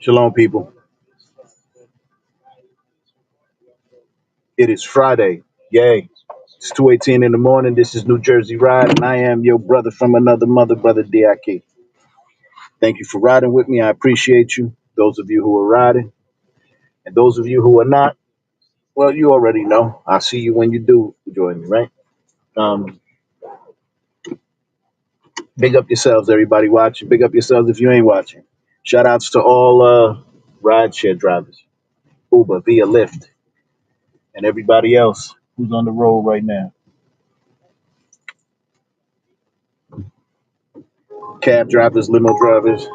Shalom, people. It is Friday. Yay. It's 2:18 in the morning. This is New Jersey Ride, and I am your brother from another mother, Brother DIK. Thank you for riding with me. I appreciate you. Those of you who are riding, and those of you who are not, well, you already know. I'll see you when you do join me, right? Um, Big up yourselves, everybody watching. Big up yourselves if you ain't watching. Shout outs to all rideshare drivers, Uber, via Lyft, and everybody else who's on the road right now. Cab drivers, limo drivers,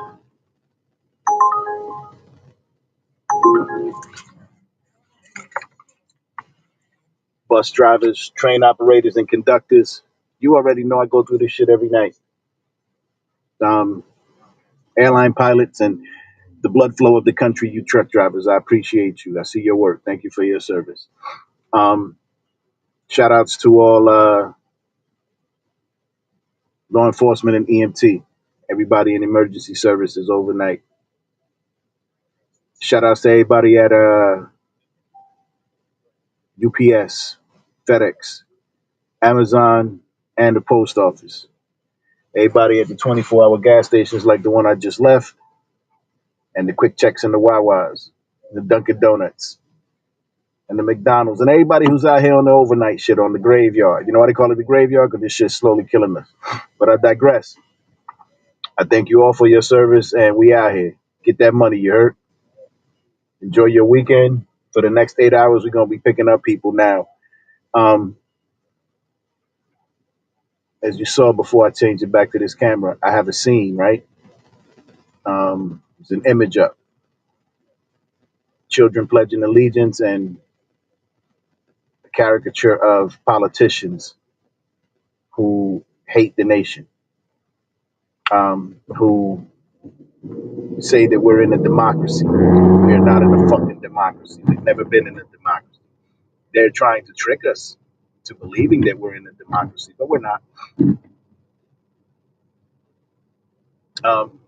bus drivers, train operators, and conductors. You already know I go through this shit every night. Um, Airline pilots and the blood flow of the country, you truck drivers. I appreciate you. I see your work. Thank you for your service. Um, Shout outs to all law enforcement and EMT, everybody in emergency services overnight. Shout outs to everybody at UPS, FedEx, Amazon, and the post office. Everybody at the 24-hour gas stations like the one I just left, and the quick checks and the Wawas, the Dunkin' Donuts, and the McDonald's, and everybody who's out here on the overnight shit on the graveyard. You know why they call it the graveyard? Because this shit's slowly killing us. But I digress. I thank you all for your service, and we out here. Get that money, you heard? Enjoy your weekend. For the next 8 hours, we're going to be picking up people now. Um, as you saw before I changed it back to this camera, I have a scene, right? It's an image up. Children pledging allegiance and a caricature of politicians who hate the nation, who say that we're in a democracy. We're not in a fucking democracy. We've never been in a democracy. They're trying to trick us to believing that we're in a democracy, but we're not. Um,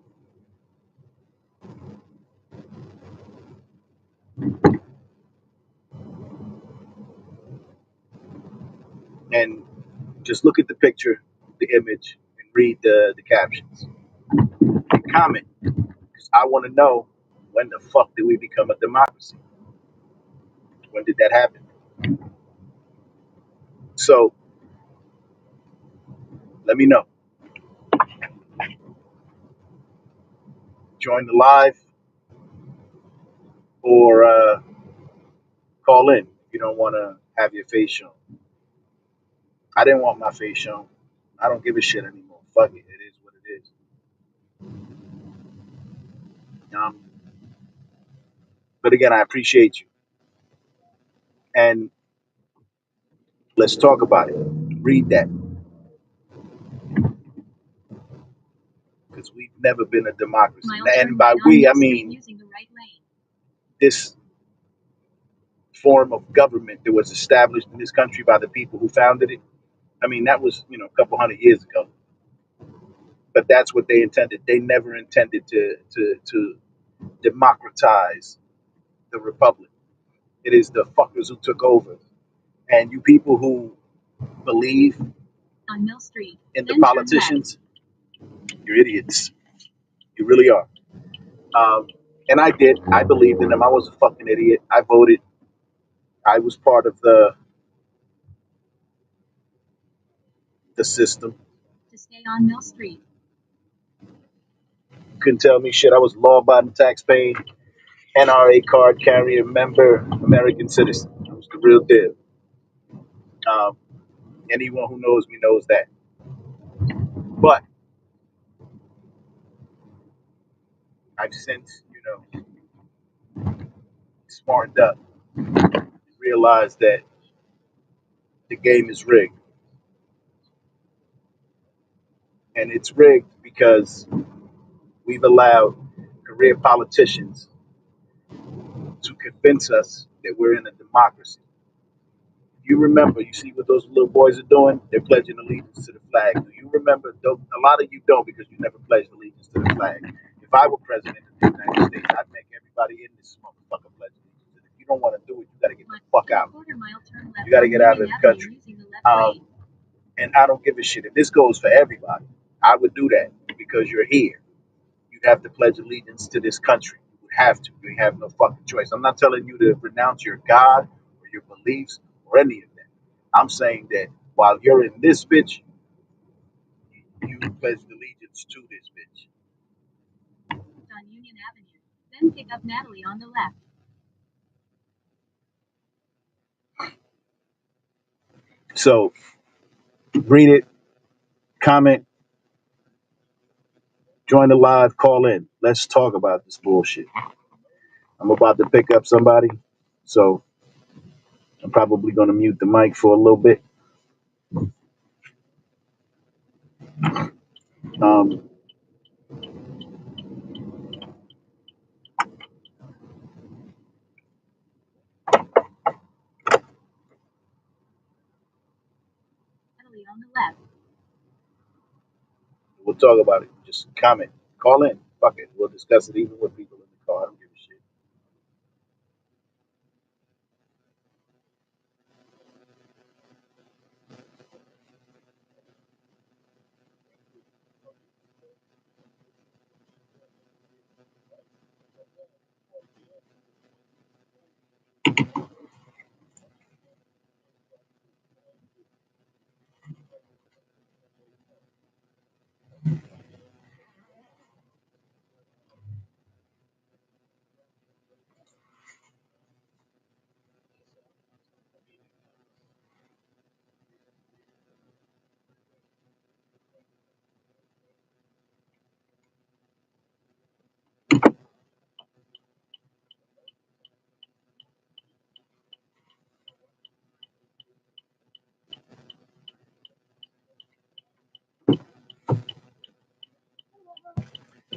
and just look at the picture, the image, and read the captions. And comment, because I want to know, when the fuck did we become a democracy? When did that happen? So let me know. Join the live or call in if you don't want to have your face shown. I didn't want my face shown. I don't give a shit anymore. Fuck it. It is what it is. Um, but again, I appreciate you. And let's talk about it. Read that. Because we've never been a democracy. And by we, I mean this form of government that was established in this country by the people who founded it. I mean, that was, a couple hundred years ago. But that's what they intended. They never intended to democratize the republic. It is the fuckers who took over. And you people who believe on Mill Street in the politicians, you're idiots. You really are. And I did. I believed in them. I was a fucking idiot. I voted. I was part of the system. To stay on Mill Street. Couldn't tell me shit. I was law-abiding, tax-paying, NRA card carrier member, American citizen. I was the real deal. Um, Anyone who knows me knows that. But I've since, smartened up, realized that the game is rigged. And it's rigged because we've allowed career politicians to convince us that we're in a democracy. You remember, you see what those little boys are doing? They're pledging allegiance to the flag. Do you remember? A lot of you don't because you never pledged allegiance to the flag. If If I were president of the United States, I'd make everybody in this motherfucker pledge allegiance. And if you don't want to do it, you got to get the fuck out. You got to get out of the country. And I don't give a shit. If this goes for everybody, I would do that because you're here. You'd have to pledge allegiance to this country. You would have to. You have no fucking choice. I'm not telling you to renounce your God or your beliefs or any of that. I'm saying that while you're in this bitch, you pledge allegiance to this bitch. On Union Avenue. Then pick up Natalie on the left. So read it, comment, join the live, call in. Let's talk about this bullshit. I'm about to pick up somebody, so I'm probably going to mute the mic for a little bit. On the left. We'll talk about it. Just comment, call in. Fuck it. We'll discuss it even with people in the car. I don't give a shit.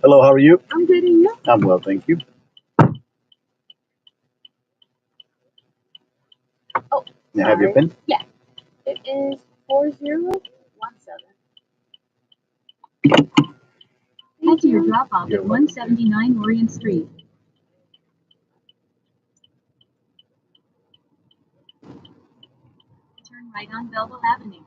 Hello, how are you? I'm good, and you? I'm well, thank you. Oh, now, have your pen? Yeah, it is 4017. Head to your drop off at 179 Orient Street. Turn right on Belleville Avenue.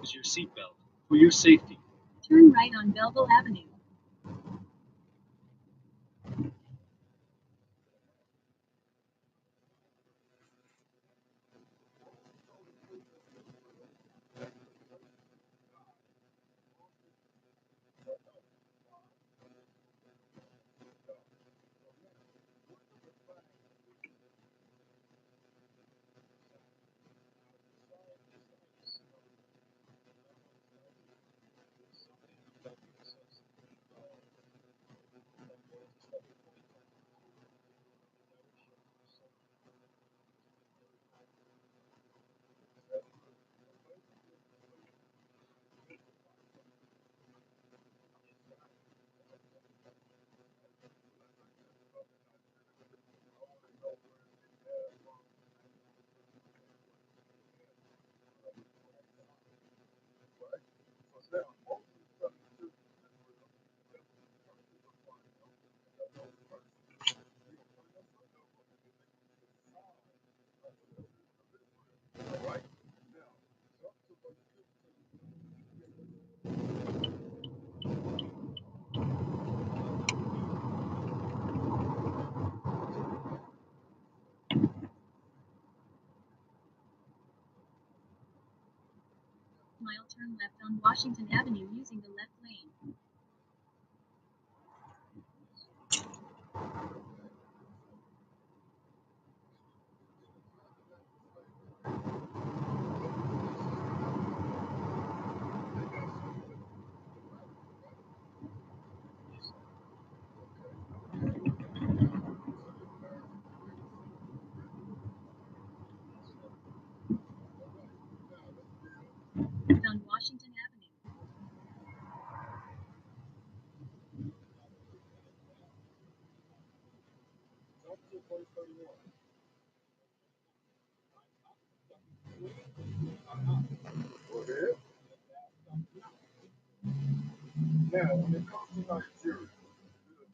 Use your seatbelt for your safety. Turn right on Belleville Avenue. Mile turn left on Washington Avenue using the left lane. On Washington Avenue. Now, when it comes to Nigeria,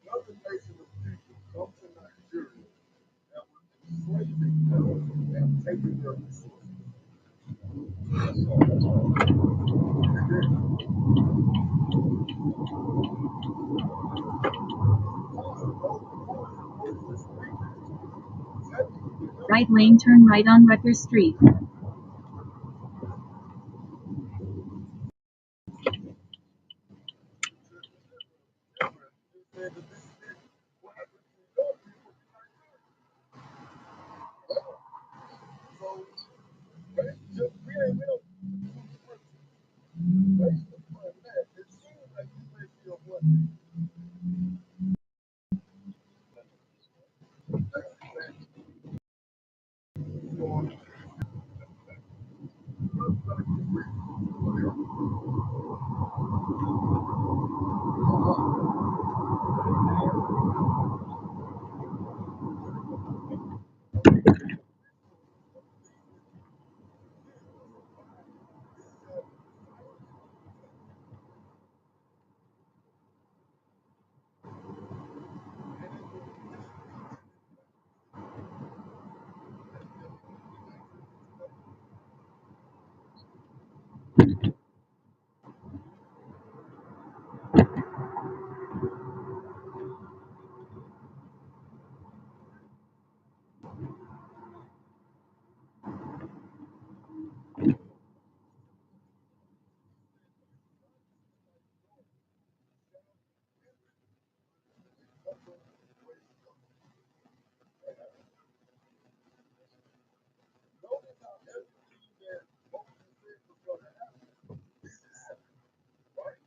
another nation of people come to Nigeria and were enslaving them and taking their resources. That's all. And then, Right lane, turn right on Rutgers Street. just being able based upon that, it seems like you may be a what? Notice how everything that Moses said was going to happen, right?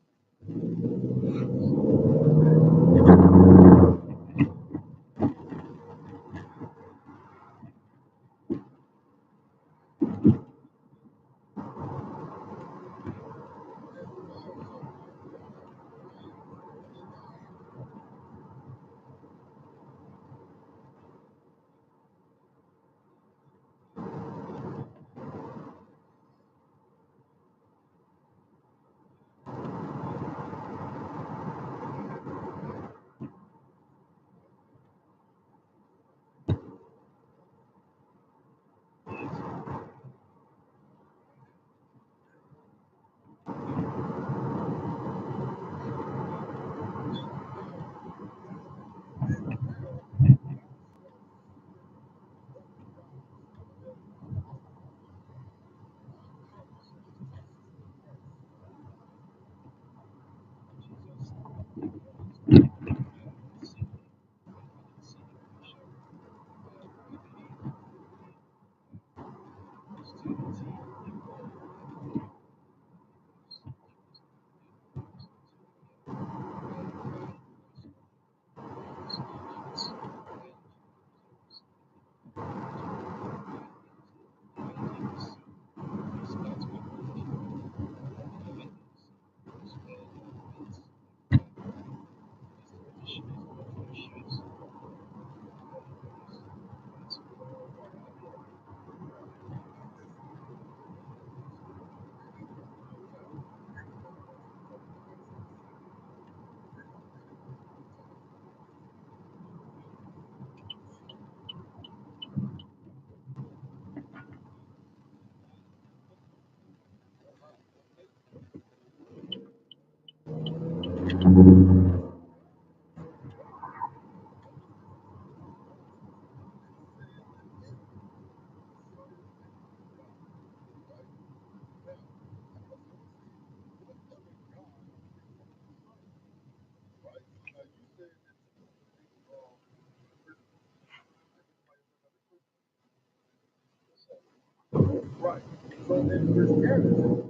Right. So in Christianity,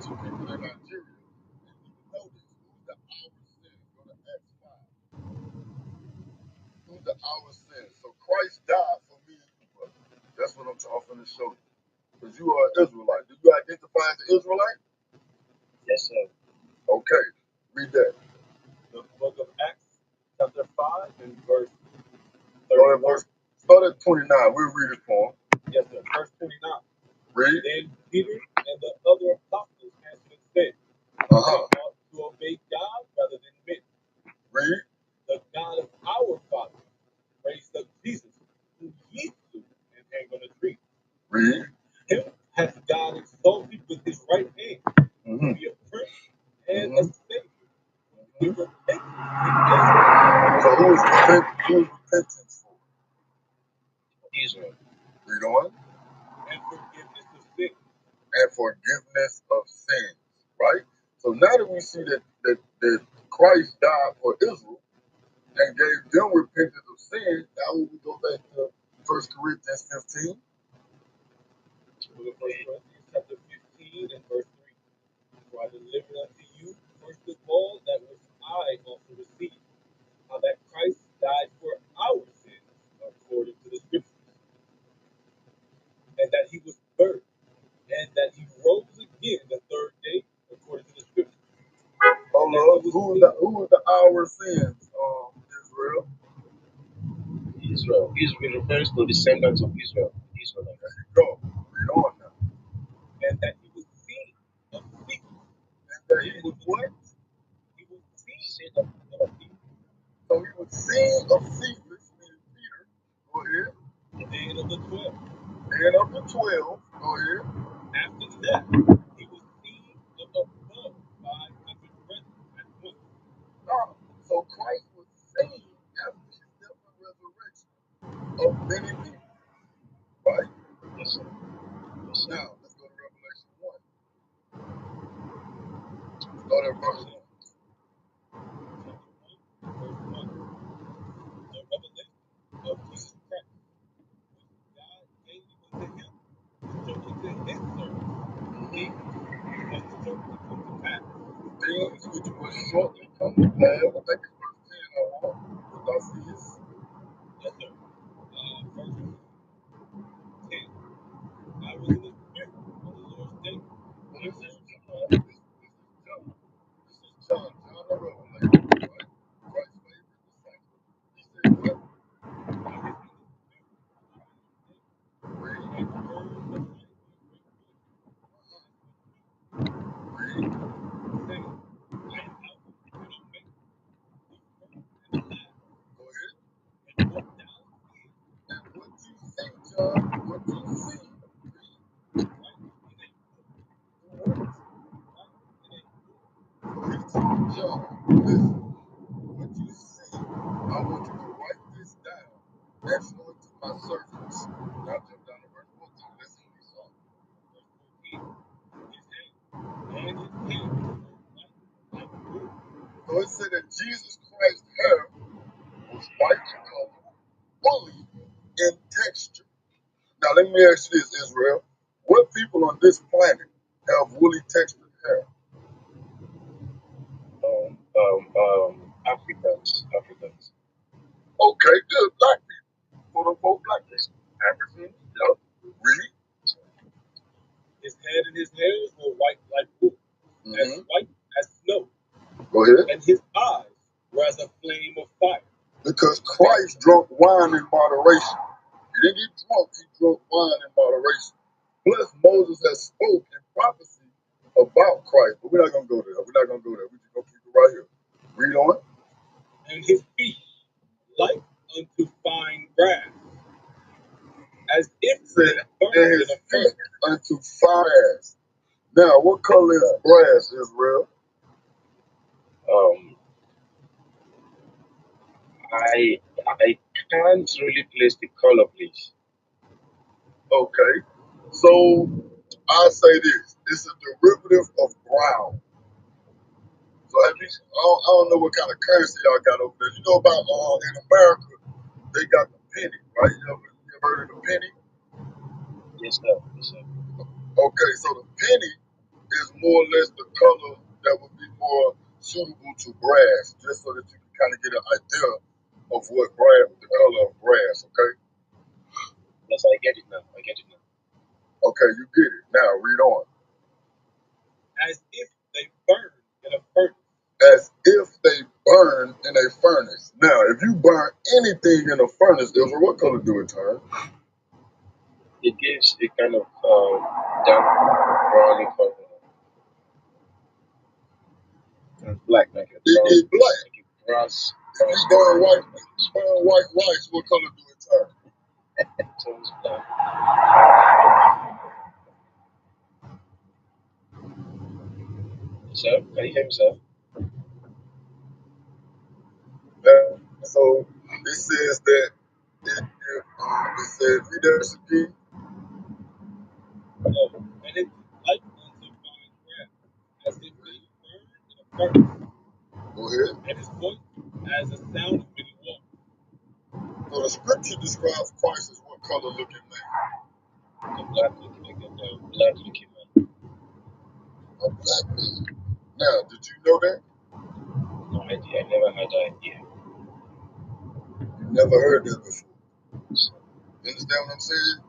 to people in Nigeria. And you can know this. Who's the our sins? Go to Acts 5. Who's the our sins? So Christ died for me and you, brother. That's what I'm trying to show you. Because you are an Israelite. Do you identify as an Israelite? Yes, sir. Okay. Read that. The book of Acts, chapter 5, and verse Start 31. start at 29. We'll read it for him. Yes, sir. Verse 29. Read. Then Peter and the other apostles answered and said, Uh-huh. "We ought to obey God rather than men. Read. The God of our fathers raised up Jesus, whom ye slew and hanged on a tree. Read. Him hath God exalted with his right hand Mm-hmm. to be a prince and Mm-hmm. a savior. Give repentance in Israel." So who is repentance for? Israel. Read on. And forgiveness of sin. And forgiveness of sins. Right? So now that we see that Christ died for Israel and gave them repentance of sin, now when we go back to 1 Corinthians 15. Book of 1 Corinthians chapter 15 and verse 3. For I delivered unto you first of all that which I also received, how that Christ died for our sins according to the scriptures, and that he was buried, and that he rose again the third day according to the scriptures. Oh Lord, who is the our sins, Israel? Israel. Israel refers to descendants of Israel. Israelites. There you go. Read on now. And that he was seen of people. And that he was what? He was seen of people. So he was seen of Cephas, meaning Peter. Go ahead. And of the 12. And of the 12. Go ahead. After that, he was seen of above 500 brethren at once. So Christ was seen after his death and resurrection of many people. Right? Yes, sir. Yes, sir. Now, let's go to Revelation 1. Start at verse 1. Chapter 1, verse 1. The revelation of Jesus Christ, which God gave unto him to show unto his servants things that shortly come to pass. Things which will shortly come to pass. I think it's verse 10 I want. Because I see it. Yes, sir. Verse 10. I was in the spirit on the Lord's day. Well, this is John. This is John. This is John. John the Revelator. Right? Christ's favorite disciple. He said what? I was in the spirit on the Lord's day. Read. And heard the mighty and great voice Read. saying, I am Alpha and Omega, the first and the last. Go ahead. And what thou seest, And what you see, John, what you see, right, is a book, what? right, in a book. So he told John, listen, what you see, I want you to write this down and show it to my servants. Now jump down to verse 14. Listen what he saw. Verse 14. His hands were white like wool. So it said that Jesus Christ's hair was white in color, woolly in texture. Now let me ask you this, Israel. What people on this planet have woolly textured hair? Africans. Okay, good. Black people. Quote unquote black people. Africans. Yep. Read. His head and his hairs were white like wool, as white as snow, Go ahead. and his eyes were as a flame of fire. Because Christ drunk wine in moderation. He didn't get drunk, he drank wine in moderation. Plus, Moses has spoke in prophecy about Christ. But we're not going to go there. We're not going to go there. We're just going to keep it right here. Read on. And his feet like unto fine brass, as if Said, they burned and in his a feet furnace. unto fire. Now, what color is brass, Israel? Um, I can't really place the color, please. Okay. So, I say this. It's a derivative of brown. So, I don't know what kind of currency y'all got over there. You know about in America, they got the penny, right? You ever heard of the penny? Yes, sir. Yes, sir. Okay, so the penny is more or less the color that would be more suitable to brass, just so that you can kind of get an idea of what brass, the color of brass, okay? Yes, I get it now. Okay, you get it. Now read on. As if they burn in a furnace. As if they burn in a furnace. Now, if you burn anything in a furnace, Israel, what color do it turn? It gives a kind of dark browny color. It's black, like it. It's black. Like a brass. If you burn white rice, what color do it turn? Turns black. Sir, can you hear me, sir? So it says that it says leadership. No. And it's like unto fine brass, as if they burn in a furnace. Go ahead. And his voice as the sound of many waters. So the scripture describes Christ as what color looking man? A black looking man. A black man. Now, did you know that? No idea. I never had that idea. You never heard that before. You understand what I'm saying?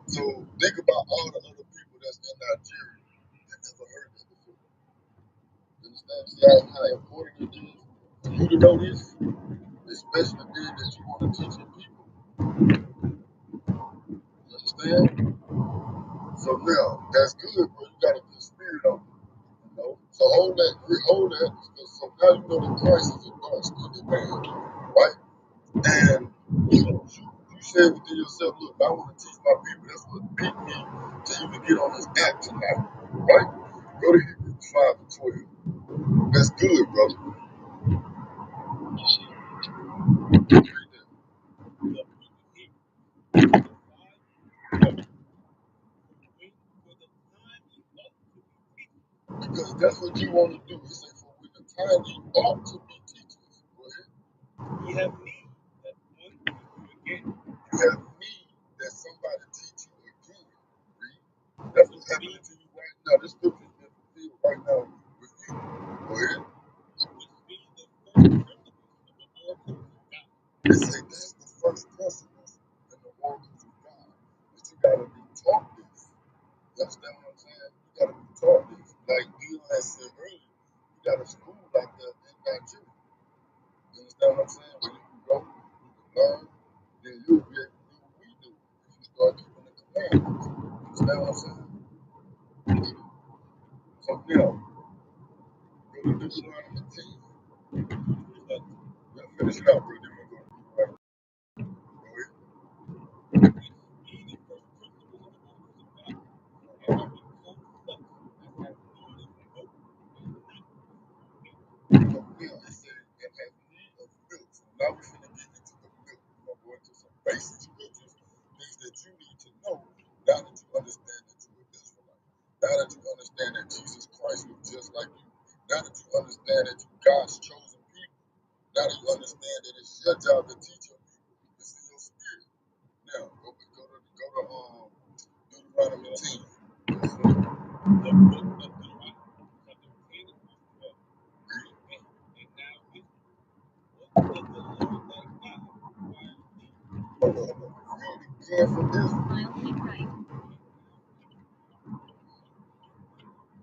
So think about all the other people that's in Nigeria that never heard that before. You understand? See how important it is for you to know this, especially being that you want to teach your people. You understand? So now, that's good, bro. You got a good spirit on you. You know? So hold that, because so now you know that Christ is a dark-skinned man, right? And you said within yourself, look, I want to teach my people. That's what piqued me to even get on this app tonight, right? Go to Hebrews 5 and 12. That's good, brother. You see, Read that. the book of Hebrews, 5:12. For the time ye ought to be teachers. Because that's what you want to do. He said, for with the time ye ought to be teachers. Go ahead. Ye have need that one teach you again. You have need that somebody teach you again. Read. That's what's happening to you right now. This scripture is being fulfilled right now with you. Go ahead. Which be the first principles of the oracles of God. They say that's the first principles in the oracles of God. That you got to be taught this. You understand what I'm saying? You got to be taught this. Like Dion had said earlier, you got a school like that in Nigeria. You understand what I'm saying? Where you can go, you can learn, then you'll be able to do what we do if you start keeping the commandments. You understand what I'm saying? So now, go to Deuteronomy 10. Yeah, finish it out, bro. Then we'll go to Deuteronomy. Go ahead. Which be the first principles of the oracles of God. And are become such as have need of milk and not of meat. So now it says, and have need of milk. So now we're going to get into the milk. We're going to go into some basic scriptures, things that you need to know now that you understand that you're an Israelite. Now that you understand that Jesus Christ was just like you. Now that you understand that you're God's chosen people. Now that you understand that it's your job to teach your people. It's in your spirit. Now, go to Deuteronomy 10. The book of Deuteronomy, chapter 10 and verse 12. And now Israel, what does the Lord thy God require of thee? Hold on. Read again from this. Mile keep right.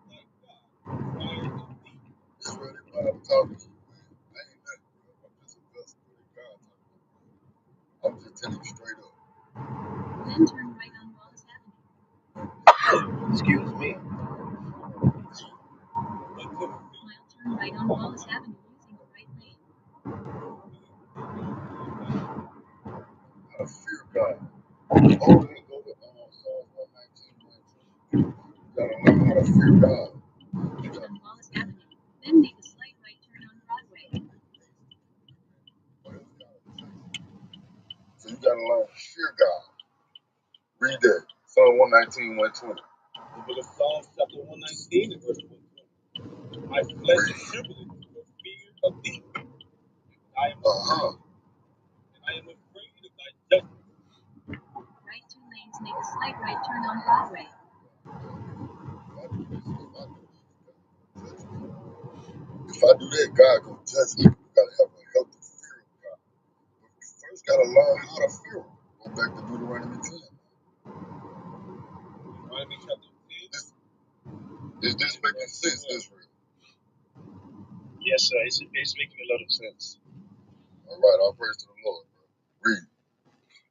Thy God require of thee. It's really what I'm talking to you, man. I ain't nothing, bro. I'm just a vessel for the God talking to me. I'm just telling you straight up. Then turn right on Wallace Avenue. Excuse me. But to fear Mile turn right on Wallace Avenue using the right lane. the Lord thy God. How to fear God. Hold on, go to Psalms 119, 120. You gotta learn how to fear God. Next on Wallace Avenue. Then make a slight right turn on Broadway. So you gotta learn to fear God. Read that. Psalm 119, 120. The book of Psalms, chapter 119 and verse 120. My flesh trembleth for fear of thee. I am Uh-huh. and I am afraid of thy judgment. Right 2 lanes make a slight right turn on Broadway. If I I do that, God gonna judge me. You gotta have a healthy fear of God. But you first gotta learn how to fear Him. Go back to Deuteronomy 10. Deuteronomy chapter 10. Is this making sense, Israel? Yes, sir. It's making a lot of sense. All right, all praise to the Lord, bro. Read.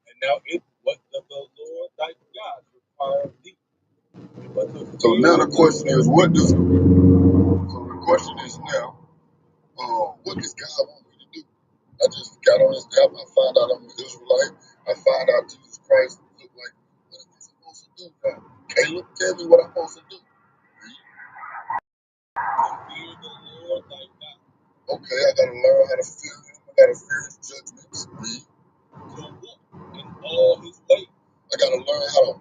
And now what does the Lord thy God require of thee? But to So fear now the the question is, Lord. what does? So the question is now, what does God want me to do? I just got on this app. I found out I'm an Israelite. I found out Jesus Christ looked like me. What am I supposed to do now? Caleb, tell me what I'm supposed to do. To fear the Lord thy God. Okay, I gotta learn how to fear Him. I gotta fear His judgments. Read. To walk in all His ways. I gotta learn how to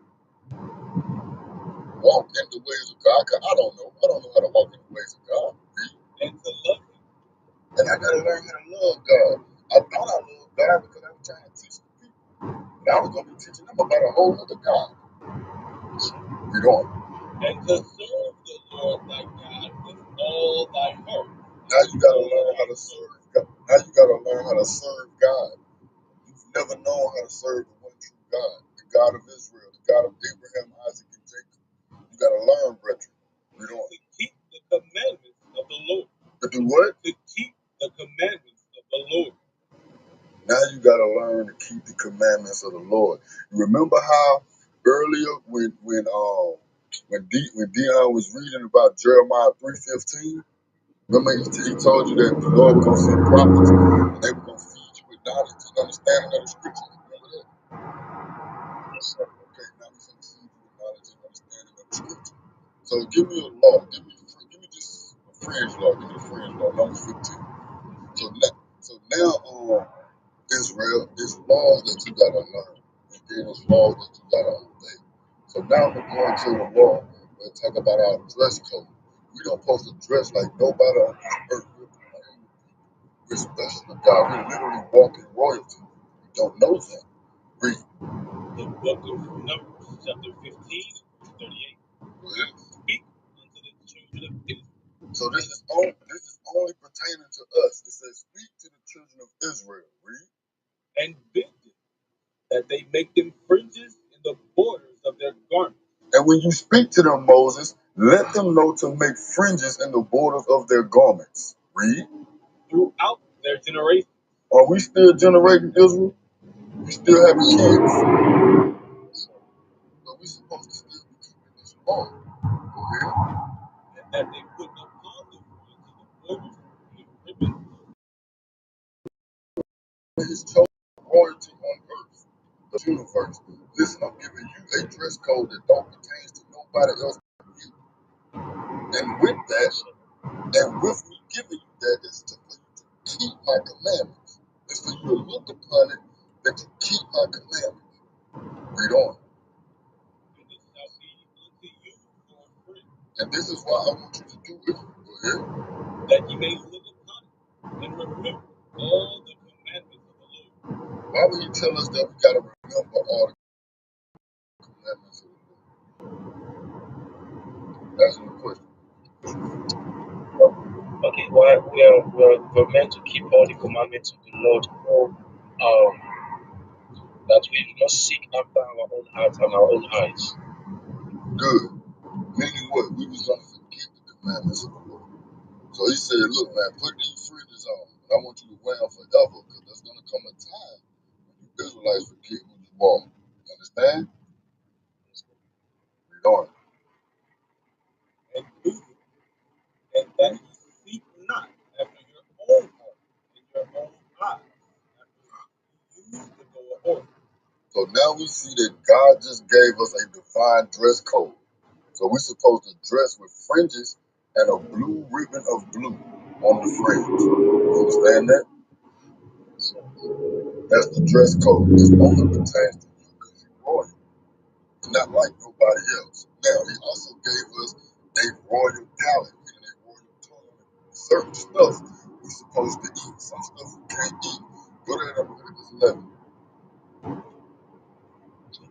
walk in the ways of God. 'Cause I don't know. I don't know how to walk in the ways of God. Read. And to love Him. And I gotta learn how to love God. I thought I loved God because I was trying to teach the people. But I was gonna be teaching them about a whole other God. Read on. And to serve the Lord thy God with all thy heart. Now you gotta learn how to serve God. Now you gotta learn how to serve God. You've never known how to serve the one true God, the God of Israel, the God of Abraham, Isaac, and Jacob. You gotta learn, brethren. Read on. To keep the commandments of the Lord. To do what? To keep the commandments of the Lord. Now you gotta learn to keep the commandments of the Lord. You remember how earlier when Dion was reading about Jeremiah 3:15? Remember he told you that the Lord was gonna send prophets and they were gonna feed you with knowledge and understanding of the scriptures. Remember that? Yes, sir. Okay, now he's gonna feed you with knowledge and understanding of the scripture. So give me a law. Give me just a friend's law. Give me the friend's law, number 15. So now, Israel, there's laws that you gotta learn, and then there's laws that you gotta obey. So now we're going to the law and talk about our dress code. We don't supposed to dress like nobody on this earth. We're special to God. We're literally walking royalty. We don't know that. Read. The book of Numbers, chapter 15, verse 38. Go ahead. Speak unto the children of Israel. So this is only pertaining to us. It says, speak to the children of Israel. Read. And bid them that they make them fringes in the borders of their garments. And when you speak to them, Moses, let them know to make fringes in the borders of their garments. Read. Throughout their generations. Are we still generating Israel? We still having kids? So we supposed to still be keeping this law. Go ahead. And that they put upon the fringe in the borders a ribbon. His chosen royalty on earth, the universe. Listen, I'm giving you a dress code that don't pertain to nobody else but you. And with that, and with me giving you that, is for you to keep my commandments. It's for you to look upon it that you keep my commandments. Read on. And it shall be unto you for a fringe. And this is why I want you to do it. Go ahead. That ye may look upon it and remember all the commandments of the Lord. Why would he tell us that we got to remember all the commandments of the Lord? That's the question. Okay, well, we're meant to keep all the commandments of the Lord, that we do not seek after our own hearts and our own eyes. Good. Meaning what? We was going to forget the commandments of the Lord. So he said, look, man, put these fringes on. And I want you to wear them forever because there's going to come a time when you Israelites forget who you are. Understand? Read on. And do them, and that ye seek not after your own heart and your own eyes, after you used to go a whoring. So now we see that God just gave us a divine dress code. So we're supposed to dress with fringes and a blue ribbon of blue on the fringe. You understand that? That's the dress code. This only pertains to you because you're royal. You're not like nobody else. Now, he also gave us a royal palate, meaning a royal tongue. Certain stuff we're supposed to eat. Some stuff we can't eat. Go to Leviticus 11. So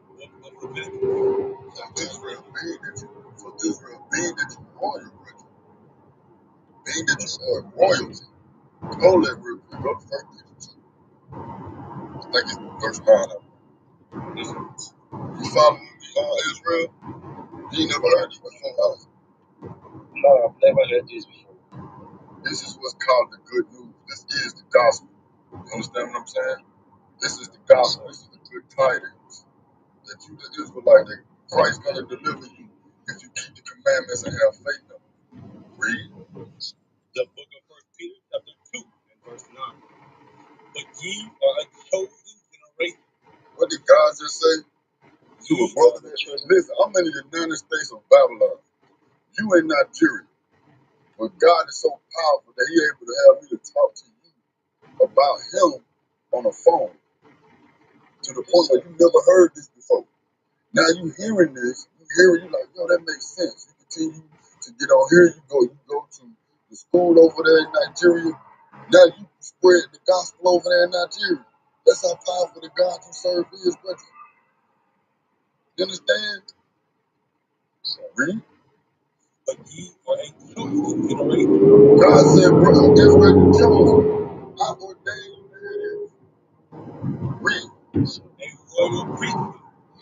Israel being that you royal, brethren, Being that you are royalty. Hold that real quick. Go to 1 Peter 2. I think it's verse 9. You following me, Israel? You ain't never heard this before, huh? No, I've never heard this before. This is what's called the good news. This is the gospel. You understand what I'm saying? This is the gospel. This is the good tidings. That you, the Israelite, that Christ's going to deliver you if you keep the commandments and have faith in them. Read. The book of 1 Peter, chapter 2, and verse 9. But ye are a chosen generation. What did God just say? To a brother that, listen, I'm in the United States of Babylon. You in Nigeria. But God is so powerful that He able to have me to talk to you about Him on a phone to the point where you never heard this before. Now you hearing this, you like, yo, that makes sense. You continue to get on here, you go to the school over there in Nigeria. Now you spread the gospel over there in Nigeria. That's how powerful the God you serve is, brother. You understand? Read. But ye are a chosen generation. God said, bro, Israel, you chosen. I ordained you to this. Read. A royal priesthood.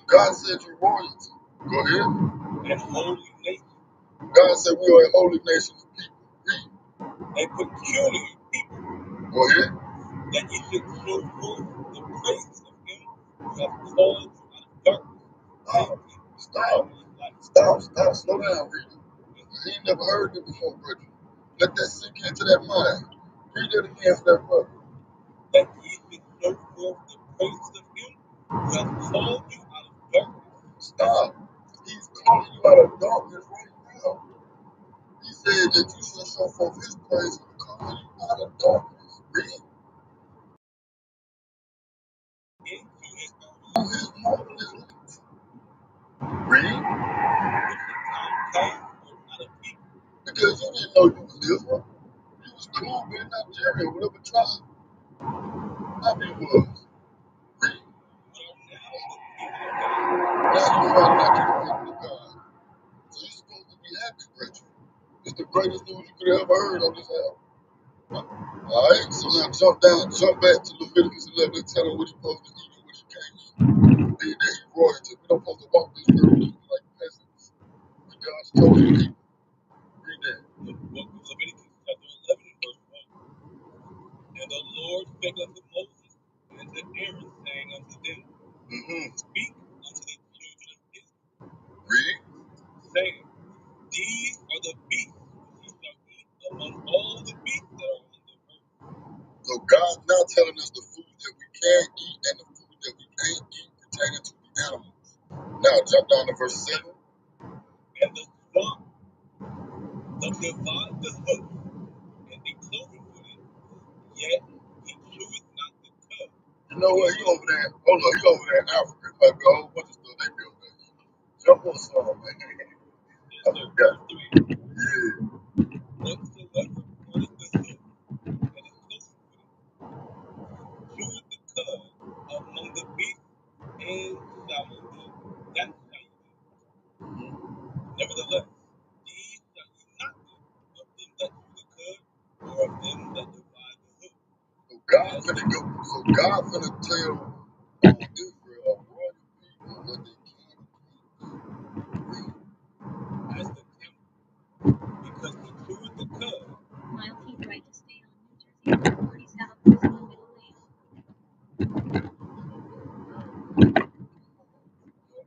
God said you're royalty. Go ahead. And holy nation. God said we are a holy nation of people. Read. A peculiar people. Go ahead. That ye should show forth the praises of him who hath called you out of darkness. Stop, slow down, read it. You ain't never heard it before, brother. Let that sink into that mind. Read it again for that brother. That ye should show forth the praises of him who hath called you out of darkness. Stop. He's calling you out of darkness right now. He said that you shall show forth his praise and calling you out of darkness. Read. Into his marvelous light. Read. Which in time past were not a people. Because you didn't know you was Israel. You was cool in Nigeria, whatever tribe. I mean, was. Read. But are now the people of God. Now you find out you're the people of God. So you're supposed to be happy, Bridget. It's the greatest news you could have ever heard on this album. Alright, so now jump back to Leviticus 11 and tell him what he's supposed to eat and what he can't eat. Being that he's royalty. We don't supposed to walk this earth looking like peasants. We God's chosen people. Read that. The book of Leviticus chapter 11 and verse 1. And the Lord spake unto Moses and unto Aaron, saying unto them, Speak unto the children of Israel. Read. Saying, These are the beasts which ye shall eat among all the beasts that are on the earth. So God's now telling us the food that we can eat and the food that we can't eat pertaining to the animals. Now jump down to verse 7. And the swine doth divide the hoof, and be cloven footed, yet he cheweth not the cud. You know what? He over there. Hold on. He over there in Africa. Like a whole bunch of stuff they built there. Jump on some, man. Yes, I sir. forgot. Verse 3. Yeah. Whatsoever parteth the hoof, and is cloven footed, cheweth the cud among the beasts, and shall eat. That shall ye eat. Nevertheless, these shall ye not eat of them that chew the cud, or of them that divide the hoof. So God finna tell Israel, a royal people, what they can and can't eat. As the camel, because he cheweth the cud. Mile keep right to stay on New Jersey Route 40 South Brisbane Middle Lane.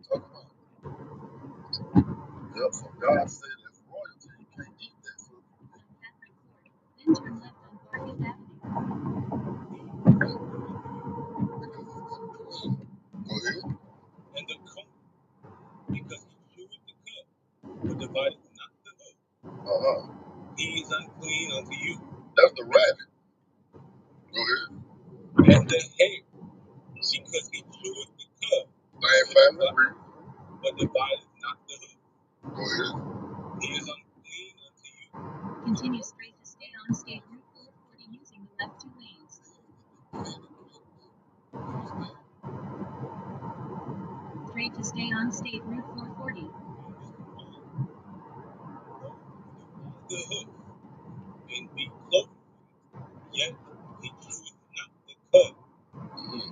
Talk about it. Yep, so God said as royalty, you can't eat that food. Catherine Court, then turn left on Barfield Avenue. Because it's unclean. Go ahead. And the coney, because he cheweth the cud, but divideth not the hoof. He is unclean unto you. That's the rabbit. Go ahead. And the hare, because he cheweth the cud, Same family. but divideth not the hoof. Go ahead. He is unclean unto you. Continue straight to stay on State Route 440 using the left two lanes. Straight to stay on State Route 440. The hoof, and be close, yet he cheweth not the cud.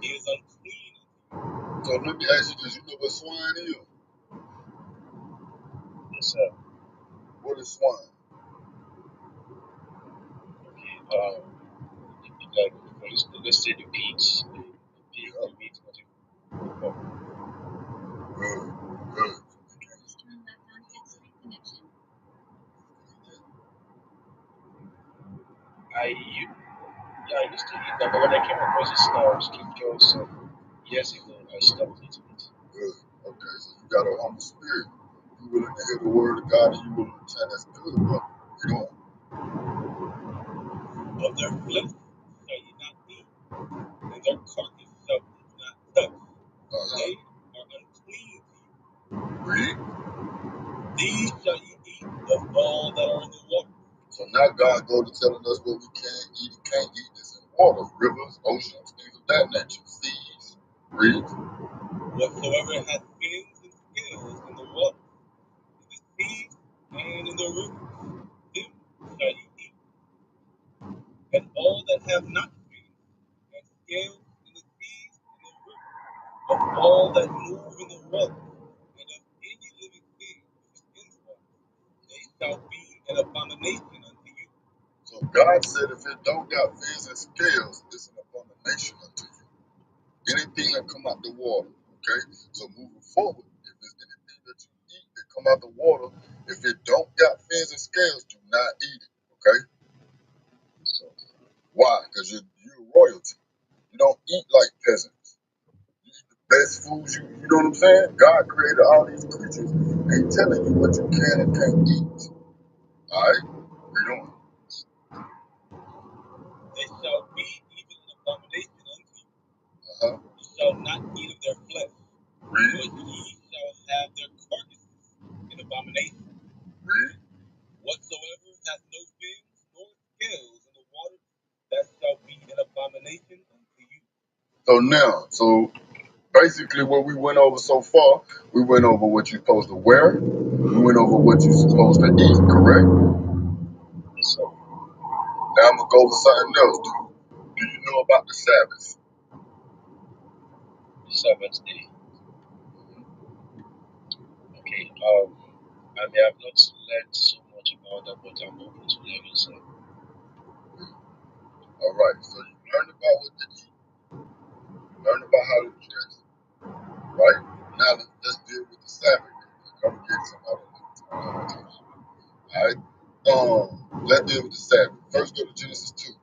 He is unclean unto you. So let me ask you this: you know what swine is? Yes, sir. What is swine? Okay. Like let's say the pigs. The pig, the meat, whatever. Good, good. Turn left on 5th Street connection. I used to eat that, but when I came across this scripture some years ago, I stopped eating it. Good. Okay, so you got a humble spirit. You willing to hear the word of God and you willing to try. That's good, brother. You know? Of their flesh shall ye not eat, and their carcass shall ye not touch. They are unclean to you. Read. These shall ye eat of all that are in the water. So now God goes to telling us what we can eat and can't eat. This in water, rivers, oceans, things of that nature, seas. Read. Whatsoever hath fins and scales in the water, in the seas and in the rivers, them shall ye eat. And all that have not fins and scales in the seas and the rivers, of all that move in the water, and of any living thing which is in the water, they shall be an abomination unto you. So God said if it don't got fins and scales, it's an abomination unto you. Anything that come out the water, okay? So moving forward, if there's anything that you eat that come out the water, if it don't got fins and scales, do not eat it, okay? So why? Because you're royalty. You don't eat like peasants. You eat the best foods, you know what I'm saying? God created all these creatures, and He's telling you what you can and can't eat. All right? Read on. They shall be even an abomination unto you. Uh-huh. Ye shall not eat of their flesh, Read. but ye shall have their carcasses in abomination. Read. Whatsoever hath no fins nor scales in the water, that shall be an abomination unto you. So basically what we went over so far, we went over what you're supposed to wear, we went over what you're supposed to eat, correct? Yes, sir. Now I'm gonna go over something else. Do you know about the Sabbath? Sabbath day. Okay. I may have not learned so much about that, but I'm open to learning, sir. All right. So you learned about what to eat, you learned about how to dress, right? Now let's deal with the Sabbath. I'm gonna get some other time. All right. Let's deal with the Sabbath. First, go to Genesis 2.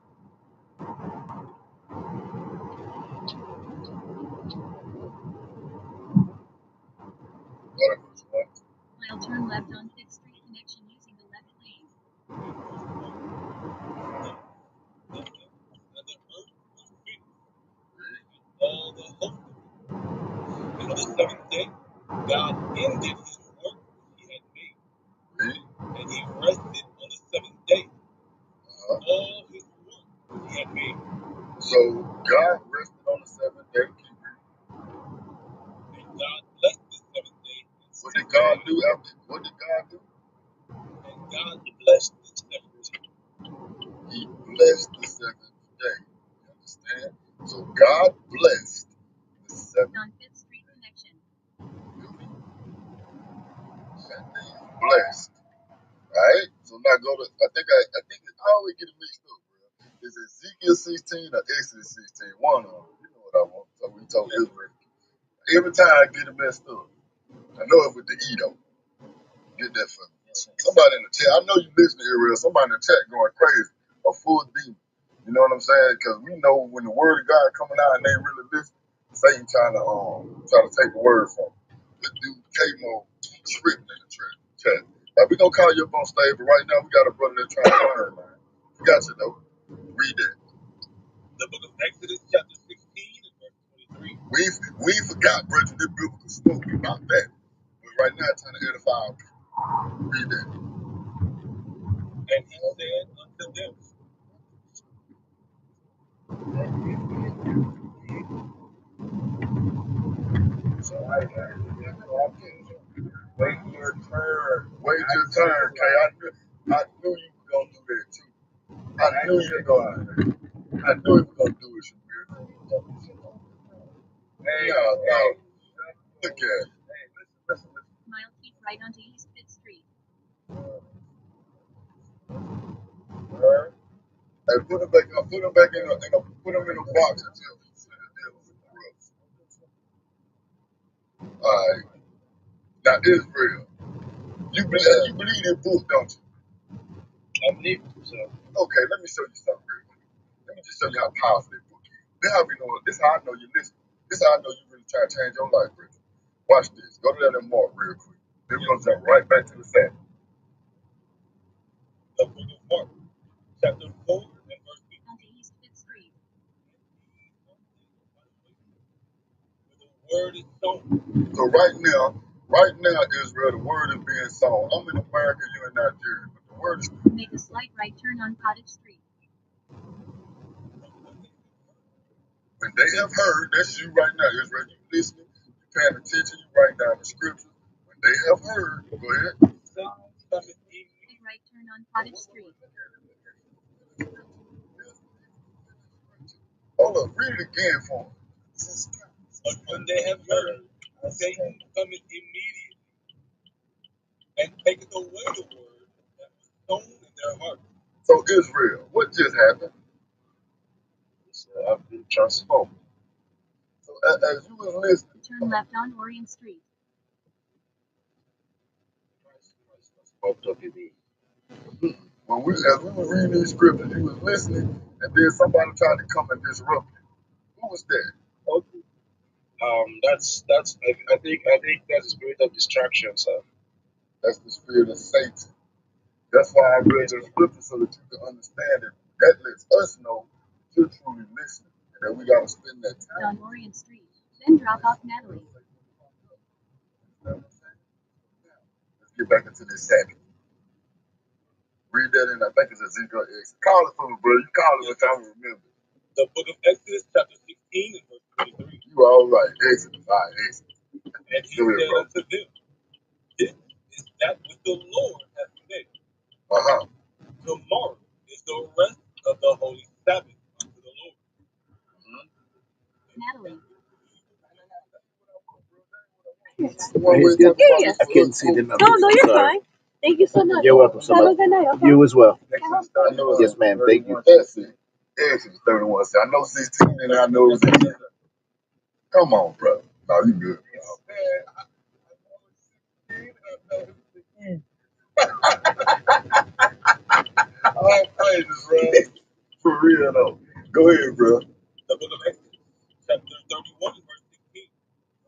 Start at verse 1. I'll turn left on 5th Street connection using the left lane. And the earth was finished, and all the host of it. And on the seventh day, God ended his work which he had made, Read. and he rested on the seventh day from Uh-huh. all his work which he had made. So God rested on the seventh day. Keep reading. And God blessed the seventh day and What did sanctified God it. do after? What did God do? And God blessed the seventh day. He blessed the seventh day. You understand? So God blessed the seventh On 5th Street connection. day. That day is blessed. Right? So now go to I think I always get it mixed up, bro. Is Ezekiel 16 or Exodus 16? One of them. You know what I want. So we told Israel. Every time I get it messed up. I know it with the E though. Get that for me. Yes, sir. Somebody in the chat, I know you listening here, real. Somebody in the chat going crazy. A full demon. You know what I'm saying? Because we know when the word of God coming out and they really listen, Satan trying to take the word from them. This dude K-Mo tripping in the chat. Like, we gonna call you up on stage, but right now we got a brother that's trying to learn, man. We got you though. Read that. The book of Exodus, chapter 16, and verse 23. We forgot, brother, this biblical smoke about that. But right now trying to edify our people. Read that. And he said unto them, So wait your turn. Wait your turn, Kay. I knew you were gonna do that too. I knew you were going to. I knew he was going to do it, Shamir. Hey, no. Look at it. Mile keep right onto East 5th Street. Hey, put him back in a box until he said deal with the rest. Alright. Now Israel. You believe in book, don't you? I believe so. Okay, let me show you something real quick. Let me just show you how powerful that book is. This is how I know you listen. This is how I know you really trying to change your life, bro. Watch this. Go to that Mark real quick. Then we're gonna jump right back to the Sabbath. The book of Mark, chapter 4 and verse 8. Onto East 5th Street. The word is sown. So right now, Israel, the word is being sown. I'm in America, you in Nigeria, but the word is Make a slight right turn on Cottage Street. when they have heard, that's you right now, Israel. You listening, you paying attention, you write down the scriptures. When they have heard, go ahead. Big right turn on Cottage Street. Hold up, read it again for me. But when they have heard, Satan cometh immediately and taketh away the word that was sown in their heart. So Israel, what just happened? I've been transformed. So as you was listening, Turn left on Orient Street. Smoked up in me. as we were reading these scriptures, you was listening, and then somebody tried to come and disrupt you. Who was that? Okay. That's I think that's the spirit of distraction, sir. That's the spirit of Satan. That's why I read the scripture so that you can understand it. That lets us know you're truly listening and that we got to spend that time. On Orient Street. Then drop off Natalie. Let's get back into this Sabbath. Read that in, I think it's Ezekiel X. Call it for me, bro. You call it what time you remember. The book of Exodus, chapter 16 and verse 23. You all right. Exodus. All right, Exodus. And he Go ahead, said bro. unto them, this is that which the Lord hath made. Uh-huh. Tomorrow is the rest of the holy Sabbath unto the Lord. Natalie. I couldn't see the number. No, you're Sorry. fine. Thank you so much. You're welcome so Have a much. good night, okay? You as well. Exodus 31. Yes, ma'am. Thank you. That's it. Exodus 31. See, I know 16 and I know it's in there. Come on, brother. No, you good. All praises, bro. For real, though. Go ahead, bro. The book of Exodus, chapter 31 and verse 16.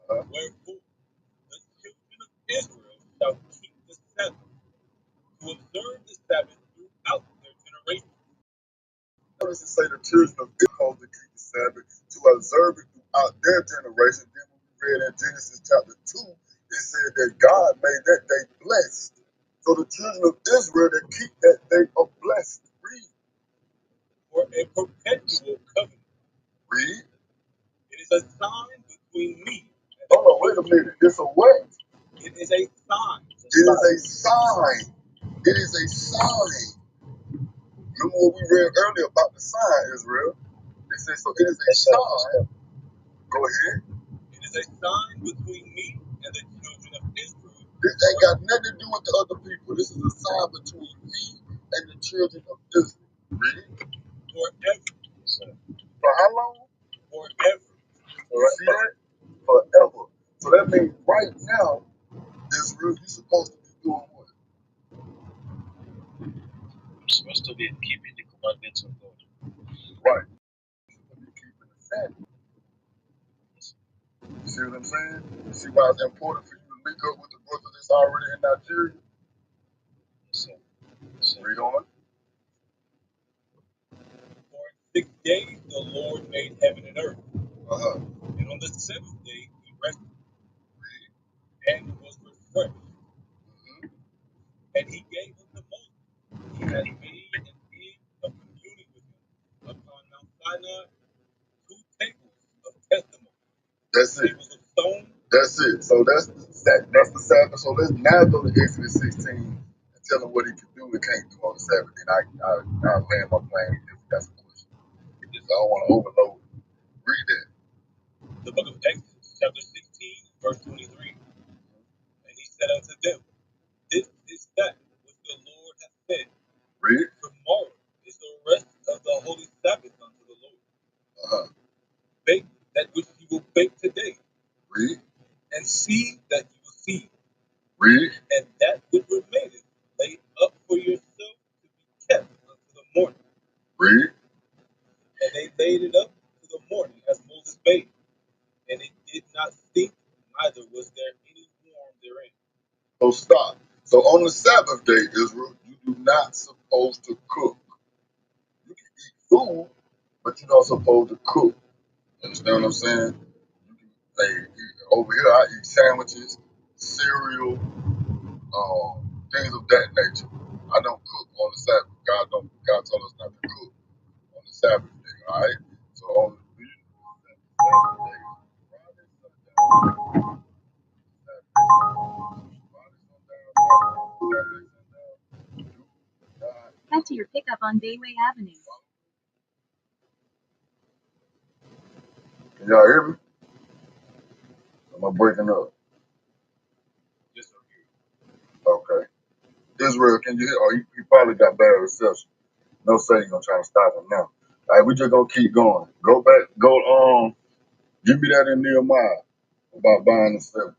Wherefore the children of Israel shall keep the Sabbath, to observe the Sabbath throughout their generations. Notice it say the children of Israel to keep the Sabbath, to observe it throughout their generation. Then when we read in Genesis chapter 2, it said that God made that day blessed. So the children of Israel that keep that day are blessed. Read. For a perpetual covenant. Read. It is a sign between me and the Hold on, wait a minute. It's a what? It is a sign. It is a sign. It is a sign. Remember what we read earlier about the sign, Israel? It says, so it is a sign. Go ahead. It is a sign between me and the children of Israel. This ain't got nothing to do with the other people. This is a sign between me and the children of Israel. Read. Forever. For how long? Forever. You see that? Forever. So that means right now, Israel, you're supposed to be doing what? I'm supposed to be keeping the commandments of God. Right. You're supposed to be keeping the Sabbath. You see what I'm saying? You see why it's important for you to link up with the brother that's already in Nigeria? So Read on. For in 6 days the Lord made heaven and earth. Uh-huh. And on the seventh day he rested and was refreshed. And he gave unto Moses, he had made an end of communing with him upon Mount Sinai 2 tables of testimony. That's it. Tables of stone. That's it. So that's the Sabbath. So let's now go to Exodus 16 and tell him what he can do in can't do on the Sabbath, then I land my plane if that's a question. Just I don't want to overload. Read that. The book of Exodus, chapter 16, verse 23. And he said unto them, this is that which the Lord hath said. Read. Tomorrow is the rest of the holy Sabbath unto the Lord. Bake that which you will bake today. Read. And see that you will see. Read. And that which remaineth, lay up for yourself to be kept unto the morning. Read. And they laid it up to the morning as Moses bade. And it did not stink, neither was there any worm therein. So stop. So on the Sabbath day, Israel, you do not supposed to cook. You can eat food, but you're not supposed to cook. You understand what I'm saying? You can, like, over here, I eat sandwiches, cereal, things of that nature. I don't cook on the Sabbath. God told us not to cook on the Sabbath day. All right. So on the Sabbath day, Friday, sundown, Head to your pickup on Bayway Avenue. Can y'all hear me? Am I breaking up? Yes, sir. Okay. Israel, can you hear? Oh, you probably got bad reception. No say you're gonna try to stop him now. All right, we just gonna keep going. Go back, give me that in Nehemiah about buying and selling.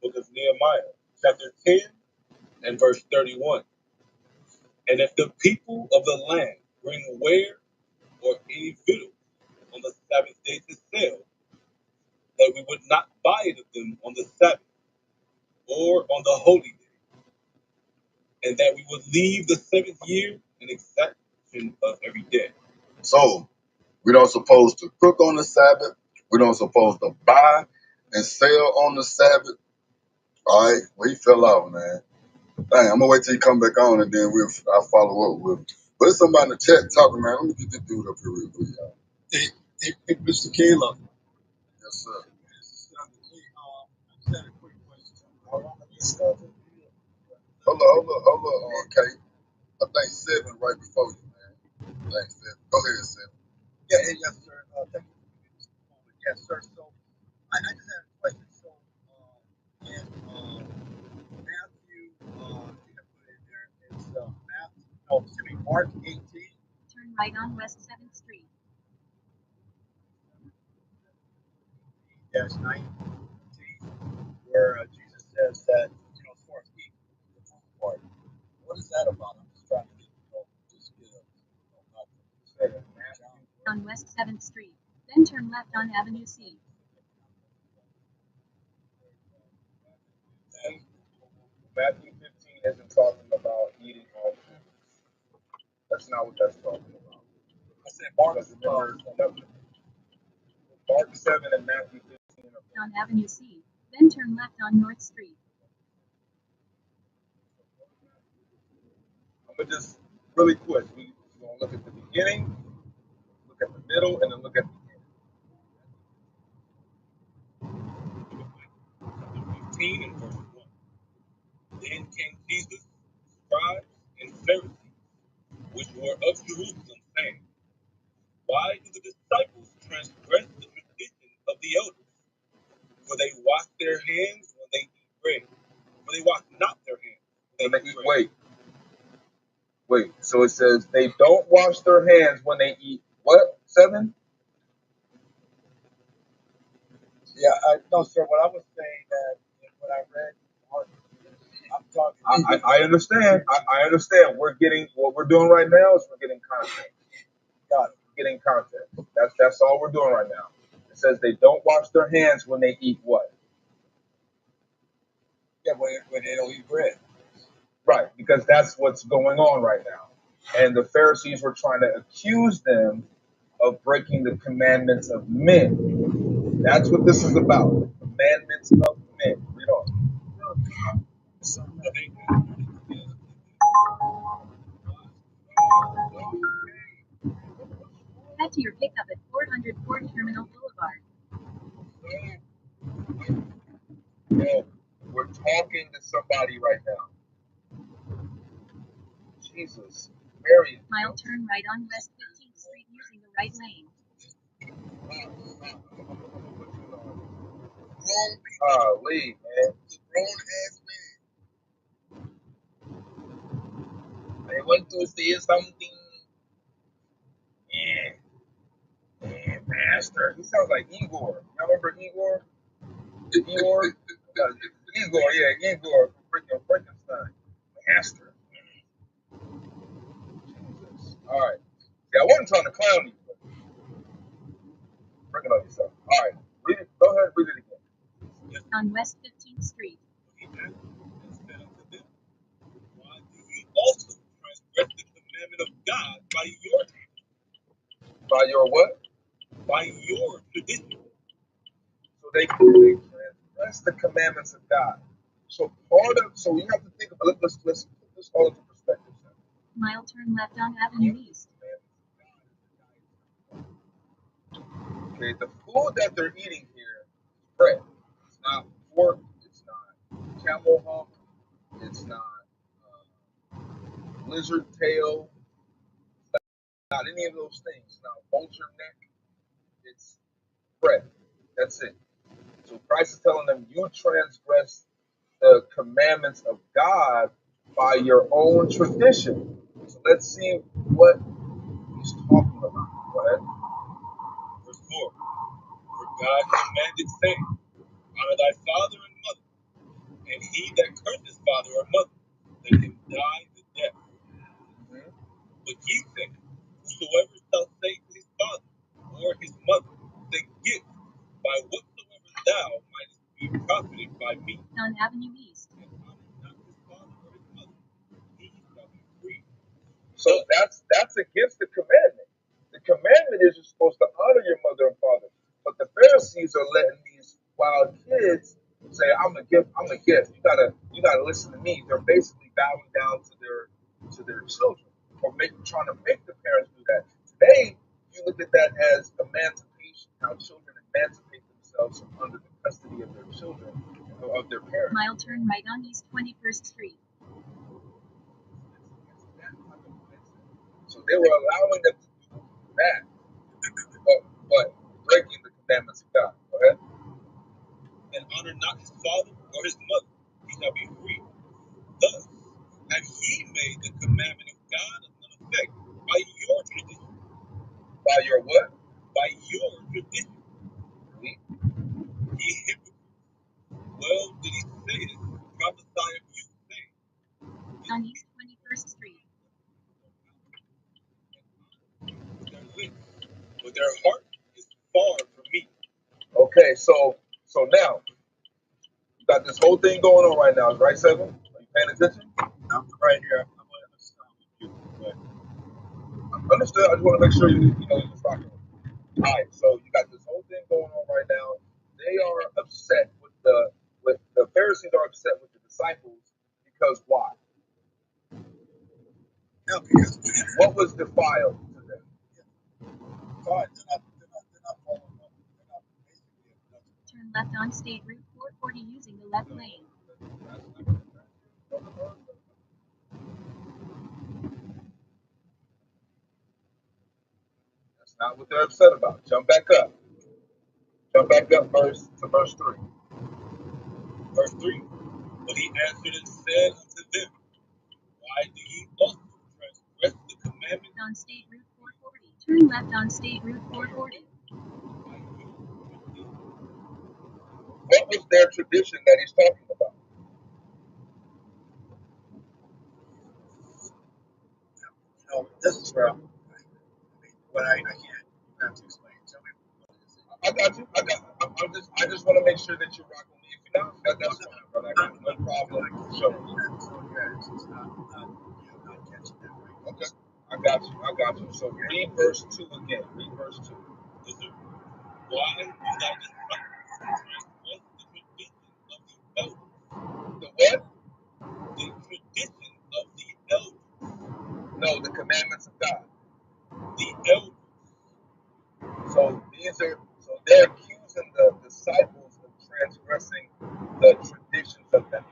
The book of Nehemiah, chapter 10 and verse 31. And if the people of the land bring ware or any victual on the Sabbath day to sell, that we would not buy it of them on the Sabbath or on the holy day, and that we would leave the seventh year an exaction of every day. So we don't supposed to cook on the Sabbath. We don't supposed to buy and sell on the Sabbath. All right, well he fell out, man. Dang, I'm gonna wait till he come back on and then I'll follow up with him. But there's somebody in the chat talking, man. Let me get this dude up here real quick, y'all. Hey, Mr. Caleb. Yes, sir. I just had a quick question. How long have you started? Hold on, Kate. I think 7 right before you, man. Thanks, 7. Go ahead, 7. Yeah, yes, sir. Thank you for giving me this moment. Yes, sir. So I just had a question. So in Matthew, I think I put it in there. It's Mark 18. Turn right on West 7th Street. Dash 19, where Jesus says that, as far as eating the food part, what is that about? I'm just trying to get, not to say that On West 7th Street. Then turn left on Avenue C. And Matthew 15 isn't talking about eating all food. That's not what that's talking about. I said Mark Because remember, Mark 7 and Matthew 15 are On Avenue C. Then turn left on North Street. I'm going to just really quick. We're going to look at the beginning, look at the middle, and then look at the end. Chapter 15 and verse 1. Then came Jesus, scribes and Pharisees, which were of Jerusalem, saying, why do the disciples transgress the tradition of the elders? For they wash their hands when they eat bread. For they wash not their hands when they eat bread. Wait. So it says they don't wash their hands when they eat what? 7? Yeah, no, sir. What I was saying that when I read Mark, I'm talking. I understand. I understand. What we're doing right now is we're getting context. Got it. We're getting context. That's all we're doing right now. It says they don't wash their hands when they eat what? Yeah, when they don't eat bread. Right, because that's what's going on right now. And the Pharisees were trying to accuse them of breaking the commandments of men. That's what this is about. The commandments of men. Read on. Head to your pickup at 400 Fort Terminal Boulevard. Yeah, we're talking to somebody right now. Jesus, Mary. Mile turn right on West 15th Street using the right lane. Lee, man. Grown ass man. I want to say something. Yeah, master. He sounds like Igor. Y'all remember Igor? Igor? Igor, yeah, Igor from freaking Frankenstein. Master. Jesus. All right. Yeah, I wasn't trying to clown you, but bring it on yourself. All right. Read it. Go ahead and read it again. On West 15th Street. He answered and said unto them, why do ye also transgress the commandment of God by your what? By your tradition? So they transgress the commandments of God. So we have to think about it. Let's put this all into perspective. Mile turn left on Avenue East. Okay, the food that they're eating here is bread. It's not pork. It's not camel hump. It's not lizard tail. Not any of those things. Not vulture neck. It's bread. That's it. So Christ is telling them, you transgress the commandments of God by your own tradition. So let's see what he's talking about. Go ahead. Verse 4. For God commanded, saying, honor thy father and mother, and he that curses father or mother, let him die the death. But ye say, whosoever shall say to his father or his mother, say gift, by whatsoever thou mightest be profited by me. On Avenue East. And honor not his father or his mother, he shall be free. So that's against the commandment. The commandment is you're supposed to honor your mother and father. But the Pharisees are letting these wild kids say, I'm a gift. You gotta listen to me. They're basically bowing down to their children, or trying to make the parents do that. Today, you look at that as emancipation, how children emancipate themselves from under the custody of their children, of their parents. Mile turn right on East 21st Street. So they were allowing them to do that, but breaking the commandments of God. Go ahead. And honor not his father or his mother, he shall be free. Thus have ye made the commandment of God of none effect by your tradition. By your what? By your tradition. Ye hypocrites. Well did he say it, prophesy of you, saying, On East 21st Street. their lips, but their heart is far from me. Okay, so now you got this whole thing going on right now, right, Seven? Are you paying attention? I'm right here. I'm going to stop you. But Understood. I just want to make sure you're rocking. All right, so you got this whole thing going on right now. They are upset with the Pharisees are upset with the disciples because why? no, because What was defiled to them? fine, they're not following up. They're not basically. Turn left on State Route 440 using the left lane. That's not what they're upset about. Jump back up. Verse 3. Verse 3. But he answered and said unto them, why do ye also transgress the commandment On State Route 440. Turn left on State Route 440. by your tradition? What was their tradition that he's talking about? This is where what I can't have to explain. Tell me what it is. I got you. I just want to make sure that you're rocking with me. If you're not, that's fine, brother. I got no problem. Sure. So yeah, it's not catching that right. Okay. I got you. So read verse 2 again. Read verse 2. Yes, sir. Why do thy disciples transgress the tradition of the elders? The what? The tradition of the elders. No, the commandments of God. The elders. So they're accusing the disciples of transgressing the traditions of the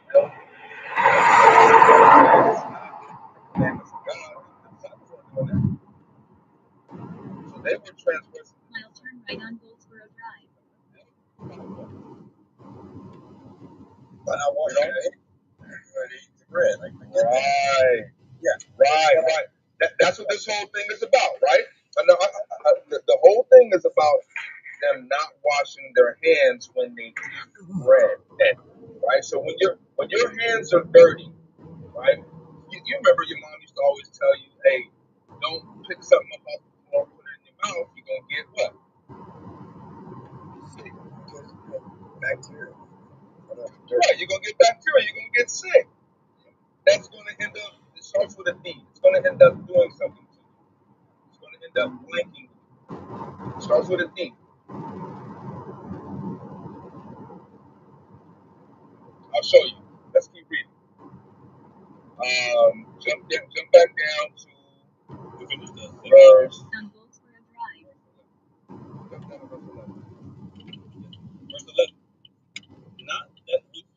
Right. Yeah. Right. That's what this whole thing is about, right? The whole thing is about them not washing their hands when they eat bread, right? So when your hands are dirty, right? You remember your mom used to always tell you, hey, don't pick something up off the floor, put it in your mouth. You're gonna get what? Sick. Because bacteria. Right. You're gonna get bacteria. You're gonna get sick. That's gonna end up. It starts with a D. It's gonna end up doing something to you. It's gonna end up blanking. It starts with a D. I'll show you. Let's keep reading. Jump back down to verse. On bolts for a drive. Jump down to verse 11. Verse 11. Not that which,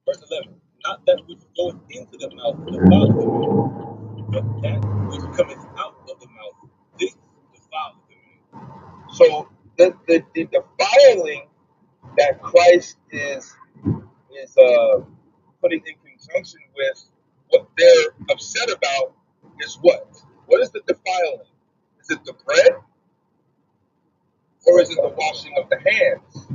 verse 11. Not that which goeth into the mouth defileth the man, but that which cometh out of the mouth, this defileth the man. So the defiling that Christ is putting in conjunction with what they're upset about is what? What is the defiling? Is it the bread or is it the washing of the hands?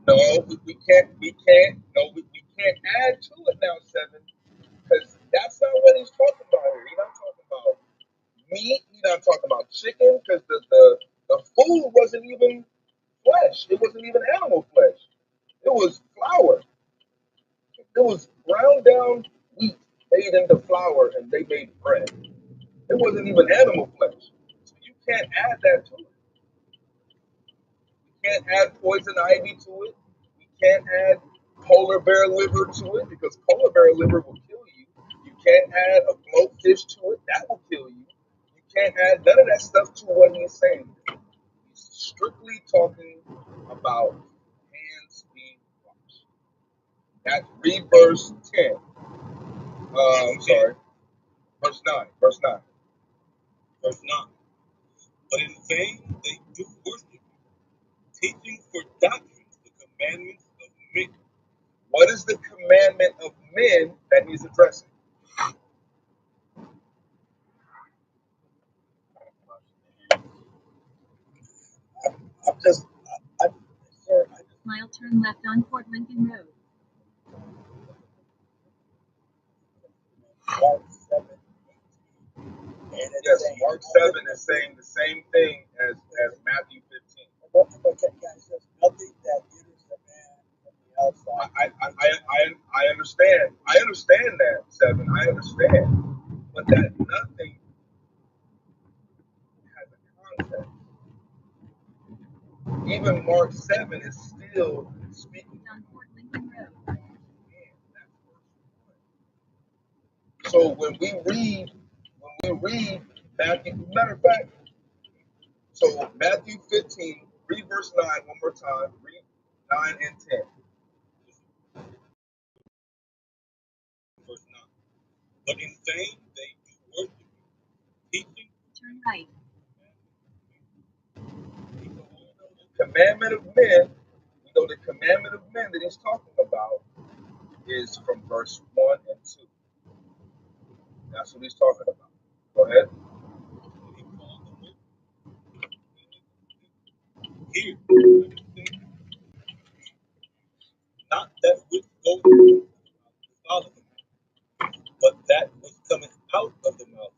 No, we can't add to it now, Seven, because that's not what he's talking about here. He's not talking about meat. He's not talking about chicken, because the food wasn't even flesh. It wasn't even animal flesh. It was flour. It was ground down wheat made into flour, and they made bread. It wasn't even animal flesh. So you can't add that to it. You can't add poison ivy to it. You can't add polar bear liver to it because polar bear liver will kill you. You can't add a blowfish to it. That will kill you. You can't add none of that stuff to what he's saying. He's strictly talking about hands being washed. Read verse 10. I'm sorry. Verse 9. Verse 9. Verse 9. But in vain they do worship you, teaching for doctrines the commandments of men. What is the commandment of men that he's addressing? I'm just, sir, Mile turn left on Fort Lincoln Road. Mark 7, 18. And it's yes, saying, Mark 7 is saying the same thing as Matthew 15. but guys, there's nothing that enters the man from the outside. I understand. I understand that, 7. I understand. But that nothing has a context. Even Mark 7 is still speaking On Fort Lincoln Road. So when we read Matthew, matter of fact, so Matthew 15, read verse 9 one more time. Read 9 and 10. Verse 9. But in vain they do worship you, teaching Turn right. Commandment of men, the commandment of men that he's talking about is from verse 1 and 2. That's what he's talking about. Go ahead. here, not that which goeth into the mouth defileth the man, but that which cometh out of the mouth,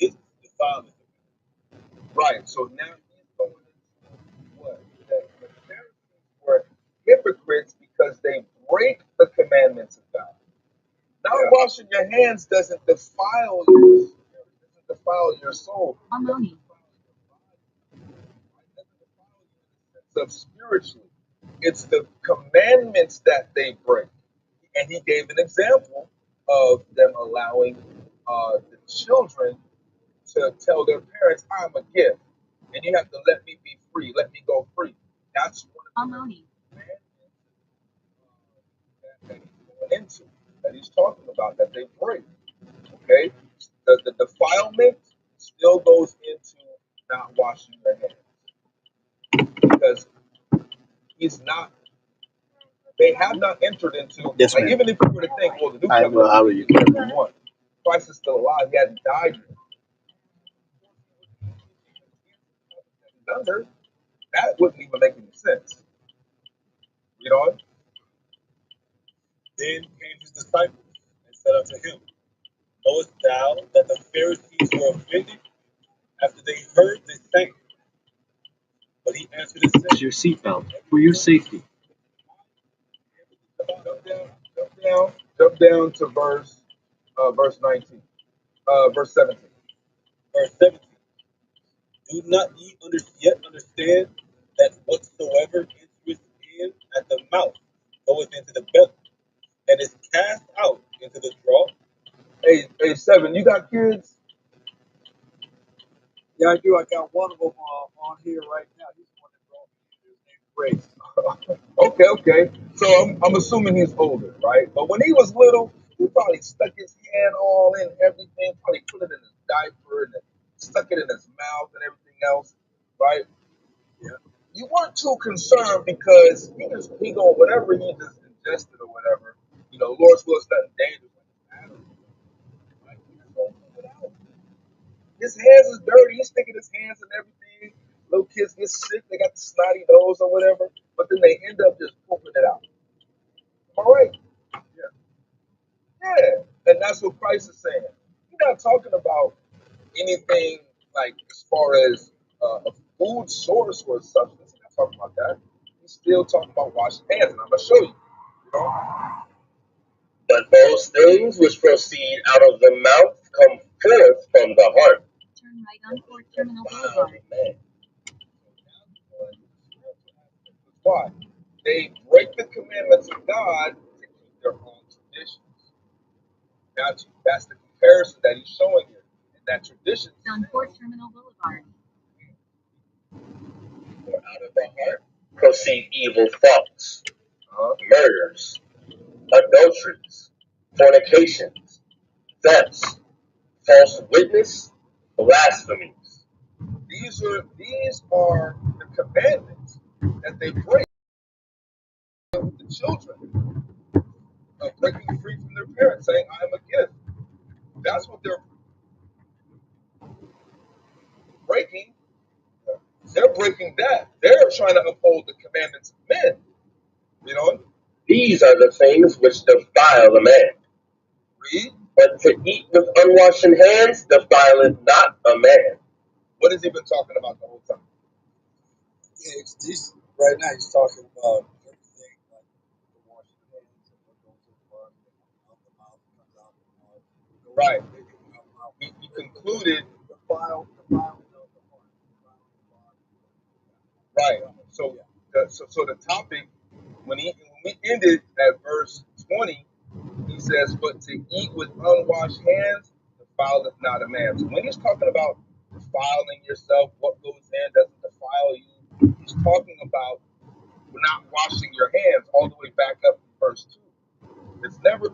this defileth the man. Right. So now he's going into what? That the Pharisees were hypocrites because they break the commandments of God. Not washing your hands doesn't defile you. Doesn't defile your soul. Harmony. Of spiritually, it's the commandments that they break. And he gave an example of them allowing the children to tell their parents, "I'm a gift, and you have to let me be free, let me go free." That's one of the Harmony. commandments that he's going into, that he's talking about, that they break. Okay, the defilement still goes into not washing your hands because he's not They have not entered into, Yes, like, ma'am. even if you were to think, well, the new I will. covenant, How are you you? can do whatever you want. Christ is still alive. He hadn't died yet. Remember, that wouldn't even make any sense. You know? Then came his disciples and said unto him, knowest thou that the Pharisees were offended after they heard this saying? But he answered and said, Your seatbelt for your safety. Jump down to verse 19. Verse 17. Verse 17. Do not ye yet understand that whatsoever entereth in at the mouth goeth into the belly, and is cast out into the draw? Hey, Seven, you got kids? Yeah, I do. I got one of them on here right now. He's the one that brought me. His name's Grace. Okay. So I'm assuming he's older, right? But when he was little, he probably stuck his hand all in everything, probably put it in his diaper and then stuck it in his mouth and everything else, right? Yeah. You weren't too concerned because he go whatever he just ingested or whatever, Lord's will is nothing dangerous like Adam, right? He just gonna pull it out. His hands is dirty, he's sticking his hands in everything. Little kids get sick, they got the snotty nose or whatever, but then they end up just pooping it out. All right. Yeah. And that's what Christ is saying. He's not talking about anything like as far as a food source or a substance. He's not talking about that. He's still talking about washing hands, and I'm gonna show you. But those things which proceed out of the mouth come forth from the heart. Turn right on Fort Terminal Boulevard. Why? They break the commandments of God to keep their own traditions. That's the comparison that he's showing you. And that tradition On Fort Terminal Boulevard. For out of the heart proceed evil thoughts, murders, adulteries, fornications, thefts, false witness, blasphemies. These are the commandments that they break with the children of breaking free from their parents, saying, I am a gift. That's what they're breaking. They're breaking that. They're trying to uphold the commandments of men. These are the things which defile a man. Read. But to eat with unwashed hands defileth not a man. What has he been talking about the whole time? Yeah, right now he's talking about everything like the washing hands and what goes in the mouth, out the mouth, comes out the mouth. Right. He concluded. The file of the heart. Right. So the topic when we ended at verse 20, he says, "But to eat with unwashed hands defileth not a man." So when he's talking about defiling yourself, what goes in doesn't defile you. He's talking about not washing your hands all the way back up in verse 2. It's never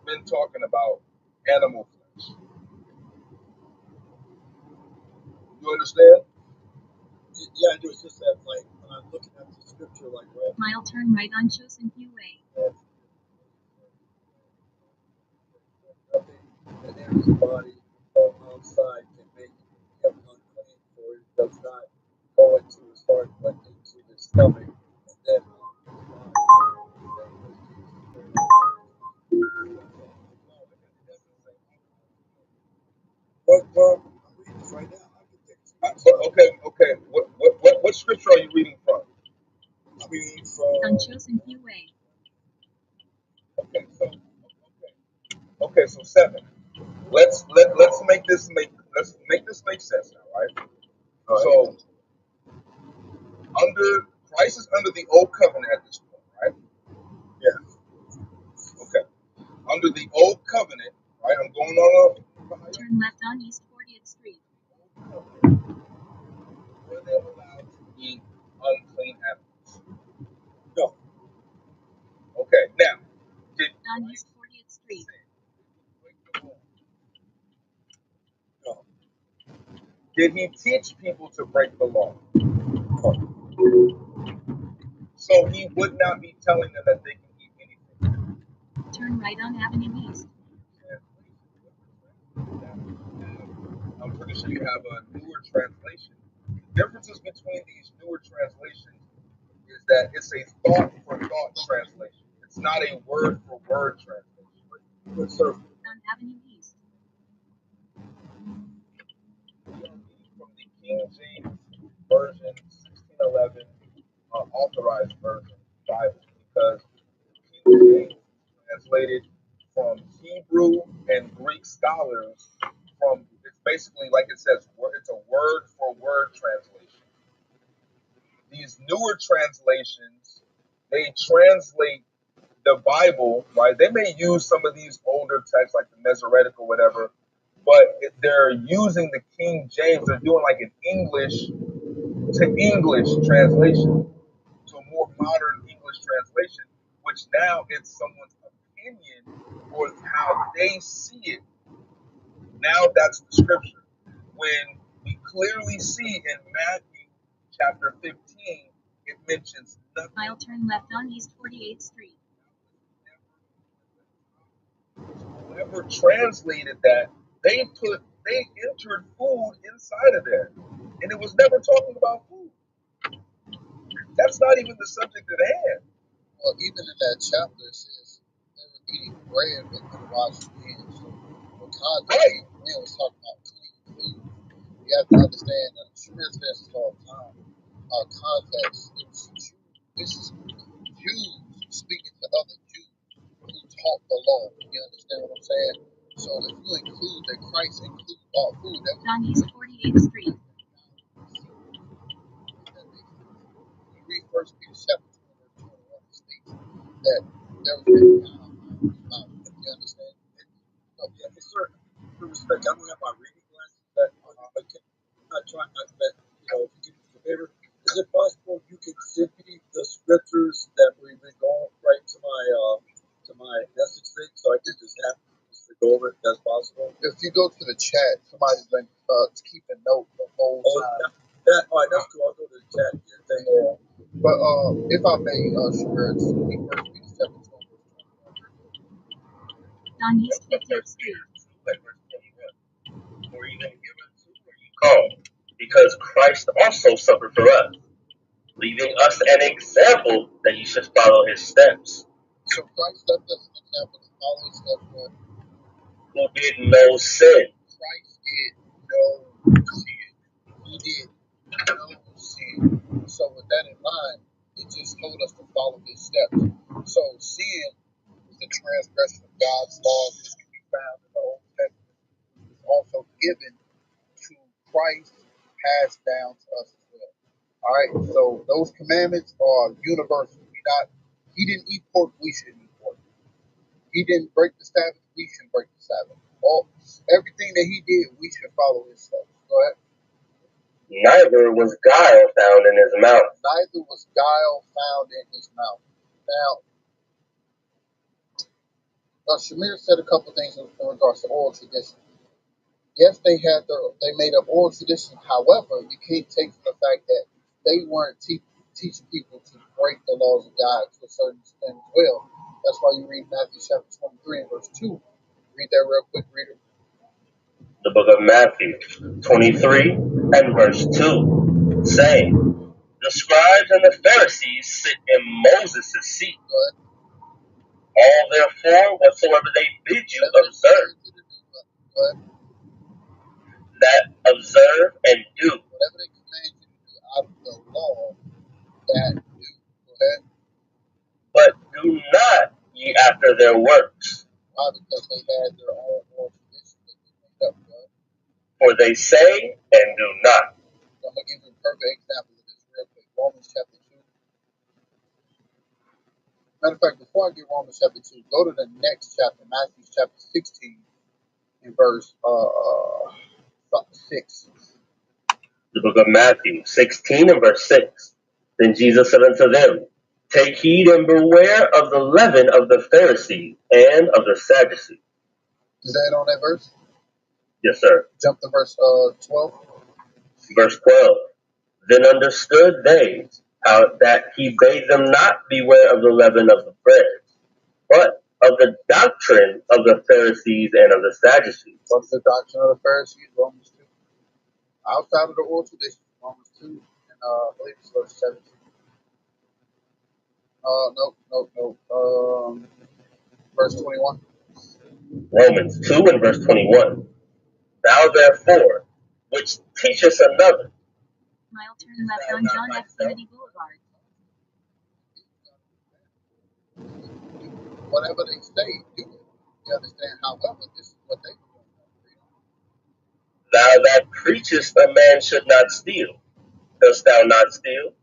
been talking about animal flesh. You understand? Yeah, I do. It's just that, like, when I'm looking at the scripture, like, right. Mile turn right on Chosen Few Way. Nothing that enters the body from outside can make him unclean, for it does not go into his heart, but into his stomach, and then well, I'm reading this right now. I can take it. Okay. What scripture are you reading from? I'm reading On from. Chosen Few Way. Okay, so 7. Let's make this make sense now, right? So Christ is under the old covenant at this point, right? Yeah. Okay. Under the old covenant, right? I'm going on up. Turn left on East 40th Street. Were they allowed to eat unclean animals? No. Okay, now On East 40th Street. No. Did he teach people to break the law? No. So he would not be telling them that they can turn right on Avenue East. I'm pretty sure you have a newer translation. The differences between these newer translations is that it's a thought for thought translation. It's not a word for word translation. Yes, sir. On Avenue East. We are reading from the King James Version 1611 authorized version Bible because King James translated from Hebrew and Greek scholars from it's basically like it says it's a word for word translation. These newer translations, they translate the Bible, right? They may use some of these older texts like the Masoretic or whatever, but they're using the King James. They're doing like an English to English translation, to a more modern English translation, which now it's someone's opinion or how they see it. Now that's the scripture. When we clearly see in Matthew chapter 15, it mentions nothing. I'll turn left on East 48th Street. Whoever translated that, they entered food inside of there. And it was never talking about food. That's not even the subject at hand. Well, even in that chapter, it says they were eating bread but couldn't wash their hands. So, the context it was talking about clean food. You have to understand that Shamir says this all the time. Context. This is Jews speaking to other Jews who taught the law. You understand what I'm saying? So if you include that Christ includes all food, that would On East 48th Street. you read 1 Peter chapter 2, verse 21, it states that there was written down in his mouth. You understand? Yeah, it's certain. With respect, I don't have my reading glasses, but I'm not trying to, but, you know, if you can do me a favor, is it possible you could send me the scriptures that we've been going right to my message thing so I can just have to go over it if that's possible? If you go to the chat, somebody's been keeping note the whole time. All right, that's cool. I'll go to the chat here. Thank you. But if I may, Shamir, it's the first Peter chapter 2, verse 21. On East 50th Street. Or even given to or you called, because Christ also suffered for us, leaving us an example that you should follow his steps. So Christ left us an example to follow his steps, Lord. Who did no sin. Christ did no sin. He did no sin. So with that in mind, it just told us to follow his steps. So sin is the transgression of God's laws, which can be found in the Old Testament, which is also given to Christ, passed down to us as well. All right, so those commandments are universal. He didn't eat pork, we shouldn't eat pork. He didn't break the Sabbath, we shouldn't break the Sabbath. Everything that he did, we should follow his steps. Go ahead. Neither was guile found in his mouth. Neither was guile found in his mouth. Now, Shamir said a couple things in regards to oral tradition. Yes, they made up oral tradition. However, you can't take from the fact that they weren't teaching people to break the laws of God to a certain extent as well. That's why you read Matthew chapter 23 and verse 2. Read that real quick, reader. The book of Matthew 23 and verse 2, saying, the scribes and the Pharisees sit in Moses' seat. All therefore, whatsoever they bid you observe, that observe and do. Whatever they command you to do out of the law, that do. Go ahead. But do not ye after their works. Why? Because they had their own oral tradition that they made up. Right? For they say and do not. So I'm going to give you a perfect example of this real quick. Romans chapter 2. Matter of fact, before I get Romans chapter 2, go to the next chapter, Matthew chapter 16, and verse 6. The book of Matthew 16 and verse 6. Then Jesus said unto them, take heed and beware of the leaven of the Pharisees and of the Sadducees. Is that on that verse? Yes, sir. Jump to verse 12. Verse 12. Then understood they how that he bade them not beware of the leaven of the bread, but of the doctrine of the Pharisees and of the Sadducees. What's the doctrine of the Pharisees? Romans 2. Outside of the oral tradition, Romans 2, and I believe it's verse 17. Verse 21. Romans 2 and verse 21. Thou therefore, which teachest another. Mile turn left on John F. Kennedy Boulevard. Whatever they say, do it. You understand? However, this is what they do. Thou that preachest a man should not steal. Dost thou not steal?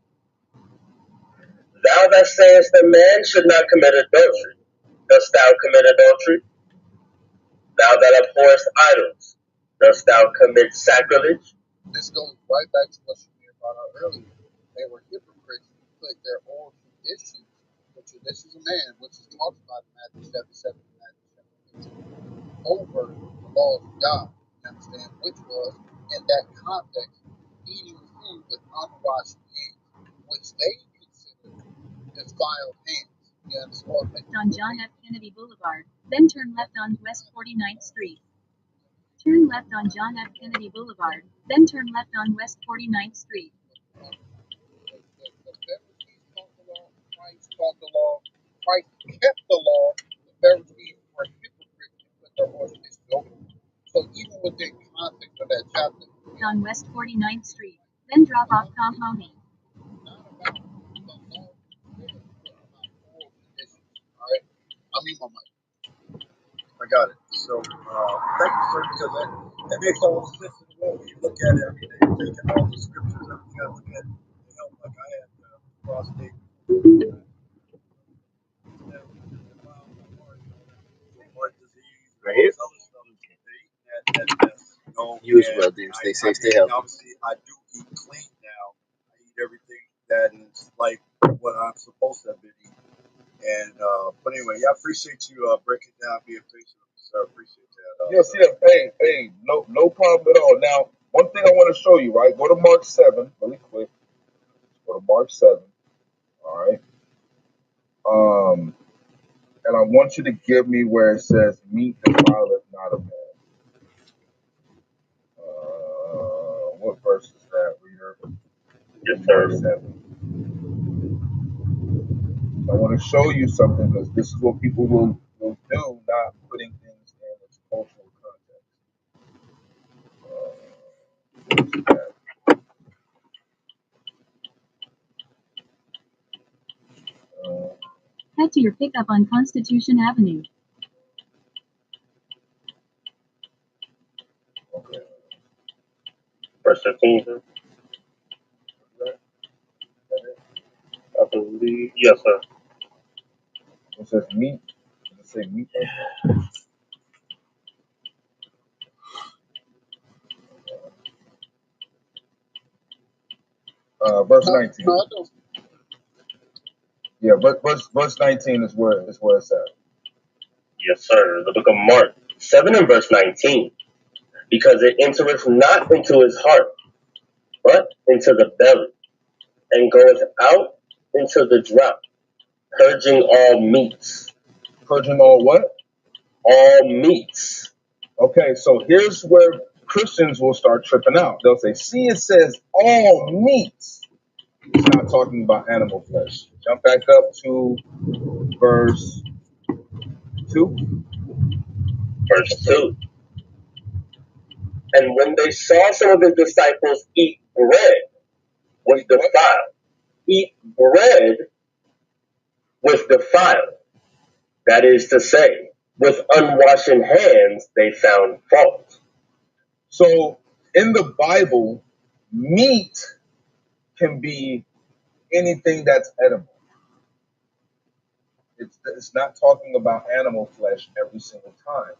Thou that sayest a man should not commit adultery. Dost thou commit adultery? Thou that abhorrest idols. Dost thou commit sacrilege? This goes right back to what you brought out earlier. They were hypocrites who put their oral traditions, the traditions of man, which is talked about in Matthew chapter 7 and Matthew chapter 15, over the laws of God. You understand? Which was, in that context, eating food with unwashed hands, which they considered defiled hands. You understand? On John F. Kennedy Boulevard, then turn left on West 49th Street. Turn left on John F. Kennedy Boulevard, then turn left on West 49th Street. The Pharisees taught the law, Christ taught the law, Christ kept the law. The Pharisees were hypocrites and put their oral traditions over. So even within context of that chapter, On West 49th Street, then drop off Kahomey. not about the law, but about oral traditions. All right, I mean my mic. I got it. So, thank you, sir, because that makes all the sense in the world when you look at it. I mean, they're taking all the scriptures, everything I look at, you know, like I had prostate, heart disease, Right here. all this other stuff. They're eating that mess, you know. You as and well, dude. Stay safe, I stay mean, healthy. obviously, I do eat clean now. I eat everything that is like what I'm supposed to have been eating. And, but anyway, yeah, I appreciate you breaking down, being patient with me, sir. I appreciate that. Yes, yes. Hey, no problem at all. Now, one thing I want to show you, right? Go to Mark 7, really quick. Go to Mark 7. All right. And I want you to give me where it says, meat defileth not a man. What verse is that, reader? Yes, Mark sir. 7. I want to show you something because this is what people will do, not putting things in its cultural context. Head to your pickup on Constitution Avenue. Okay. Verse 15, sir. I believe. Yes, sir. It says meat. Does it say meat? Verse 19. No, I don't. Yeah, verse 19 is where it's at. Yes, sir. The book of Mark 7 and verse 19. Because it entereth not into his heart, but into the belly, and goeth out into the draught, purging all meats. Purging all what? All meats. Okay, so here's where Christians will start tripping out. They'll say, see, it says all meats. It's not talking about animal flesh. Jump back up to verse 2. Verse 2. And when they saw some of his disciples eat bread with defiled, eat bread with defiled, that is to say, with unwashed hands, they found fault. So in the Bible, meat can be anything that's edible. It's not talking about animal flesh every single time.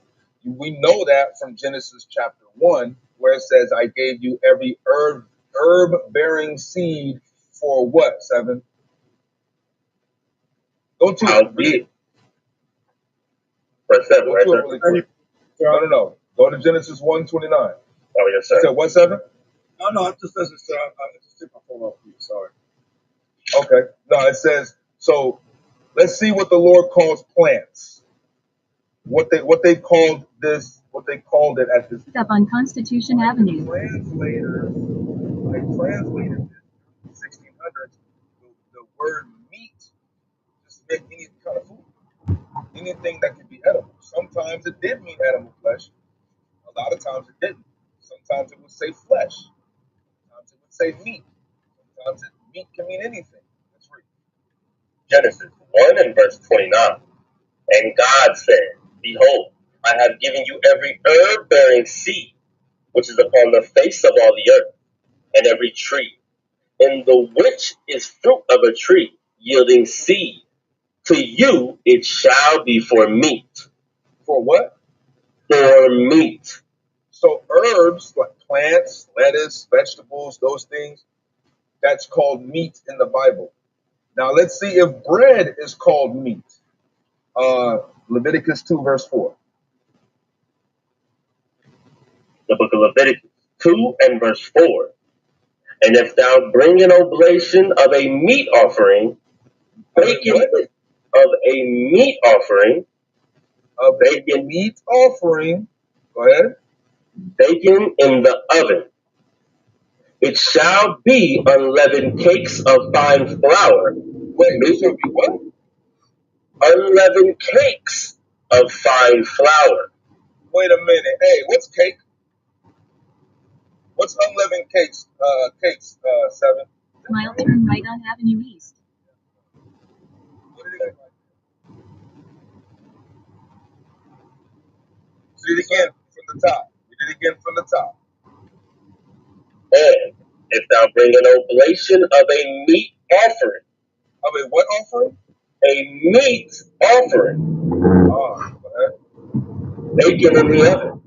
We know that from Genesis chapter 1, where it says, I gave you every herb-bearing seed for what, 7? Go to it. Read it. Verse 7, Go right to it there? really quick. No. Go to Genesis 1:29. Oh, yes, sir. It said what, 7? No, I'm just listening, sir. I just took my phone off you. Sorry. Okay. No, it says, so let's see what the Lord calls plants. what they called it at this Up on Constitution Avenue. translators, translated this in the 1600s. The word meat just meant any kind of food, anything that could be edible. Sometimes it did mean animal flesh. A lot of times it didn't. Sometimes it would say flesh. Sometimes it would say meat. Sometimes meat can mean anything. Let's read. Genesis 1 and verse 29. And God said, Behold, I have given you every herb bearing seed, which is upon the face of all the earth, and every tree, in the which is fruit of a tree, yielding seed. To you it shall be for meat. For what? For meat. So herbs like plants, lettuce, vegetables, those things, that's called meat in the Bible. Now let's see if bread is called meat. Leviticus 2 verse 4. The book of Leviticus 2 and verse 4. And if thou bring an oblation of a meat offering, bacon of a meat offering, Go ahead. bacon in the oven, it shall be unleavened cakes of fine flour. Wait, it shall be what? Unleavened cakes of fine flour. Wait a minute. Hey, what's cake? What's unleavened cakes? Seven. Mile turn right on Avenue East. Do it again from the top. We did it again from the top. And if thou bring an oblation of a meat offering. Of a what offering? A meat offering. Go ahead. Bacon in the oven.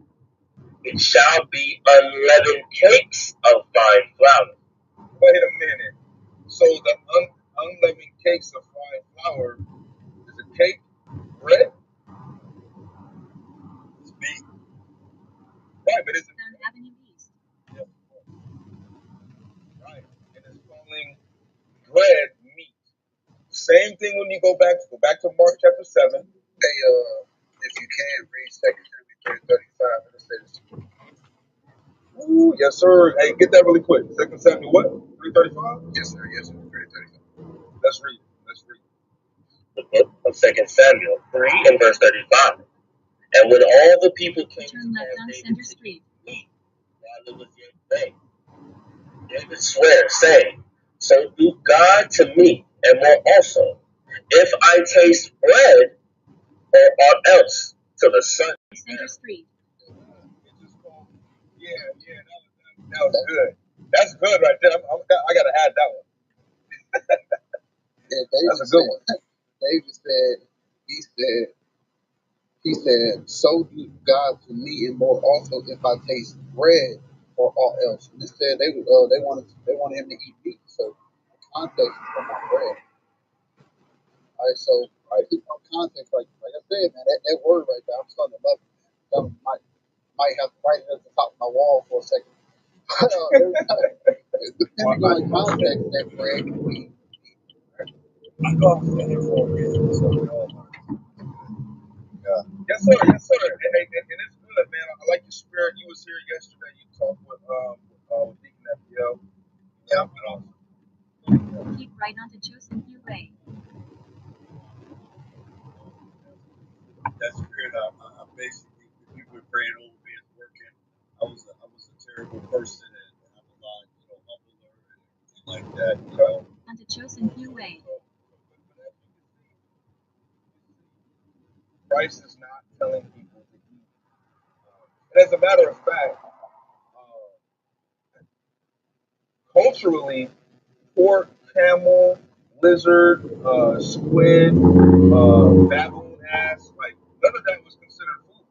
It shall be unleavened cakes of fine flour. Wait a minute. So the unleavened cakes of fine flour is a cake, bread? It's meat. Right, but it's On Avenue East. yeah, right. And it's calling bread meat. Same thing when you go back to Mark chapter 7. Hey, if you can read 2 Timothy 3:35, it'll say this. Ooh, yes, sir. Hey, get that really quick. 2 Samuel what? 3:35? Yes, sir. Yes, sir. 3:35. Let's read it. The book of 2 Samuel 3 and verse 35. And when all the people came Turn left on Center Street. while it was yet day, David sware, saying, So do God to me, and more also, if I taste bread or aught else to the sun. Center Street. Yeah, that was good. That's good right there. I got to add that one. Yeah, David That's a good one. David said, he said, so do God to me, and more also if I taste bread or aught else. And it said they wanted him to eat meat. So the context is from my bread. All right, so keep our context, like I said, man, that word right there, I'm starting to love it, man. Might have to write it at the top of my wall for a second. Depending on the context, that bread can be. I know I'm standing for a reason, so we all learn. Yes, sir. Yes, sir. And it's good, man. I like your spirit. You was here yesterday. You talked with Deacon FPL. Yeah, but awesome. Keep right onto Chosen View Way. That spirit, I basically, when we were praying over me is working. I was a terrible person, and I'm a lot, humbler and everything like that, Onto Chosen View Way. Christ is not telling people to eat. And as a matter of fact, culturally, pork, camel, lizard, squid, baboon ass, like none of that was considered food.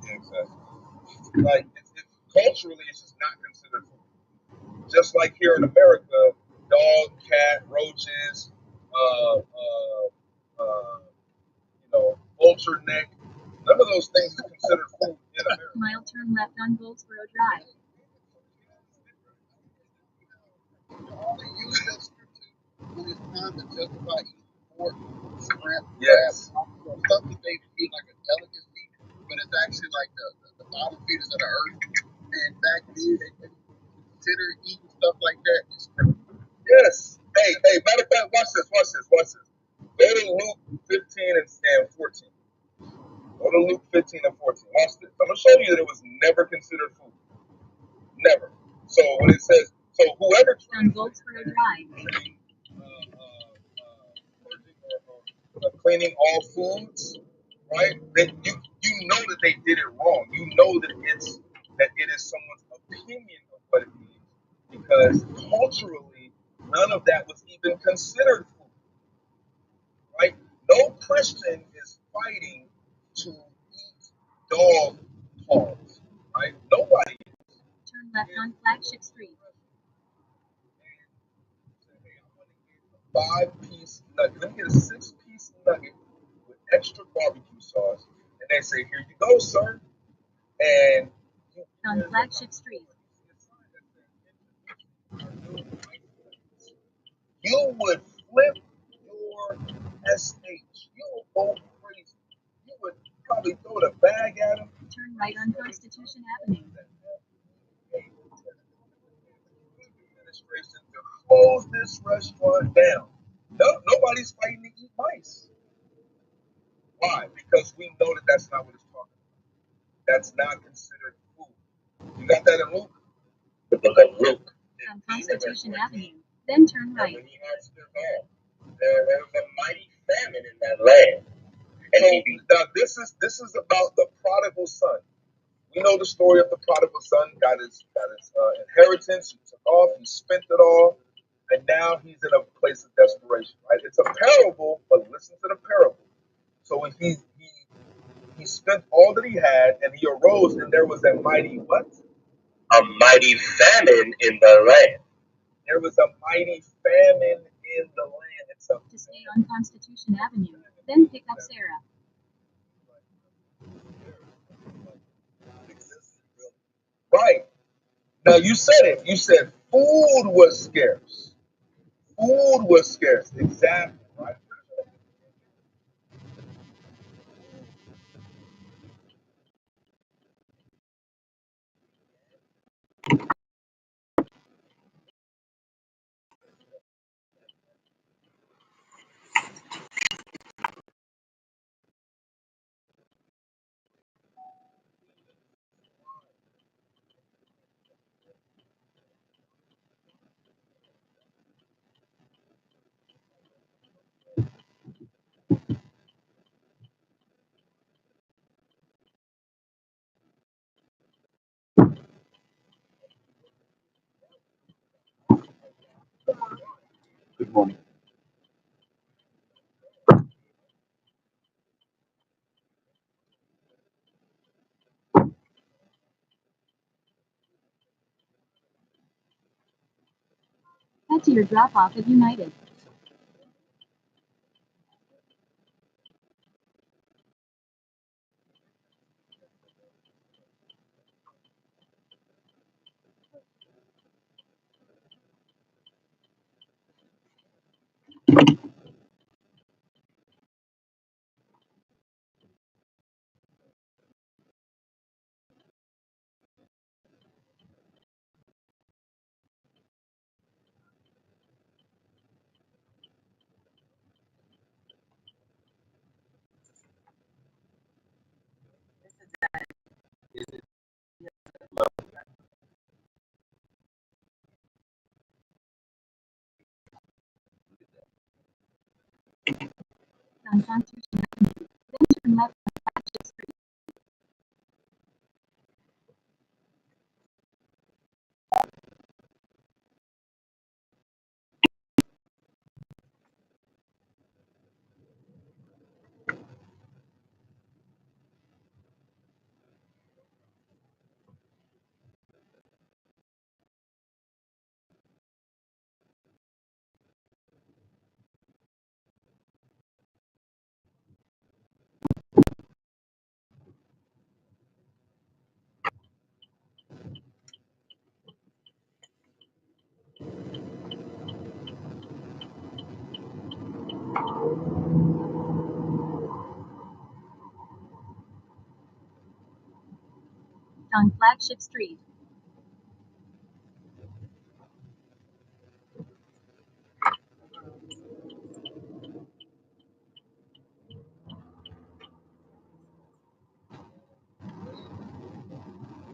Yeah, exactly. Like it's culturally, it's just not considered food. Just like here in America, dog, cat, roaches, vulture neck, none of those things is considered food in America. Mile turn left on Goldsboro Drive. Only use that scripture when it's time to justify eating pork, shrimp, Yes. crab, stuff that they eat like a delicacy. like the bottom feeders of the earth. And back then, they consider eating stuff like that. Yes. Hey, matter of fact, watch this. Go to Luke 15 and 14. Go to Luke 15 and 14. Watch this. I'm going to show you that it was never considered food. Never. So when it says, so whoever On Goldsboro Drive. Cleaning all foods, right? That you know that they did it wrong. You know that it is someone's opinion of what it means, because culturally none of that was even considered food, right? No Christian is fighting to eat dog paws, right? Nobody. Turn left on Flagship Street. 5-piece nugget. Let me get a 6-piece nugget with extra barbecue sauce. And they say, here you go, sir. And On Flagship Street. you would flip your SH. You would go crazy. You would probably throw the bag at him. Turn right on Constitution Avenue. Administration to close this restaurant down. No, nobody's fighting to eat mice. Why? Because we know that that's not what it's talking about. That's not considered food. You got that in Luke? The book of Luke. On Constitution Avenue. Then turn right. When he had surveyed, there was a mighty famine in that land. And So he now this is about the prodigal son. We know the story of the prodigal son. Got his inheritance. He took off. He spent it all, and now he's in a place of desperation. Right? It's a parable, but listen to the parable. So when he spent all that he had, and he arose, and there was a mighty what? a mighty famine in the land. There was a mighty famine in the land. It's a To stay on Constitution Avenue. Then pick up Sarah. right. Now you said it. You said food was scarce. Food was scarce. Exactly. Right. Good morning. Head to your drop off at United. On Constitution Avenue. Then turn left on Flagship Street. left on Flagship Street.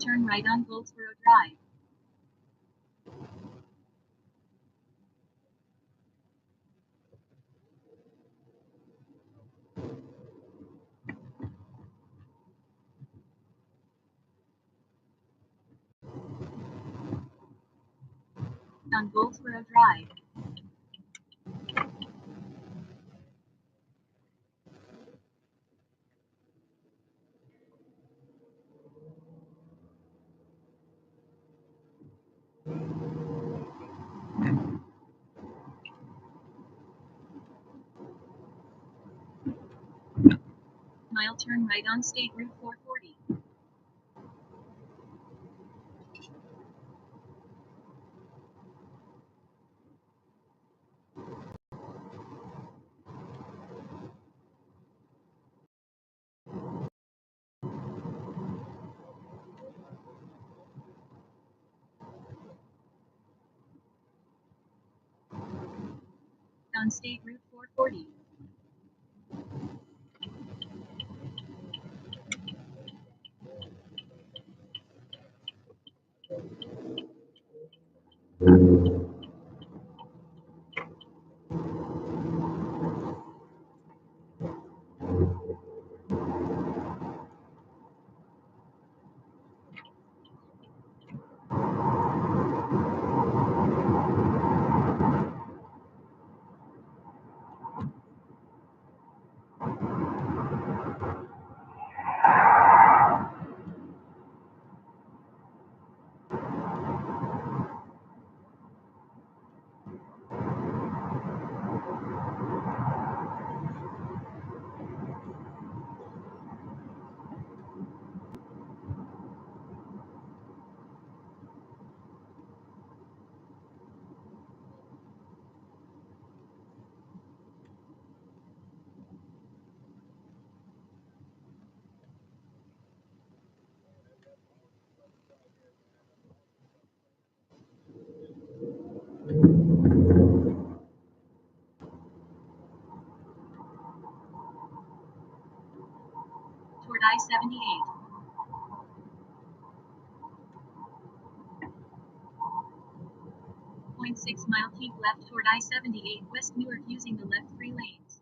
Turn right on Goldsboro Drive. On Goldsboro Drive. Mile turn right on State Route 440. On State Route 440. Toward I-78. 0.6 mile keep left toward I-78 West Newark using the left 3 lanes.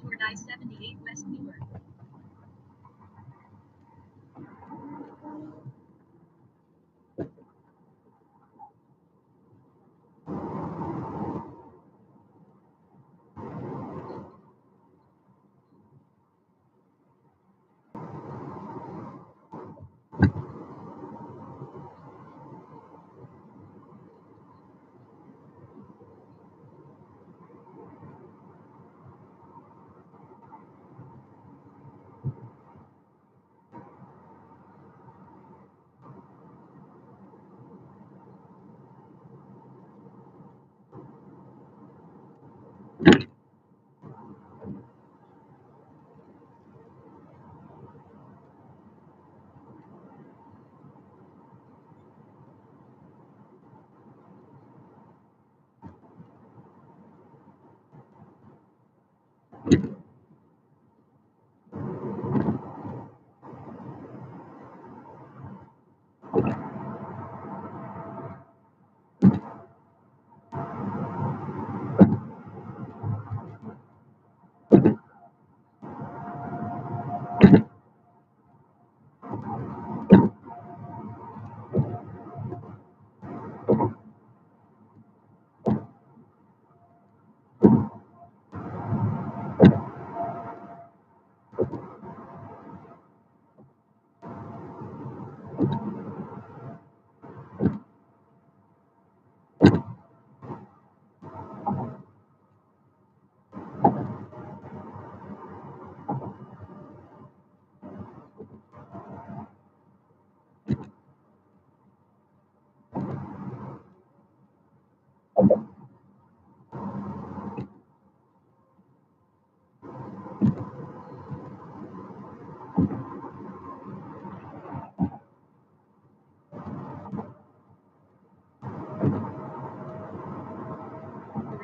Toward I-78 West Newark.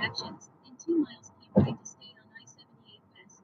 directions. In 2 miles, keep right to stay on I-78 West.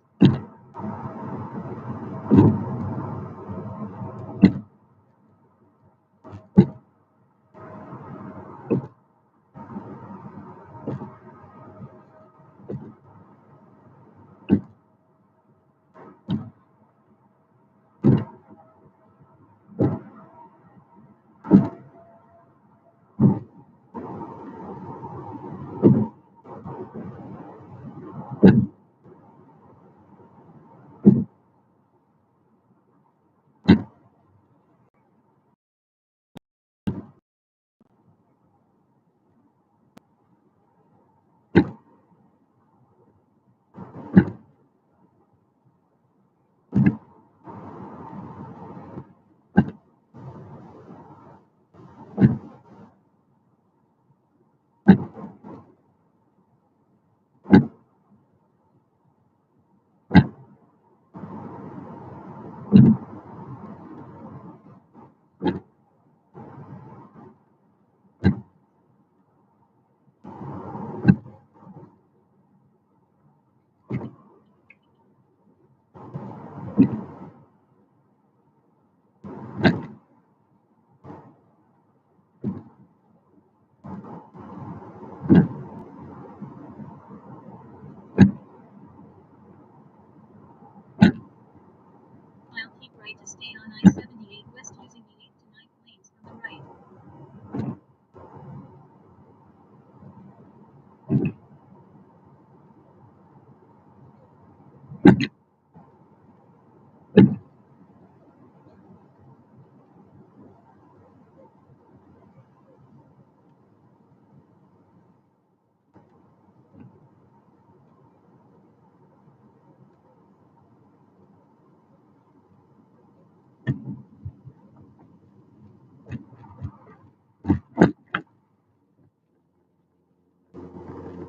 Mile, keep right to stay on I-78 West using the 8th to 9th lanes from the right.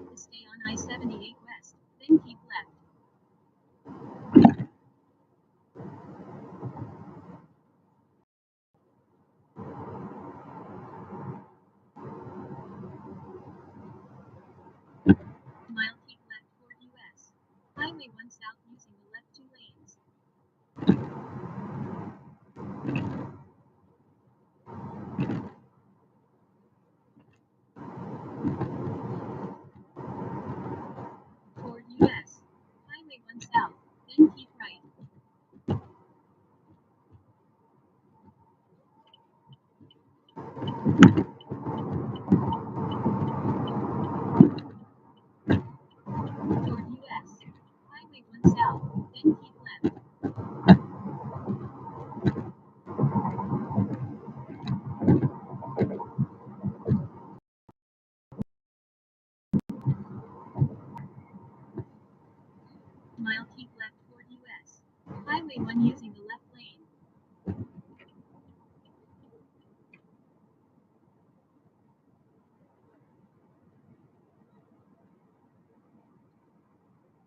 To stay on I-78 West, then keep left. Mile, keep left toward US. Highway 1 south using the left 2 lanes. Toward US. Highway 1 south, then keep right. Toward US. Highway 1 south, then keep left. Mile, keep left toward US. Highway 1 using the left lane.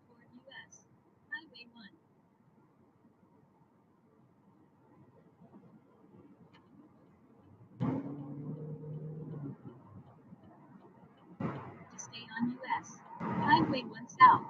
Toward US. Highway 1. To stay on US. Highway 1 south.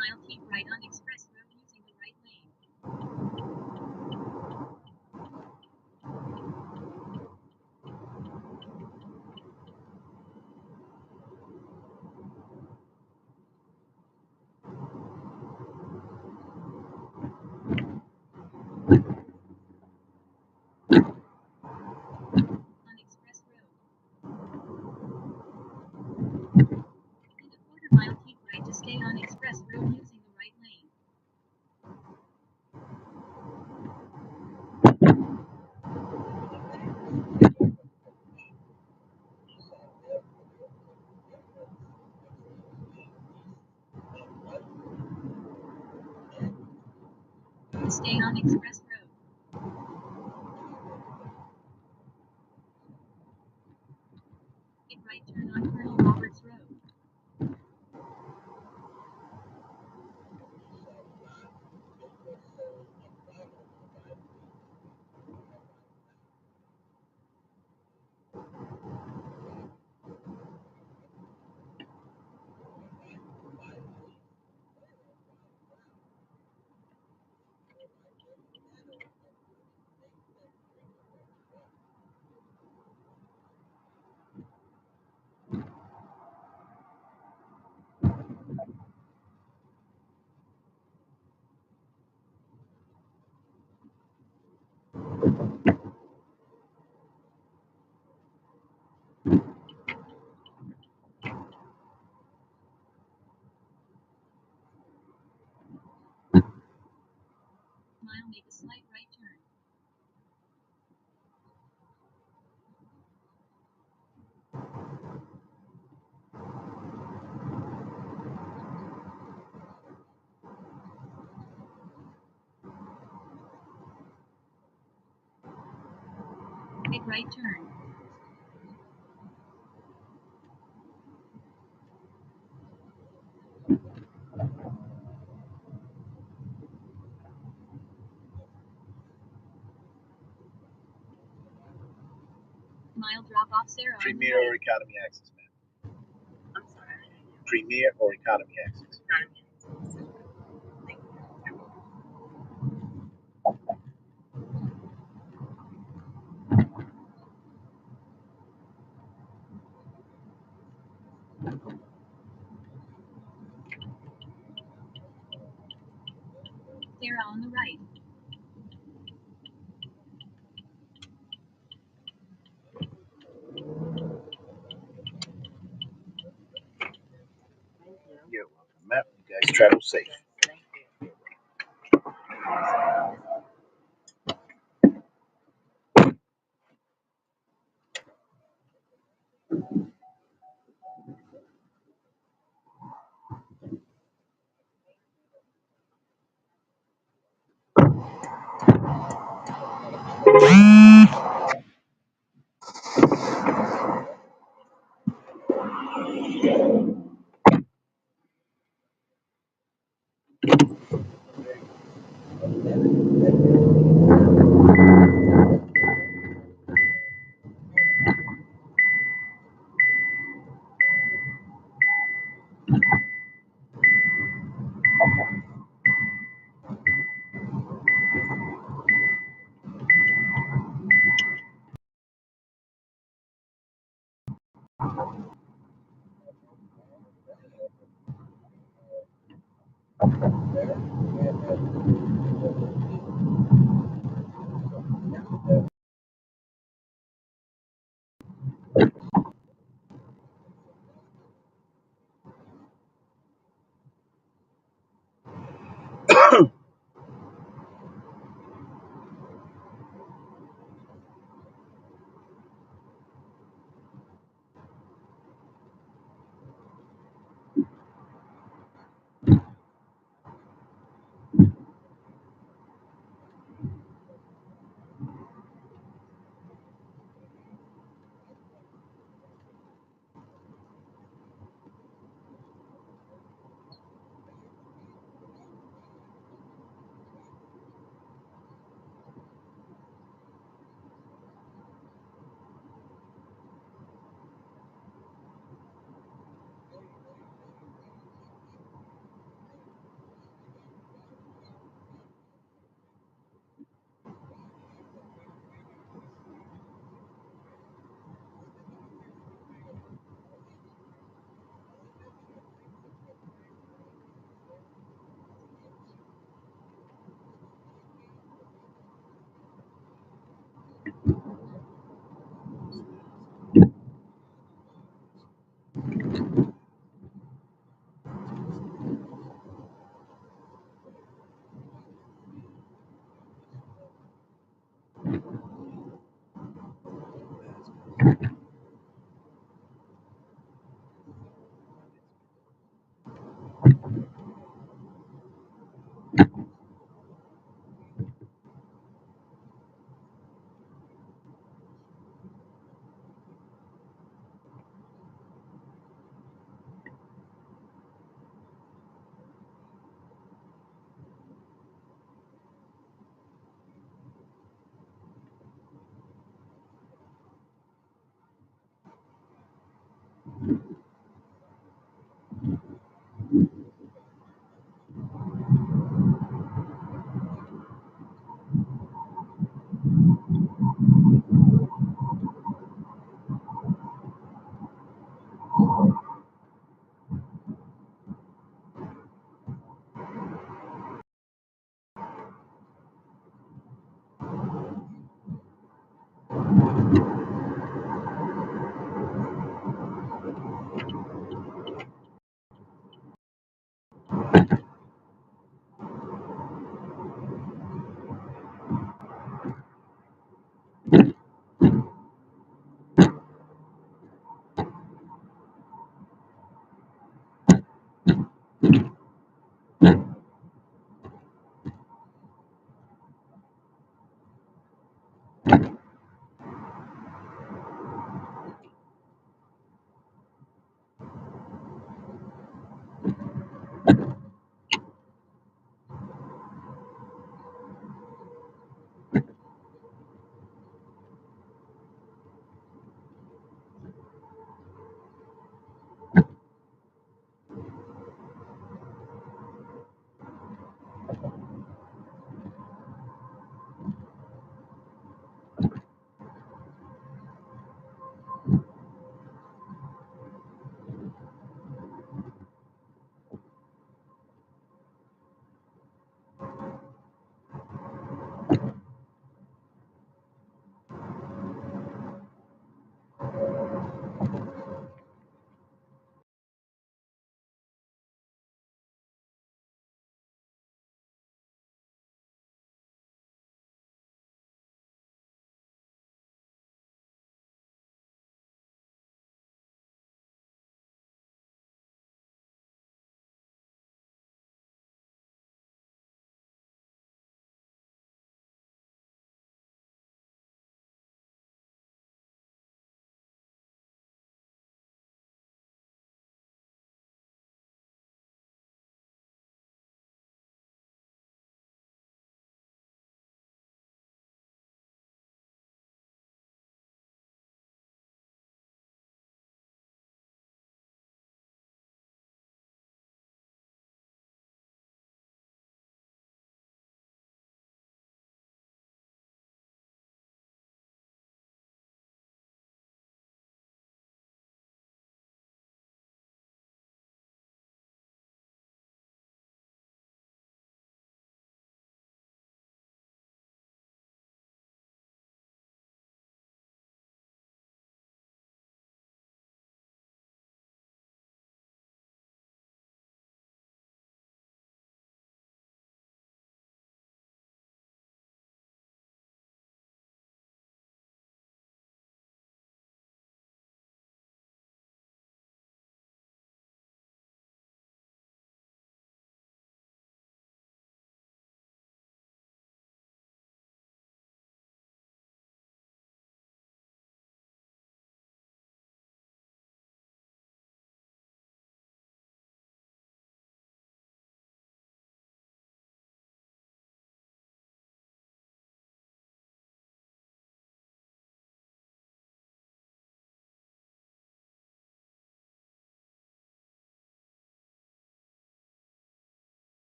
Mile keep right on express road using the right lane. On express road. In a quarter mile keep right to stay on express road using the right lane. To stay on express road. Take right turn on Colonel Roberts Road. Mile make a slight right turn. Take right turn. Mile drop off Sarah. Premier or economy access, man? I'm sorry. Premier or economy access? Sarah on the right. You're welcome, ma'am. You guys travel safe.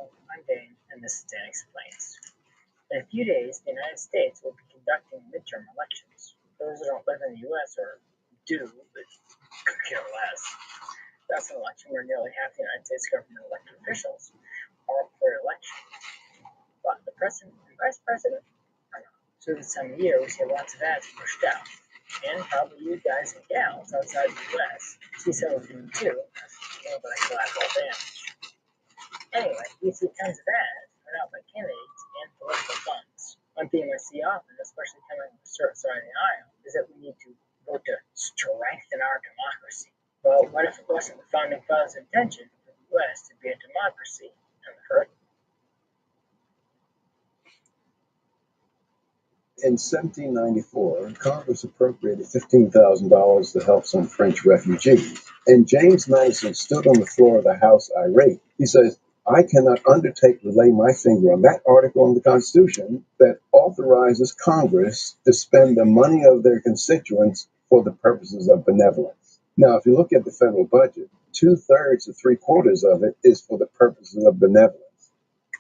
Hello, I'm Dane, and this is Dan Explains. In a few days, the United States will be conducting midterm elections. Those who don't live in the U.S. or do, but could care less. That's an election where nearly half the United States government elected officials are up for election. But the president and vice president are not. So this time of year, we see lots of ads pushed out. And probably you guys and gals outside the U.S. see some of them too. But I collateral damage. Anyway, we see tons of ads put out by candidates and political funds. One theme I see often, especially coming from the certain side of the aisle, is that we need to vote to strengthen our democracy. Well, what if it wasn't the founding fathers' intention for the U.S. to be a democracy and the first? In 1794, Congress appropriated $15,000 to help some French refugees. And James Madison stood on the floor of the House irate. He says, I cannot undertake to lay my finger on that article in the Constitution that authorizes Congress to spend the money of their constituents for the purposes of benevolence. Now, if you look at the federal budget, 2/3 to 3/4 of it is for the purposes of benevolence.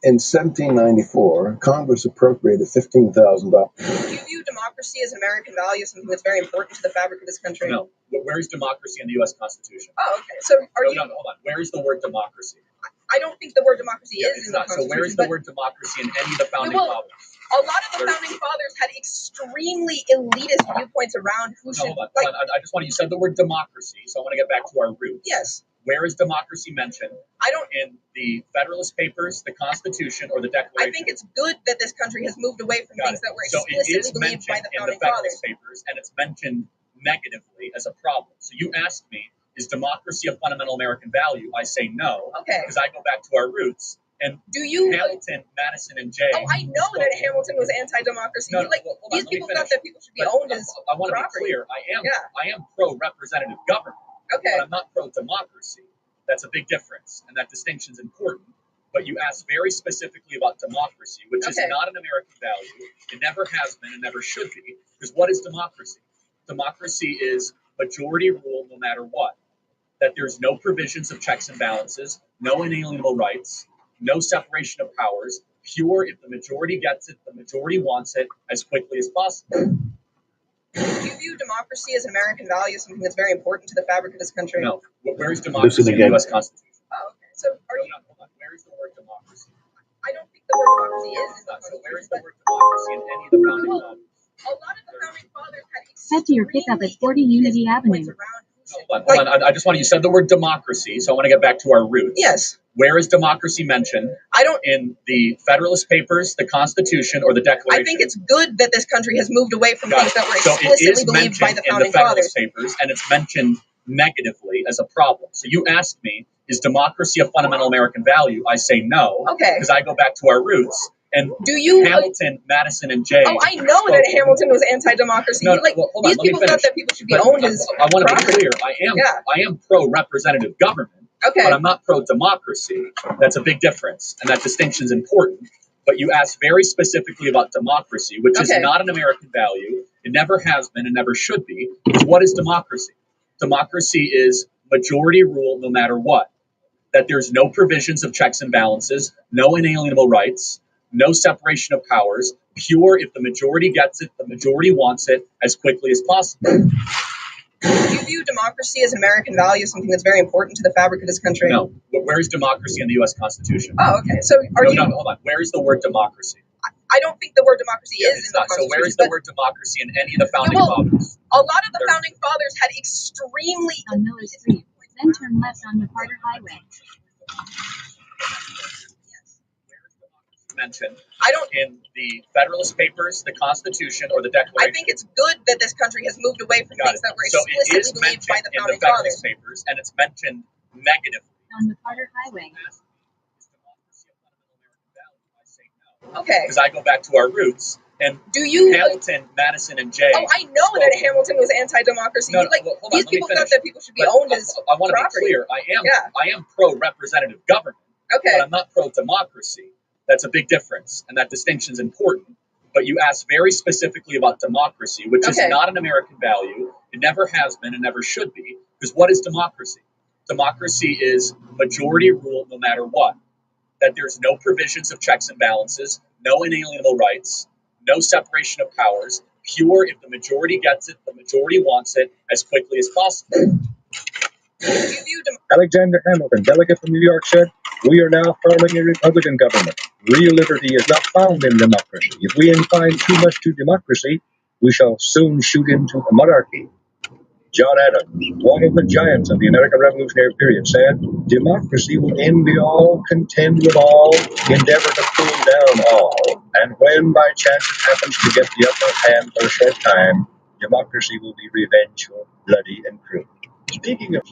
In 1794, Congress appropriated $15,000. Do you view democracy as American value, something that's very important to the fabric of this country? No. Where is democracy in the U.S. Constitution? Oh, okay. So No, hold on. Where is the word democracy? I don't think the word democracy is It's in the not. Constitution. So where is the word democracy in any of the founding fathers? A lot of the founding fathers had extremely elitist viewpoints around who should. Hold on. I just want you said the word democracy, so I want to get back to our roots. Yes. Where is democracy mentioned? I don't. In the Federalist Papers, the Constitution, or the Declaration? I think it's good that this country has moved away from things that were explicitly believed by the founding fathers. So it is mentioned in the Federalist Papers, and it's mentioned negatively as a problem. So you asked me, is democracy a fundamental American value? I say no. Okay. Because I go back to our roots. And Hamilton, Madison, and Jay. Oh, I know that Hamilton was anti-democracy. These people thought that people should be owned as I want to property. be clear. I am pro-representative government. Okay. But I'm not pro-democracy. That's a big difference, and that distinction is important. But you asked very specifically about democracy, which is not an American value. It never has been and never should be. Because what is democracy? Democracy is majority rule no matter what. That there's no provisions of checks and balances, no inalienable rights, no separation of powers, pure if the majority gets it, the majority wants it as quickly as possible. Do you view democracy as an American value, something that's very important to the fabric of this country? No. Where is democracy in the U.S. Constitution? Oh, okay. So are you... Hold on. Where is the word democracy? I don't think the word democracy is in the Constitution. So where is the word democracy in any of the founding fathers? A lot of the founding fathers had Head to your pickup at 40 Unity Avenue. Hold on. I just want you said the word democracy, so I want to get back to our roots. Yes. Where is democracy mentioned? In the Federalist Papers, the Constitution, or the Declaration? I think it's good that this country has moved away from things that were explicitly believed by the founding fathers. Papers, and it's mentioned negatively as a problem. So you asked me, is democracy a fundamental American value? I say no. Okay. Because I go back to our roots. And Hamilton, Madison, and Jay. Oh, I know that Hamilton was anti-democracy. These people thought that people should be owned as I want to be clear. I am pro-representative government. Okay. But I'm not pro-democracy. That's a big difference, and that distinction is important. But you asked very specifically about democracy, which is not an American value. It never has been and never should be. What is democracy? Democracy is majority rule no matter what. That there's no provisions of checks and balances, no inalienable rights, no separation of powers, pure if the majority gets it, the majority wants it as quickly as possible. Do you view democracy as an American value, something that's very important to the fabric of this country? No. Where is democracy in the U.S. Constitution? Oh, okay. So hold on. Where is the word democracy? I don't think the word democracy is in the Constitution. So where is the word democracy in any of the founding fathers? A lot of the founding fathers had extremely... On Miller Street, then turn left on McCarter Highway. Mentioned in the Federalist Papers, the Constitution, or the Declaration. I think it's good that this country has moved away from things that were explicitly believed by the founding fathers. In the Federalist Papers, and it's mentioned negatively. On McCarter Highway. Okay. Because I go back to our roots. And Hamilton, Madison, and Jay. Oh, I know that Hamilton was anti-democracy. These people thought that people should be owned as property. I want to be clear. I am pro-representative government. Okay. But I'm not pro-democracy. That's a big difference, and that distinction is important. But you asked very specifically about democracy, which is not an American value. It never has been and never should be. Because what is democracy? Democracy is majority rule no matter what. that there's no provisions of checks and balances, no inalienable rights, no separation of powers, pure if the majority gets it, the majority wants it as quickly as possible. Alexander Hamilton, delegate from New York, said, "We are now forming a Republican government. Real liberty is not found in democracy. If we incline too much to democracy, we shall soon shoot into a monarchy." John Adams, one of the giants of the American Revolutionary period, said, "Democracy will envy all, contend with all, endeavor to pull down all, and when by chance it happens to get the upper hand for a short time, democracy will be revengeful, bloody, and cruel." Speaking of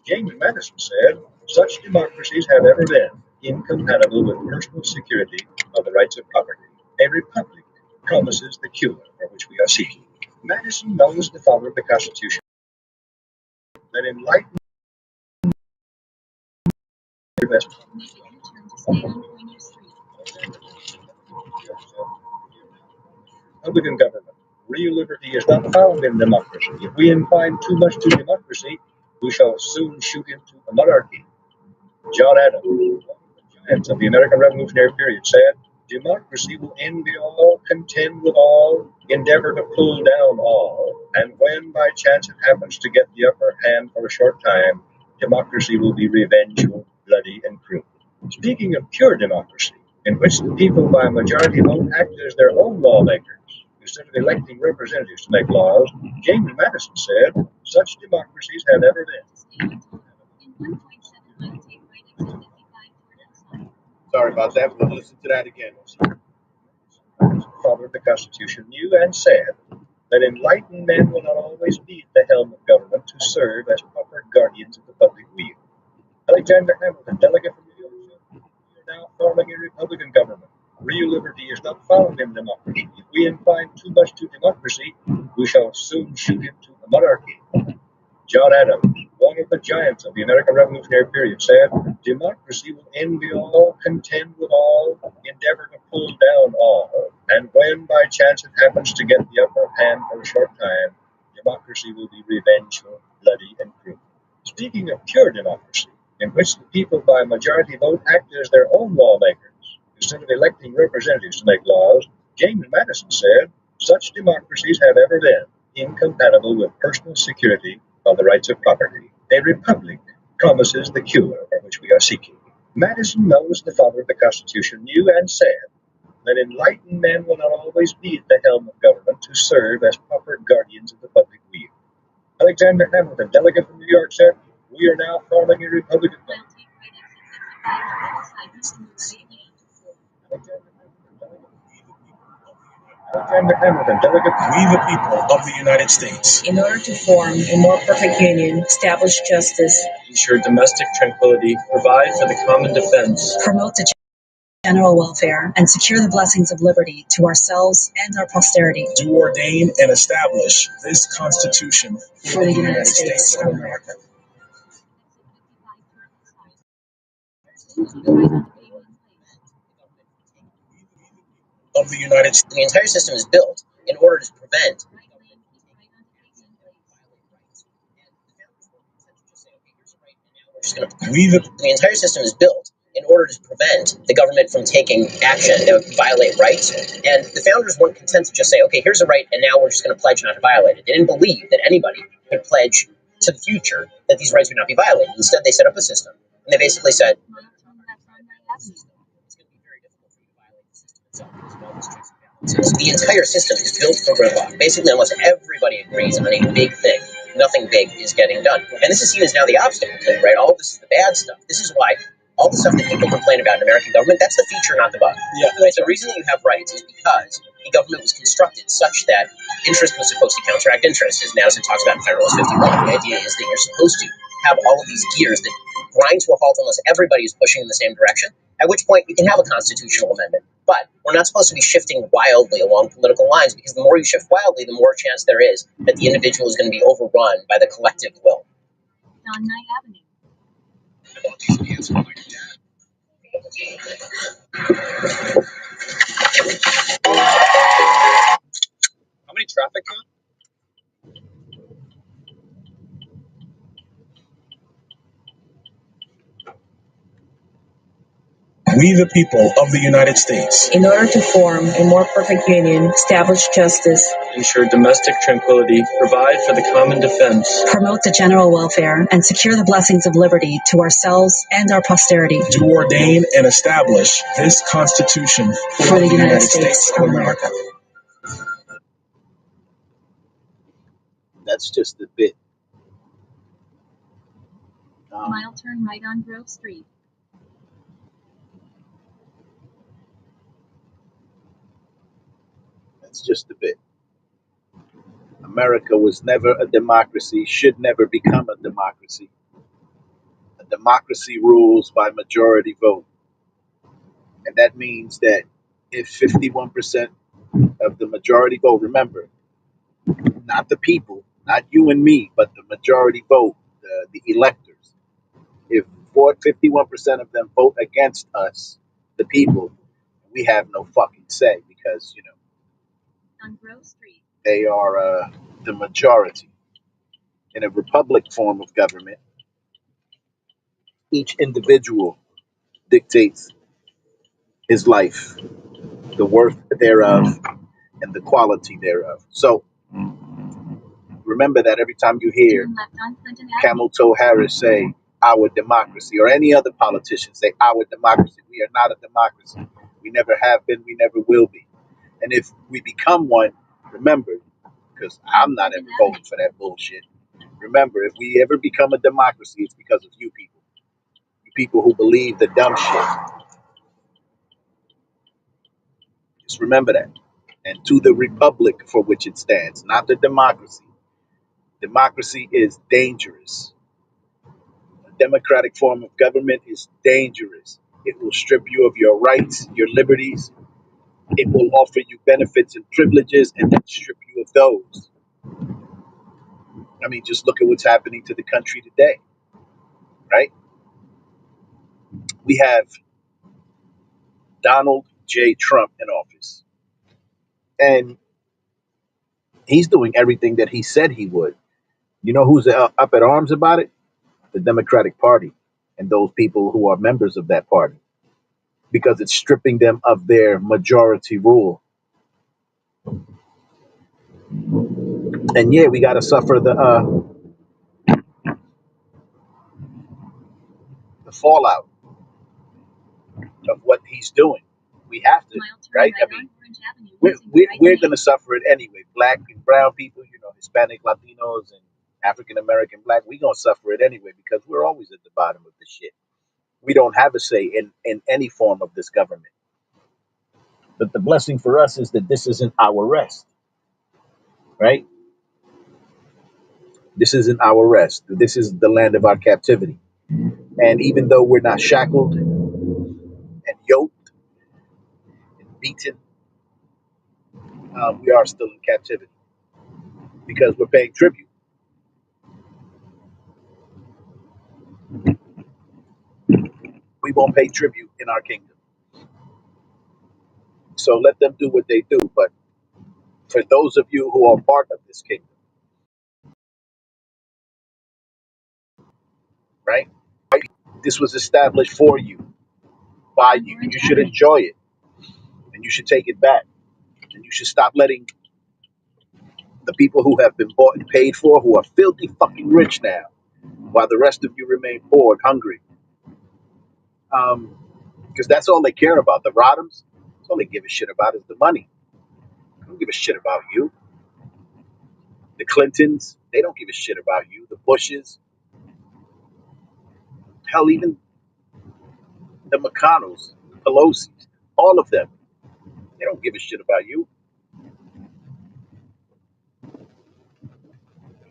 James Madison said, "Such democracies have ever been incompatible with personal security of the rights of property. A republic promises the cure for which we are seeking." Madison knows the father of the Constitution that enlightened Republican government. Real liberty is not found in democracy. If we incline too much to democracy, we shall soon shoot into a monarchy. John Adams, one of the giants of the American Revolutionary period, said, "Democracy will envy all, contend with all, endeavor to pull down all, and when by chance it happens to get the upper hand for a short time, democracy will be revengeful, bloody, and cruel." Speaking of pure democracy, in which the people by majority vote act as their own lawmakers, instead of electing representatives to make laws, James Madison said, "Such democracies have ever been." Sorry about that. We'll listen to that again. Father of the Constitution knew and said that enlightened men will not always be at the helm of government to serve as proper guardians of the public weal. Alexander Hamilton, delegate from New York, said, "We are now forming a Republican government. Real liberty is not found in democracy. If we incline too much to democracy, we shall soon shoot into a monarchy." John Adams, one of the giants of the American Revolutionary period, said, "Democracy will envy all, contend with all, endeavor to pull down all, and when by chance it happens to get the upper hand for a short time, democracy will be revengeful, bloody, and cruel." Speaking of pure democracy, in which the people by majority vote act as their own lawmakers, instead of electing representatives to make laws, James Madison said, "Such democracies have ever been incompatible with personal security of the rights of property. A republic promises the cure for which we are seeking." Madison knows the father of the Constitution knew and said that enlightened men will not always be at the helm of government to serve as proper guardians of the public weal. Alexander Hamilton, delegate from New York, said, "We are now forming a Republican government." Alexander Hamilton, delegate. We the people of the United States. In order to form a more perfect union, establish justice, Ensure domestic tranquility, provide for the common defense, promote the general welfare, and secure the blessings of liberty to ourselves and our posterity. Do ordain and establish this Constitution For the United States of America. of the United States. The entire system is built in order to prevent the entire system is built in order to prevent the government from taking action that would violate rights. And the founders weren't content to just say, okay, here's a right, and now we're just going to pledge not to violate it. They didn't believe that anybody could pledge to the future that these rights would not be violated. Instead, they set up a system, and they basically said, it's going to be very difficult for you to violate the system itself because of all these checks and balances. The entire system is built for gridlock. Basically, unless everybody agrees on a big thing, nothing big is getting done. And this is seen as now the obstacle thing, right? All of this is the bad stuff. This is why all the stuff that people complain about in American government, that's the feature, not the bug. Yeah. Right? The reason that you have rights is because the government was constructed such that interest was supposed to counteract interest, as Madison talks about in Federal Laws 51. The idea is that you're supposed to have all of these gears that grind to a halt unless everybody is pushing in the same direction, at which point you can have a constitutional amendment. But we're not supposed to be shifting wildly along political lines, because the more you shift wildly, the more chance there is that the individual is going to be overrun by the collective will. On Nye Avenue. How many traffic counts? we the people of the United States, in order to form a more perfect union, establish justice, ensure domestic tranquility, provide for the common defense, promote the general welfare, and secure the blessings of liberty to ourselves and our posterity, do ordain and establish this Constitution for the United States of America. That's just a bit. Mile turn right on Grove Street. That's just a bit. America was never a democracy, should never become a democracy. A democracy rules by majority vote. And that means that if 51% of the majority vote, remember, not the people, not you and me, but the majority vote, the electors. If 51% of them vote against us, the people, we have no fucking say because, On Grove Street. they are the majority. In a republic form of government, each individual dictates his life, the worth thereof, and the quality thereof. So remember that every time you hear Turn left on Clinton Avenue. Camel Toe Harris say our democracy, or any other politician say our democracy, we are not a democracy. We never have been, we never will be. And if we become one, remember, because I'm not ever voting for that bullshit. Remember, if we ever become a democracy, it's because of you people. You people who believe the dumb shit. Just remember that. And to the republic for which it stands, not the democracy. Democracy is dangerous. A democratic form of government is dangerous. It will strip you of your rights, your liberties. It will offer you benefits and privileges and then strip you of those. I mean, just look at what's happening to the country today, right? We have Donald J. Trump in office, and he's doing everything that he said he would. You know who's up at arms about it? The Democratic Party and those people who are members of that party, because it's stripping them of their majority rule. And yeah, we got to suffer the fallout of what he's doing. We have to, right? I mean, we're going to suffer it anyway. Black and brown people, Hispanic, Latinos, and African American black, we're going to suffer it anyway because we're always at the bottom of the shit. We don't have a say in any form of this government. But the blessing for us is that this isn't our rest, right? This isn't our rest. This is the land of our captivity. And even though we're not shackled and yoked and beaten, we are still in captivity because we're paying tribute. We won't pay tribute in our kingdom. So let them do what they do. But for those of you who are part of this kingdom, right? This was established for you, by you. You should enjoy it and you should take it back. And you should stop letting the people who have been bought and paid for, who are filthy fucking rich now, while the rest of you remain poor and hungry. Because that's all they care about. The Rodhams, that's all they give a shit about is the money. They don't give a shit about you. The Clintons, they don't give a shit about you. The Bushes, hell, even the McConnells, the Pelosi's, all of them, they don't give a shit about you.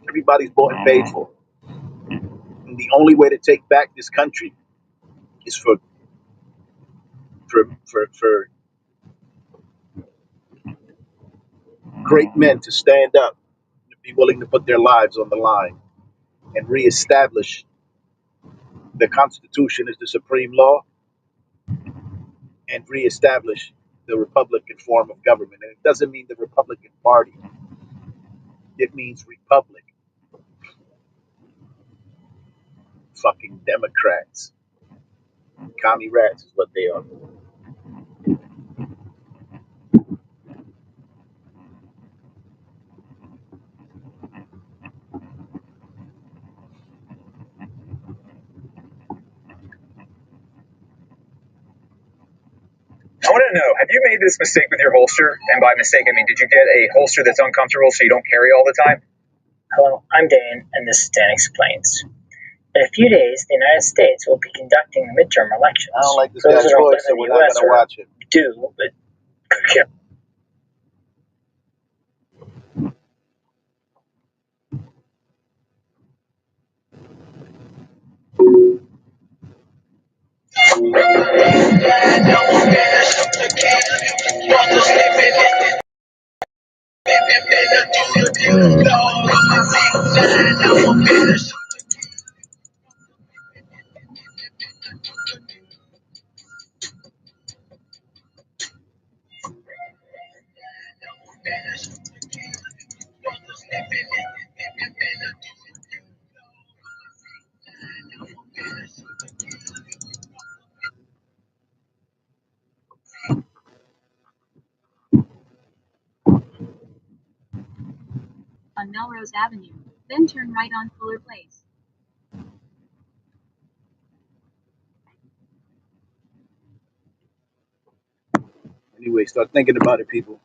Everybody's bought and paid for. And the only way to take back this country is for great men to stand up and be willing to put their lives on the line and reestablish the Constitution as the supreme law and reestablish the Republican form of government. And it doesn't mean the Republican Party. It means Republic. Fucking Democrats. Commie rats is what they are. I want to know, have you made this mistake with your holster? And by mistake, I mean, did you get a holster that's uncomfortable so you don't carry all the time? Hello, I'm Dan, and this is Dan Explains. In a few days, the United States will be conducting midterm elections. I don't like this For those guy's who don't voice, live so in the we're not U.S. gonna or watch it. do, but could care. On Melrose Avenue, then turn right on Fuller Place. Anyway, start thinking about it, people.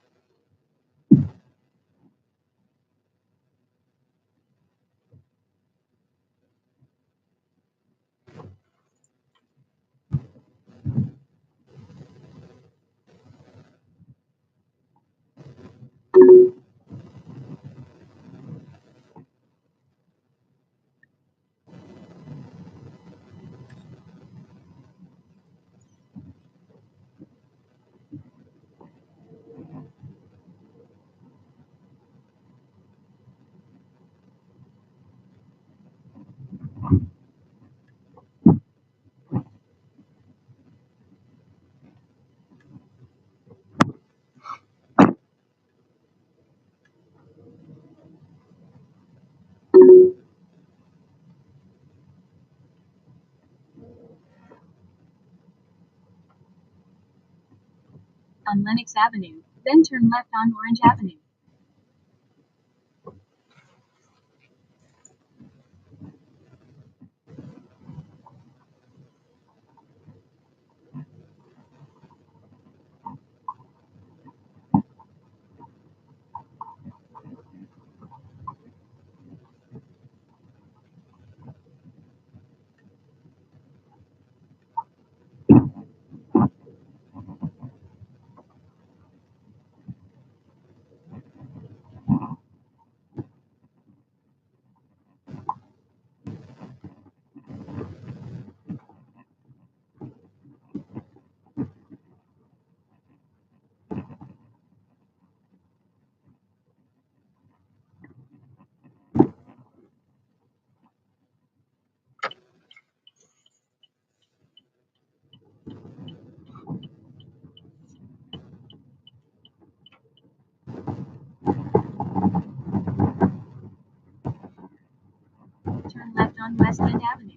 On Lenox Avenue, then turn left on Orange Avenue. Turn left on West End Avenue.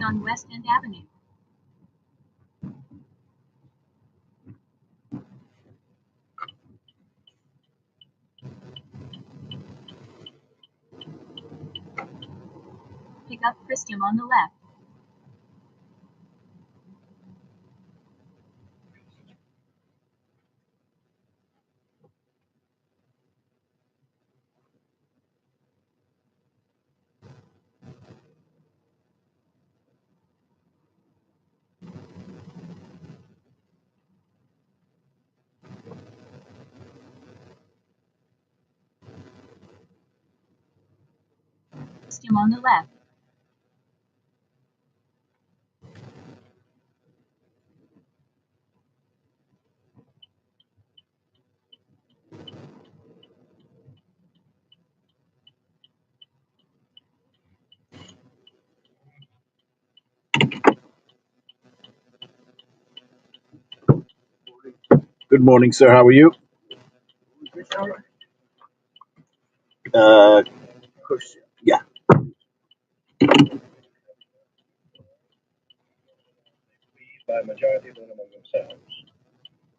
On West End Avenue. Pick up Christium on the left. Christium on the left. Good morning, sir. How are you? Yeah. By majority vote among themselves.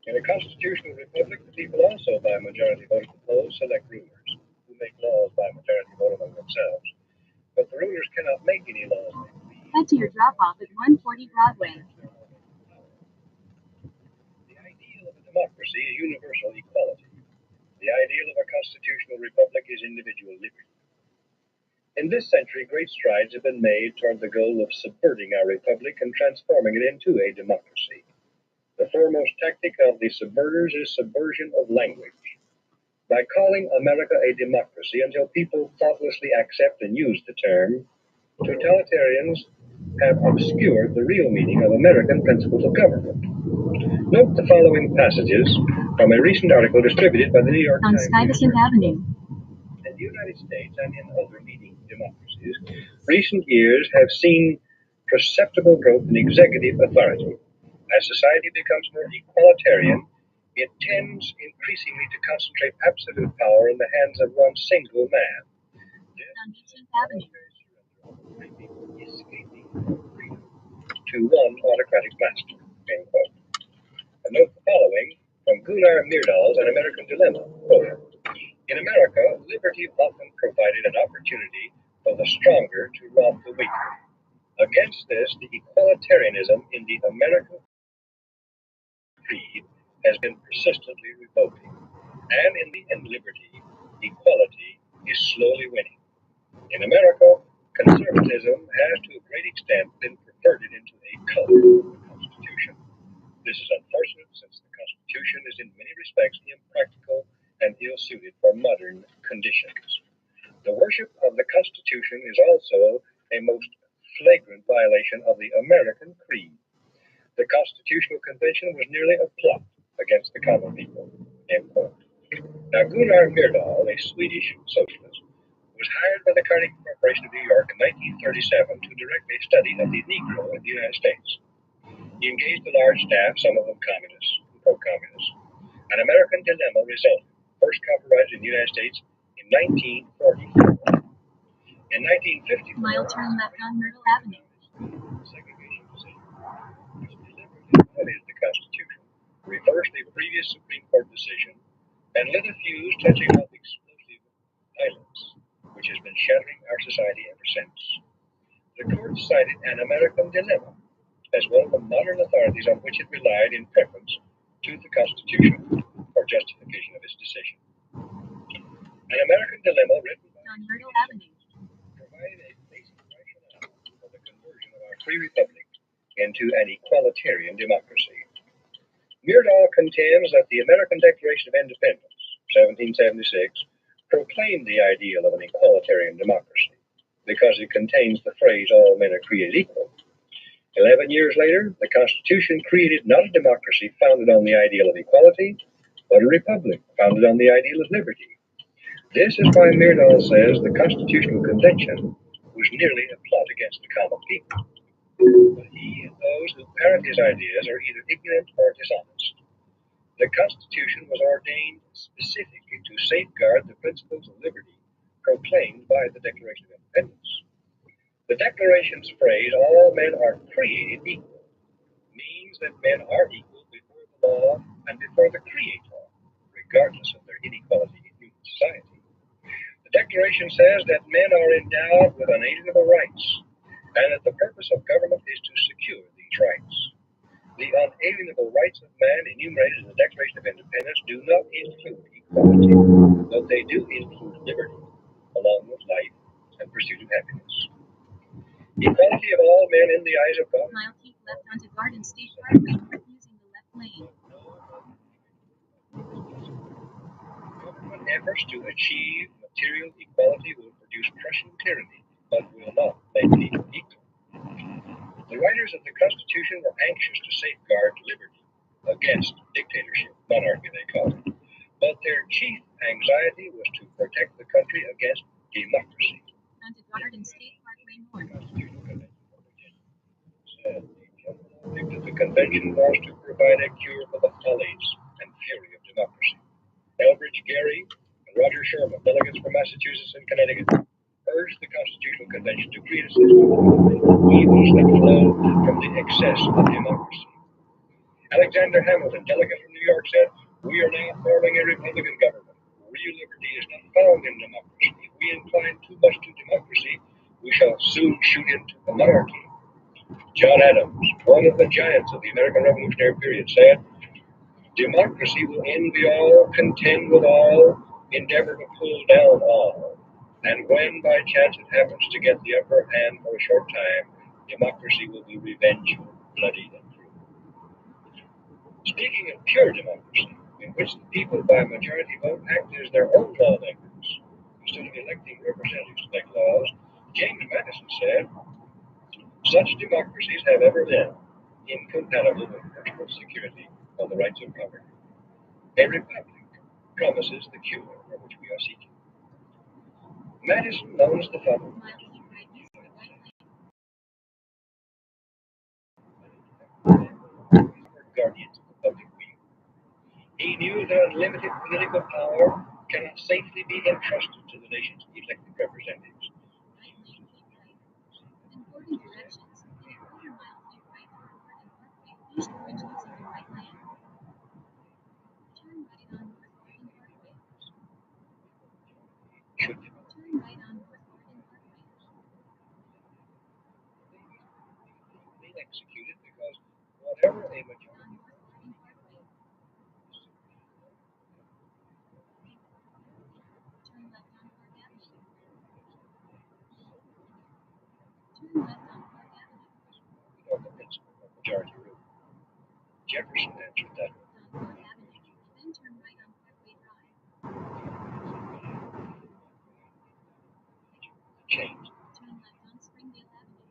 In a constitutional republic, the people also by majority vote at the polls select rulers, who make laws by majority vote among themselves. But the rulers cannot make any laws. Head to your drop-off at 140 Broadway. The ideal of a democracy is universal equality. The ideal of a constitutional republic is individual liberty. In this century, great strides have been made toward the goal of subverting our republic and transforming it into a democracy. The foremost tactic of the subverters is subversion of language. By calling America a democracy until people thoughtlessly accept and use the term, totalitarians have obscured the real meaning of American principles of government. Note the following passages from a recent article distributed by the New York On Times. Stuyvesant Avenue. In the United States and in other leading democracies, recent years have seen perceptible growth in executive authority. As society becomes more equalitarian, it tends increasingly to concentrate absolute power in the hands of one single man. On 18th Avenue. Escaping freedom to one autocratic master. End quote. And note the following from Gunnar Myrdal's An American Dilemma. Quote, in America, liberty often provided an opportunity for the stronger to rob the weaker. Against this, the equalitarianism in the American creed has been persistently revolting. And in the end, liberty, equality is slowly winning. In America, conservatism has to a great extent been perverted into a cult of the Constitution. This is unfortunate since the Constitution is in many respects impractical and ill-suited for modern conditions. The worship of the Constitution is also a most flagrant violation of the American creed. The Constitutional Convention was nearly a plot against the common people. End quote. Now, Gunnar Myrdal, a Swedish socialist, was hired by the Carnegie Corporation of New York in 1937 to direct a study of the Negro in the United States. He engaged a large staff, some of them communists, pro-communist. An American Dilemma resulted, first copyrighted in the United States in 1944. In 1954, Mile turn left on Myrtle Avenue. segregation decision, which deliberately violated the Constitution, reversed a previous Supreme Court decision, and lit a fuse touching on explosive violence, which has been shattering our society ever since. The court cited An American Dilemma as one of the modern authorities on which it relied in preference to the Constitution for justification of its decision. An American Dilemma, written by On Myrtle Avenue. provided a basic rationale for the conversion of our free republic into an equalitarian democracy. Myrdal contends that the American Declaration of Independence, 1776, proclaimed the ideal of an equalitarian democracy because it contains the phrase, all men are created equal. 11 years later, the Constitution created not a democracy founded on the ideal of equality, but a republic founded on the ideal of liberty. This is why Myrdal says the Constitutional Convention was nearly a plot against the common people. But he and those who parrot his ideas are either ignorant or dishonest. The Constitution was ordained specifically to safeguard the principles of liberty proclaimed by the Declaration of Independence. The Declaration's phrase, all men are created equal, means that men are equal before the law and before the Creator, regardless of their inequality in human society. The Declaration says that men are endowed with unalienable rights, and that the purpose of government is to secure these rights. The unalienable rights of man enumerated in the Declaration of Independence do not include equality, but they do include liberty, along with life and pursuit of happiness. Equality of all men in the eyes of God. Mile keep left onto Garden State Parkway, using the left lane. Government efforts to achieve material equality will produce crushing tyranny, but will not make people equal. The writers of the Constitution were anxious to safeguard liberty against dictatorship, monarchy they called it, but their chief anxiety was to protect the country against democracy. Onto Garden State Parkway North. The objective of the convention was to provide a cure for the follies and fury democracy. Elbridge Gerry and Roger Sherman, delegates from Massachusetts and Connecticut, urged the Constitutional Convention to create a system of evils that flow from the excess of democracy. Alexander Hamilton, delegate from New York, said, "We are now forming a Republican government. Real liberty is not found in democracy. If we incline too much to democracy, we shall soon shoot into a monarchy." John Adams, one of the giants of the American Revolutionary period, said, "Democracy will envy all, contend with all, endeavor to pull down all. And when by chance it happens to get the upper hand for a short time, democracy will be revengeful, bloody, and cruel." Speaking of pure democracy, in which the people by majority vote act as their own lawmakers, instead of electing representatives to make laws, James Madison said, "Such democracies have ever been incompatible with personal security or the rights of property. A republic promises the cure for which we are seeking." Madison, known as the father of guardians of the public weal, he knew that unlimited political power cannot safely be entrusted to the nation's elected representatives. Important directions. In a quarter mile, keep right forward and Parkway. East Orange using the right lane. Turn right on North Gordon Parkway. Turn right on North Gordon Parkway. They executed because whatever a majority On North Gordon Parkway. Turn left on Park Avenue. Turn left on Park Avenue. of the principle of majority rule. Jefferson answered that On Park Avenue. Then turn right on Parkway Drive. changed. Turn left on Springdale Avenue.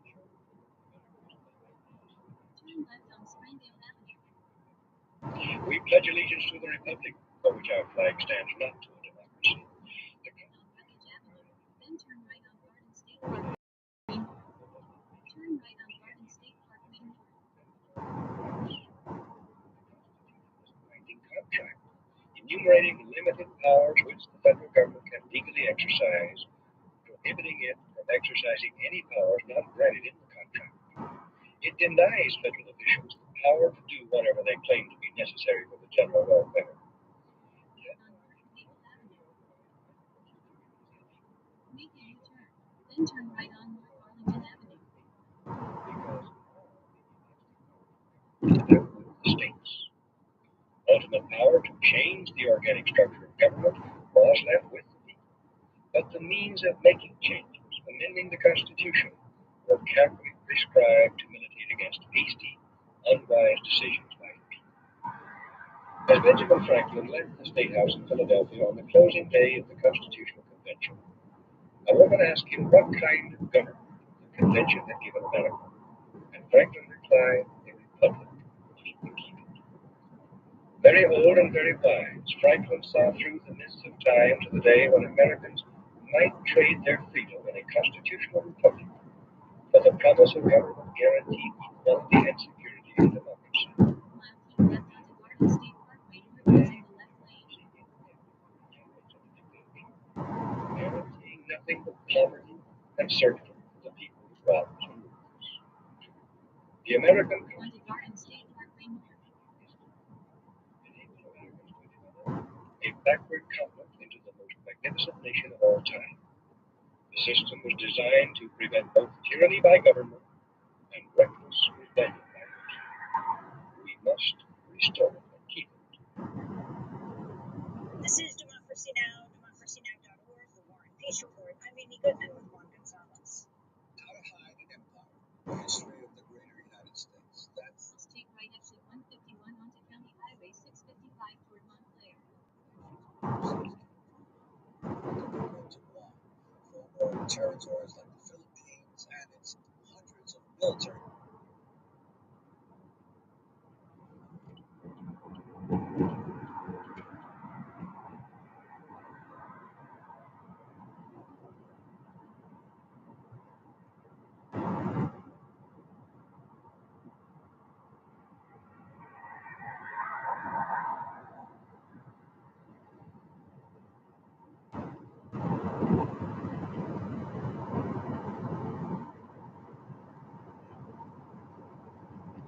Turn left on Springdale Avenue. We pledge allegiance to the republic for which our flag stands, not to a democracy. On Wreckage Avenue. Then turn right on Garden State Parkway. Turn right on Garden State Parkway North. Binding contract enumerating the limited powers which the federal government can legally exercise, prohibiting it from exercising any powers not granted in the contract. It denies federal officials the power to do whatever they claim to be necessary for the general welfare. On North Maple Avenue. Make a U-turn. Then turn right on North Arlington Avenue. Because the states' ultimate power to change the organic structure of government was left with the people. But the means of making changes, amending the Constitution, were carefully prescribed to militate against hasty, unwise decisions by the people. As Benjamin Franklin left the State House in Philadelphia on the closing day of the Constitutional Convention, a woman asked him what kind of government the convention had given America, and Franklin replied, "A republic, if he can keep it." Very old and very wise, Franklin saw through the mists of time to the day when Americans might trade their freedom in a constitutional republic for the promise of government guaranteed equality and security in democracy. Mile keep left onto Garden State Parkway North using the left lane. Guaranteeing nothing but poverty and serfdom for the people who robbed and ruled. The American Onto Garden State Parkway North. a backward continent into the most magnificent nation of all time. The system was designed to prevent both tyranny by government and reckless rebellion by the people. We must restore it and keep it. This is Democracy Now!, democracynow.org, the War and Peace Report. I'm Amy Goodman with Juan Gonzalez. How to hide an empire. The history of the greater United States. That's Let's take right exit 151 onto County Highway 655 toward Montclair. former territories like the Philippines and its hundreds of military.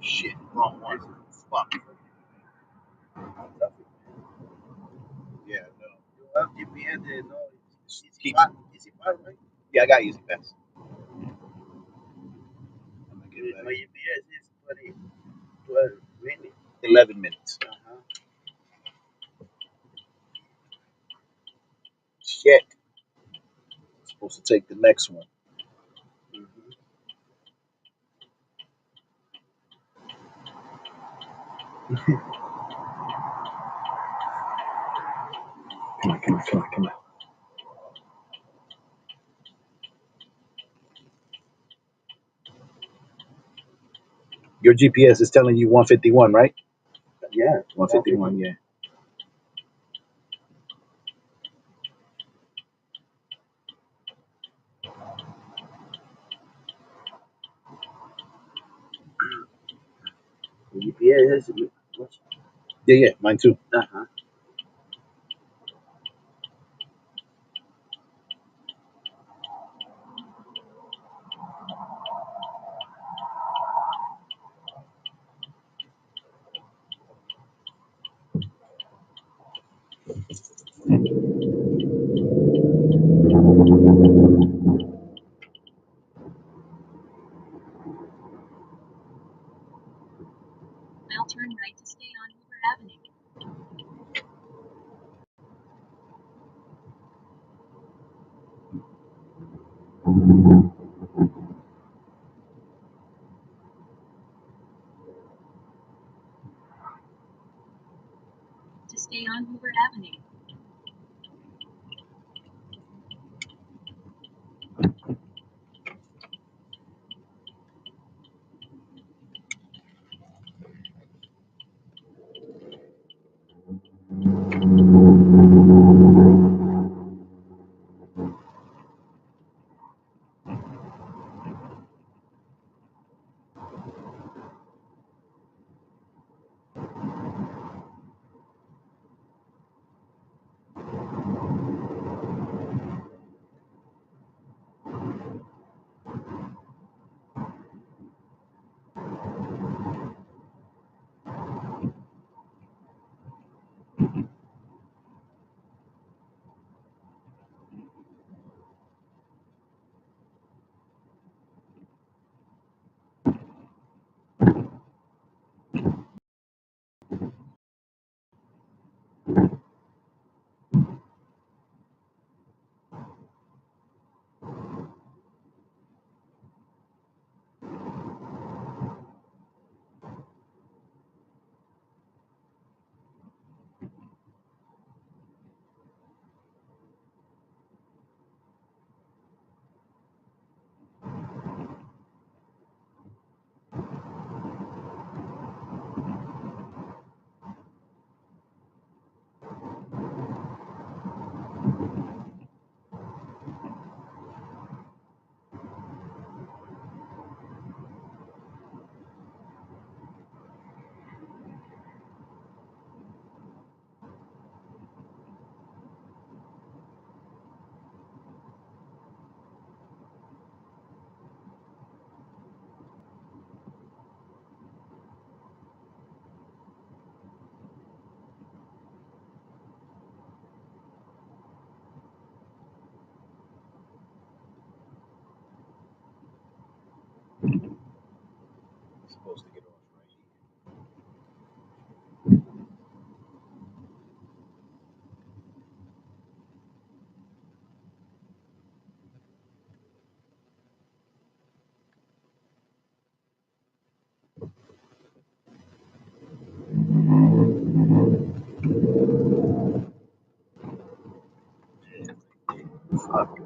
Shit, wrong one. Fuck. Yeah, no. You have GPS, no, Keep. easy pass, right? Yeah, I got Easy Pass. I'm gonna get My back. GPS is 12 minutes. 11 minutes. Uh-huh. Shit. I'm supposed to take the next one. Come on, come on, come on, come on. Your GPS is telling you 151, right? Yeah, 151, yeah. GPS is Yeah, yeah, mine too. uh-huh. I'll turn right to stay on Hoover Avenue. To stay on Hoover Avenue. Supposed to get off right here. Fuck.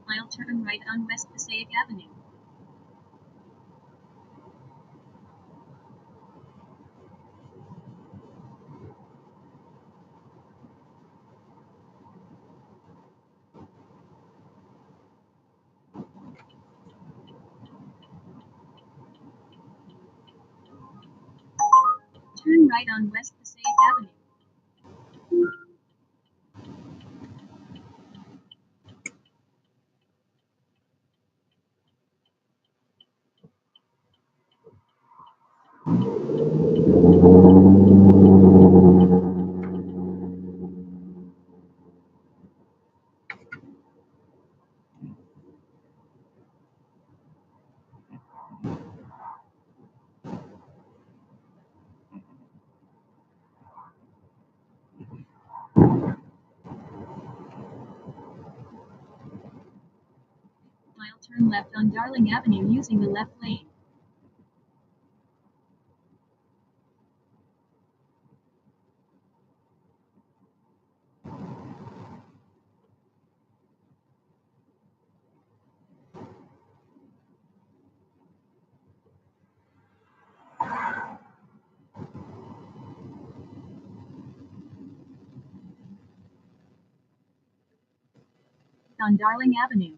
I'll turn right on West Passaic Avenue. right on West Passaic Avenue. Mile turn left on Darling Avenue using the left lane. On Darling Avenue.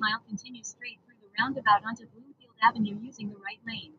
Mile continues straight through the roundabout onto Bloomfield Avenue using the right lane.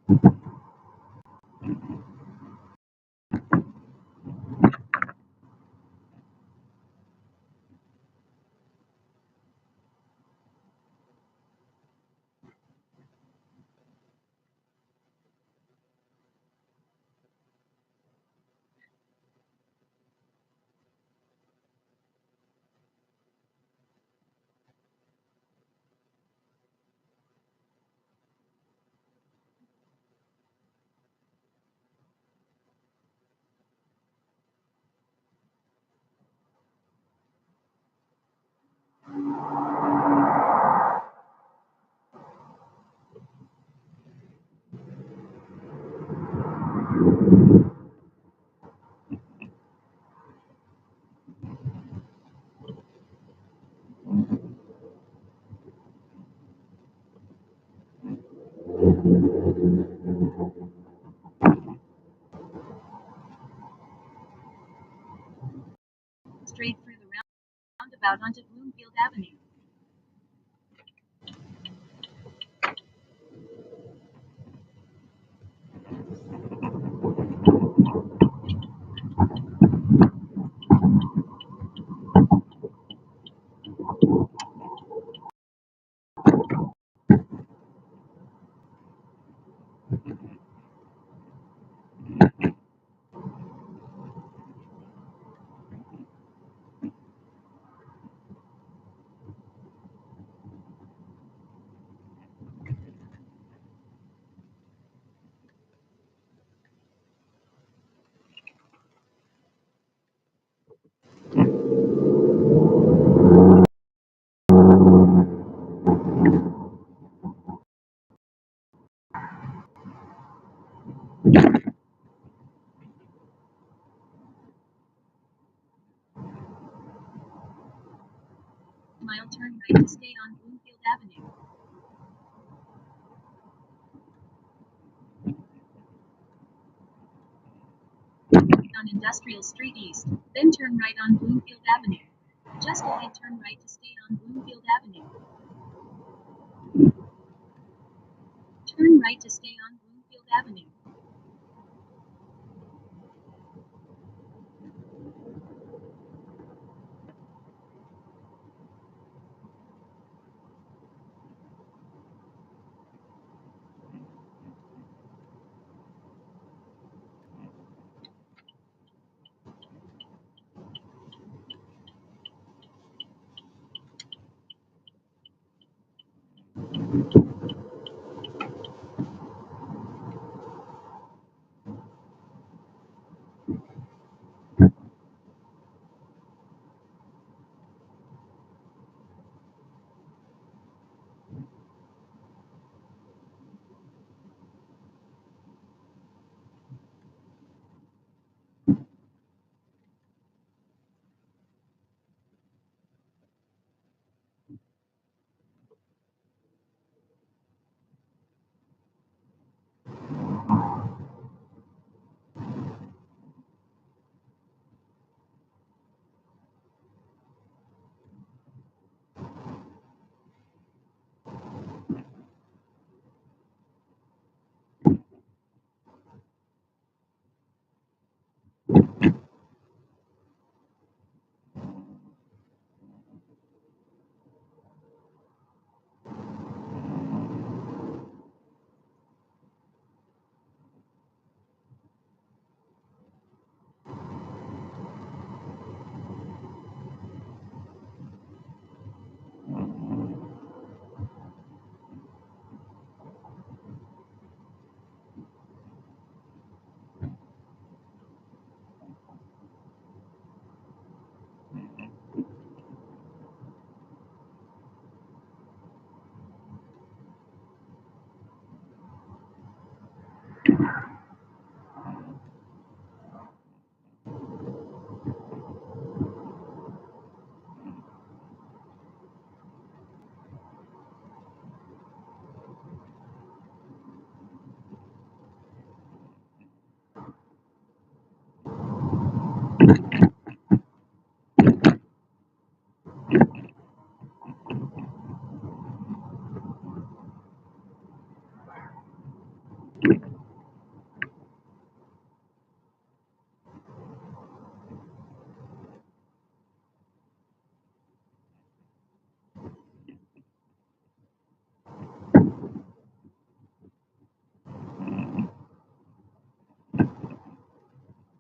Straight through the roundabout onto Bloomfield Avenue. Mile turn right to stay on Bloomfield Avenue. On Industrial Street East, then turn right on Bloomfield Avenue. Just ahead turn right to stay on Bloomfield Avenue. Turn right to stay on Bloomfield Avenue.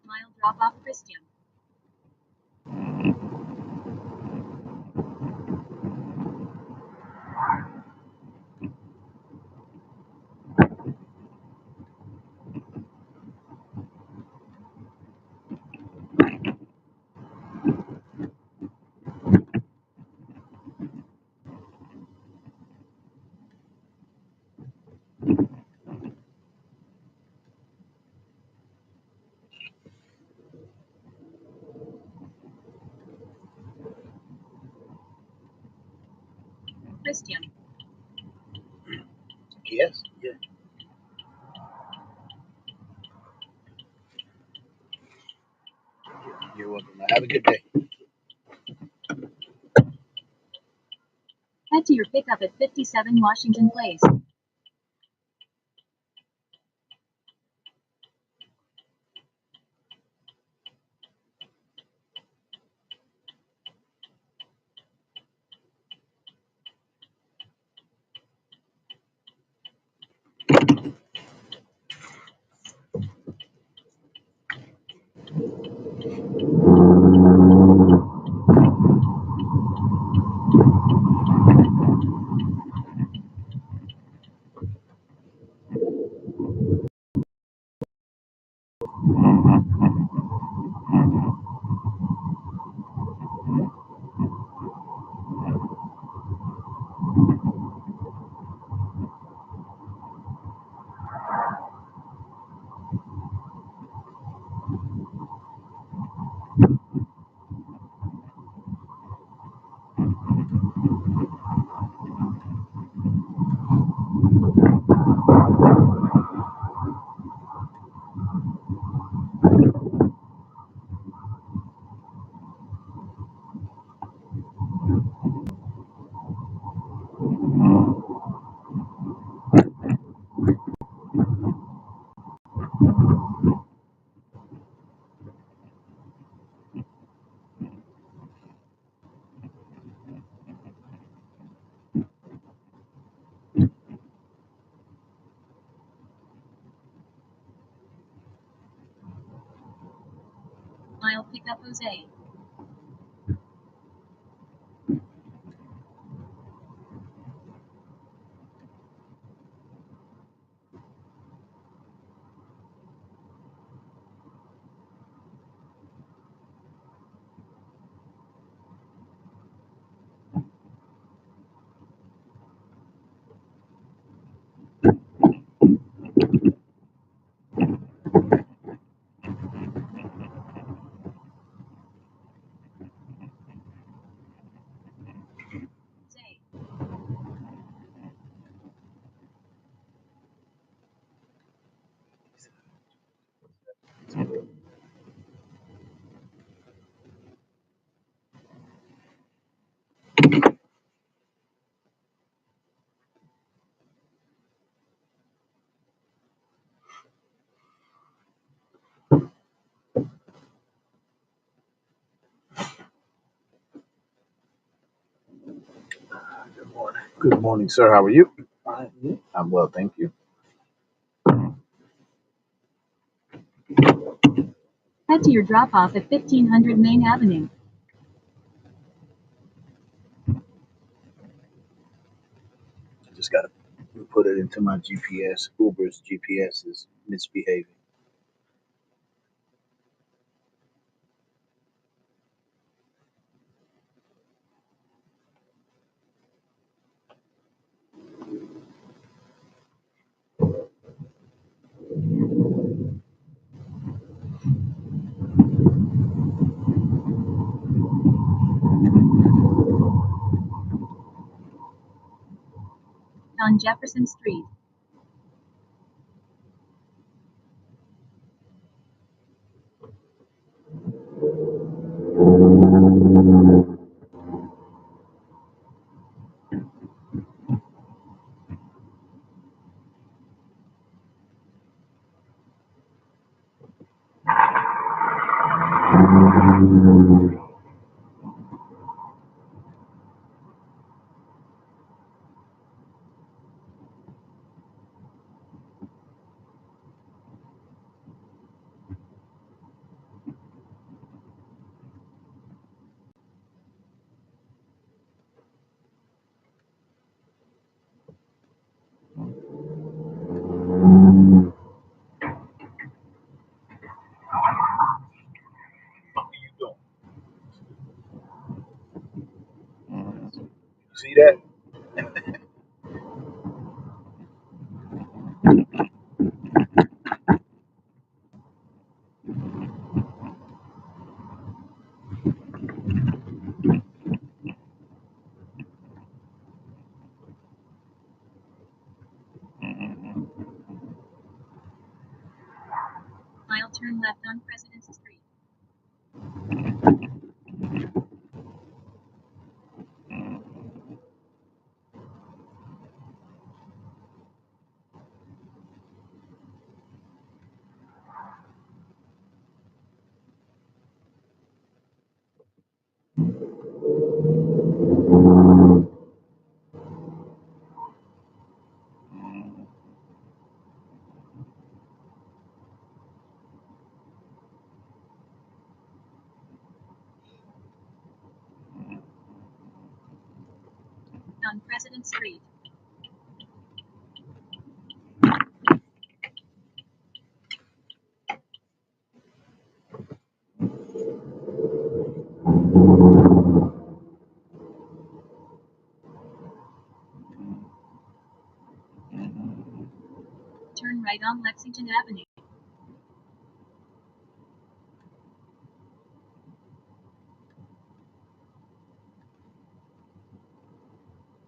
Mile drop off Christian. Christian. Yes. Yeah. You're welcome. Have a good day. Head to your pickup at 57 Washington Place. Mile pickup Jose. Good morning, sir. How are you? I'm well, thank you. Head to your drop-off at 1500 Main Avenue. I just gotta put it into my GPS. Uber's GPS is misbehaving. On Jefferson Street. See that? I'll turn left on President's Street. On President's Street. Turn right on Lexington Avenue.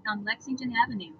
On Lexington Avenue.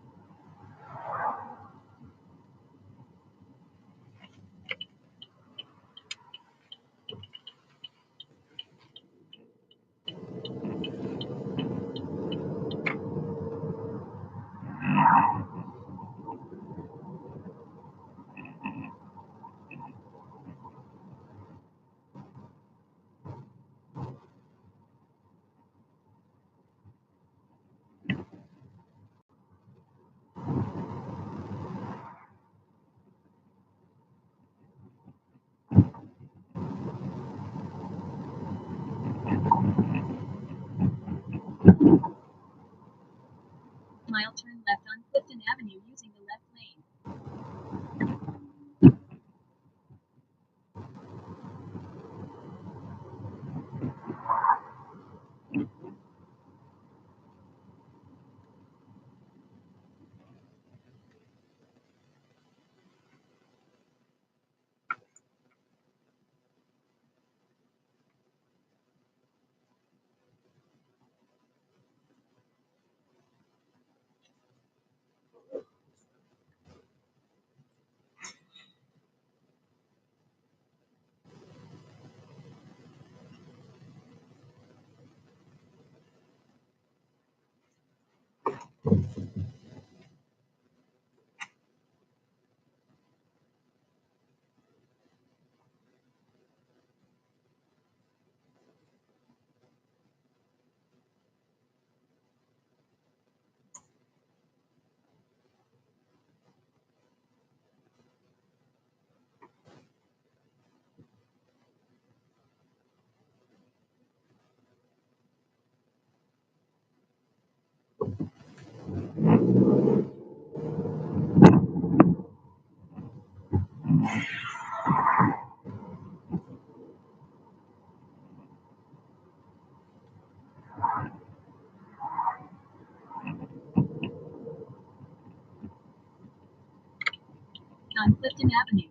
Mile turn left on Clifton Avenue using the left lane. on Clifton Avenue.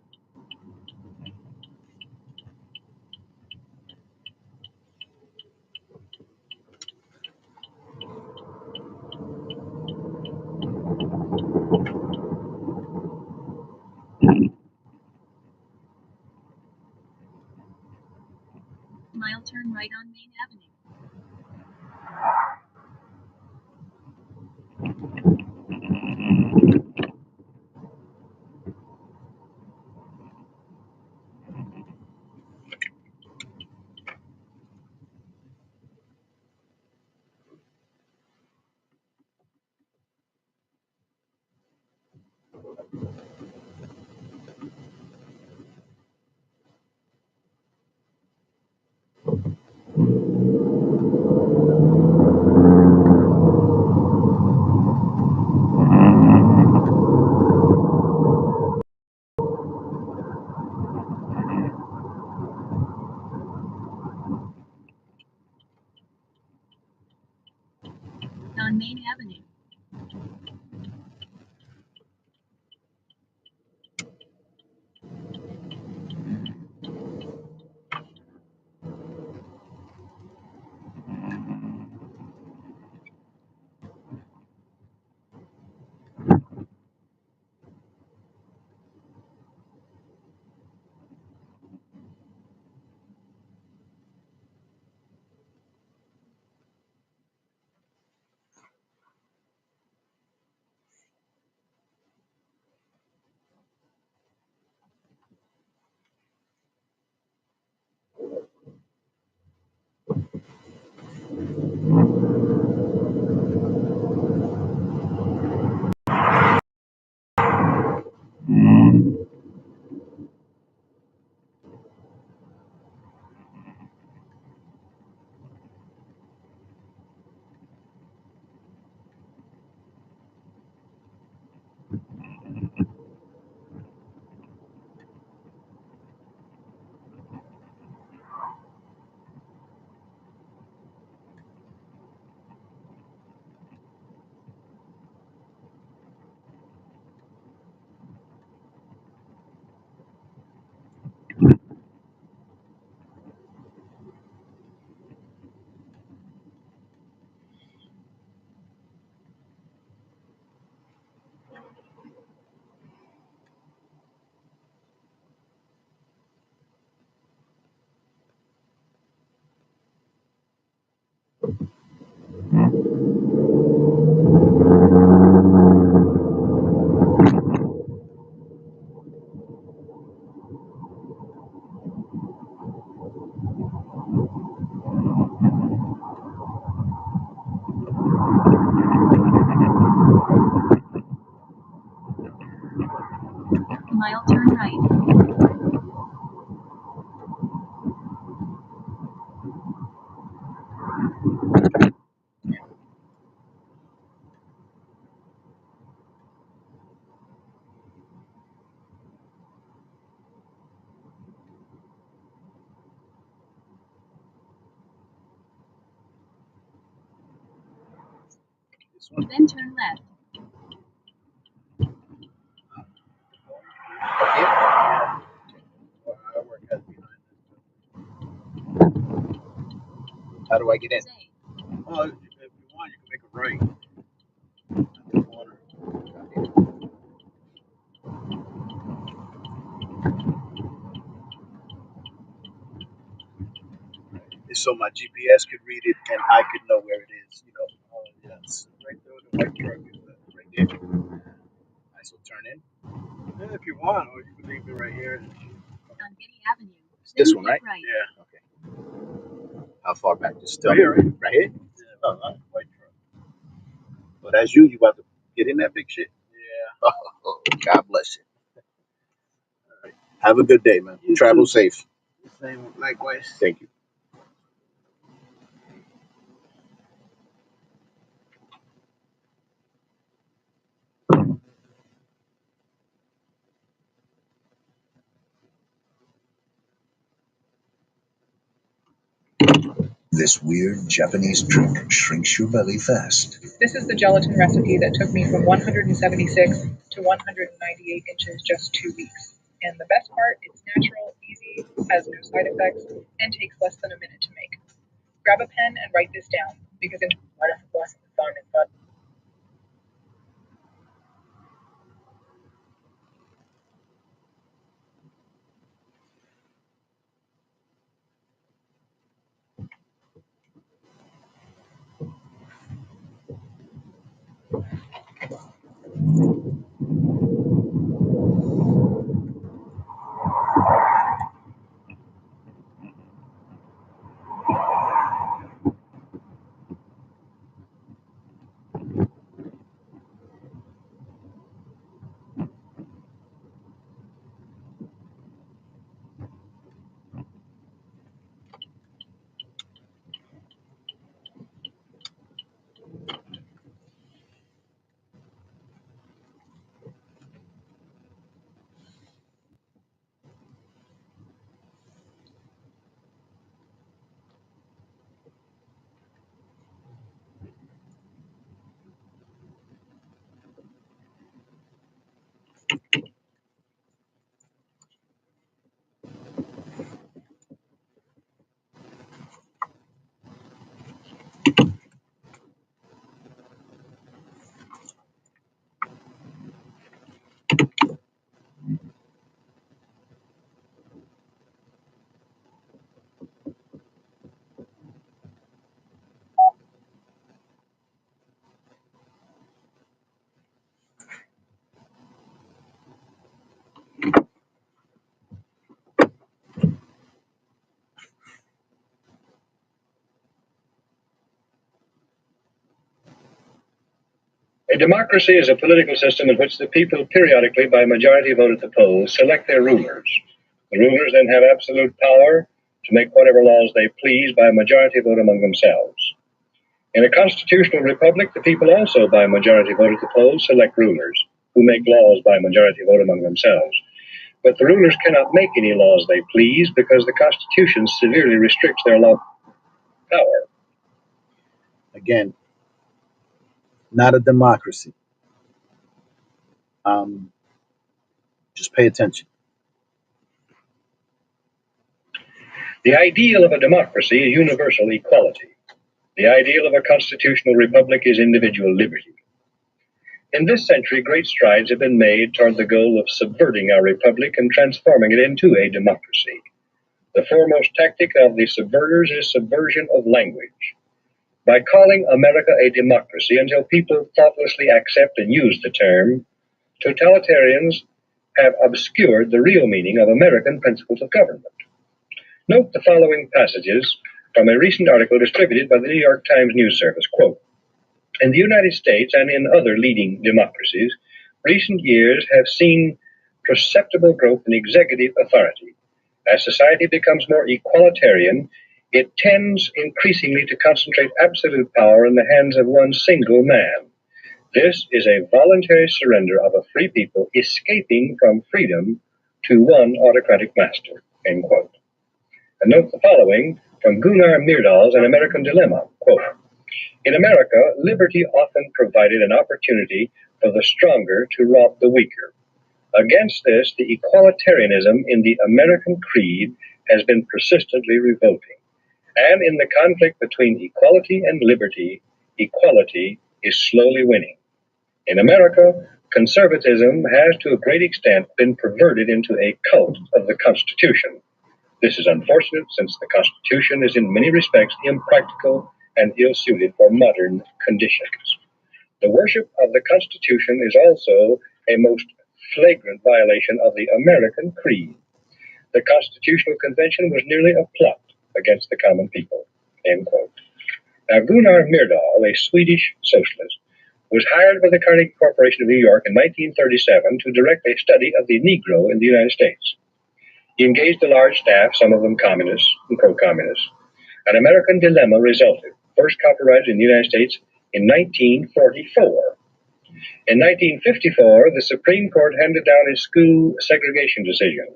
Mile turn right on Main Avenue. On Main Avenue. Mile turn right. Then turn left. How do I get in? Oh, if you want, you can make a right at the corner. It's so my GPS could read it and I could know where it is. You know. Oh, yes. Right there with the white truck is Right there. Nice. So turn in. Yeah, if you want, or you can leave it right here. On Getty Avenue. It's this one, right? Yeah. Okay. How far back? Just Right here, right? Right here? Yeah. Oh, white truck. Well, that's you. You about to get in that big shit? Yeah. Oh, God bless you. All right. Have a good day, man. You Travel too. safe. Same, likewise. Thank you. This weird Japanese trick shrinks your belly fast. This is the gelatin recipe that took me from 176 to 198 inches just 2 weeks. And the best part, it's natural, easy, has no side effects, and takes less than a minute to make. Grab a pen and write this down, because in A democracy is a political system in which the people periodically, by majority vote at the polls, select their rulers. The rulers then have absolute power to make whatever laws they please by majority vote among themselves. In a constitutional republic, the people also, by majority vote at the polls, select rulers, who make laws by majority vote among themselves. But the rulers cannot make any laws they please because the Constitution severely restricts their law power. Again, not a democracy. Just pay attention. The ideal of a democracy is universal equality. The ideal of a constitutional republic is individual liberty. In this century, great strides have been made toward the goal of subverting our republic and transforming it into a democracy. The foremost tactic of the subverters is subversion of language. By calling America a democracy until people thoughtlessly accept and use the term, totalitarians have obscured the real meaning of American principles of government. Note the following passages from a recent article distributed by the New York Times News Service. Quote, in the United States and in other leading democracies, recent years have seen perceptible growth in executive authority. As society becomes more equalitarian, it tends increasingly to concentrate absolute power in the hands of one single man. This is a voluntary surrender of a free people escaping from freedom to one autocratic master. End quote. And note the following from Gunnar Myrdal's An American Dilemma. Quote, in America, liberty often provided an opportunity for the stronger to rob the weaker. Against this, the equalitarianism in the American creed has been persistently revolting. And in the conflict between equality and liberty, equality is slowly winning. In America, conservatism has to a great extent been perverted into a cult of the Constitution. This is unfortunate since the Constitution is in many respects impractical and ill-suited for modern conditions. The worship of the Constitution is also a most flagrant violation of the American creed. The Constitutional Convention was nearly a plot against the common people. End quote. Now, Gunnar Myrdal, a Swedish socialist, was hired by the Carnegie Corporation of New York in 1937 to direct a study of the Negro in the United States. He engaged a large staff, some of them communists and pro-communists. An American Dilemma resulted, first copyrighted in the United States in 1944. In 1954, the Supreme Court handed down a school segregation decision,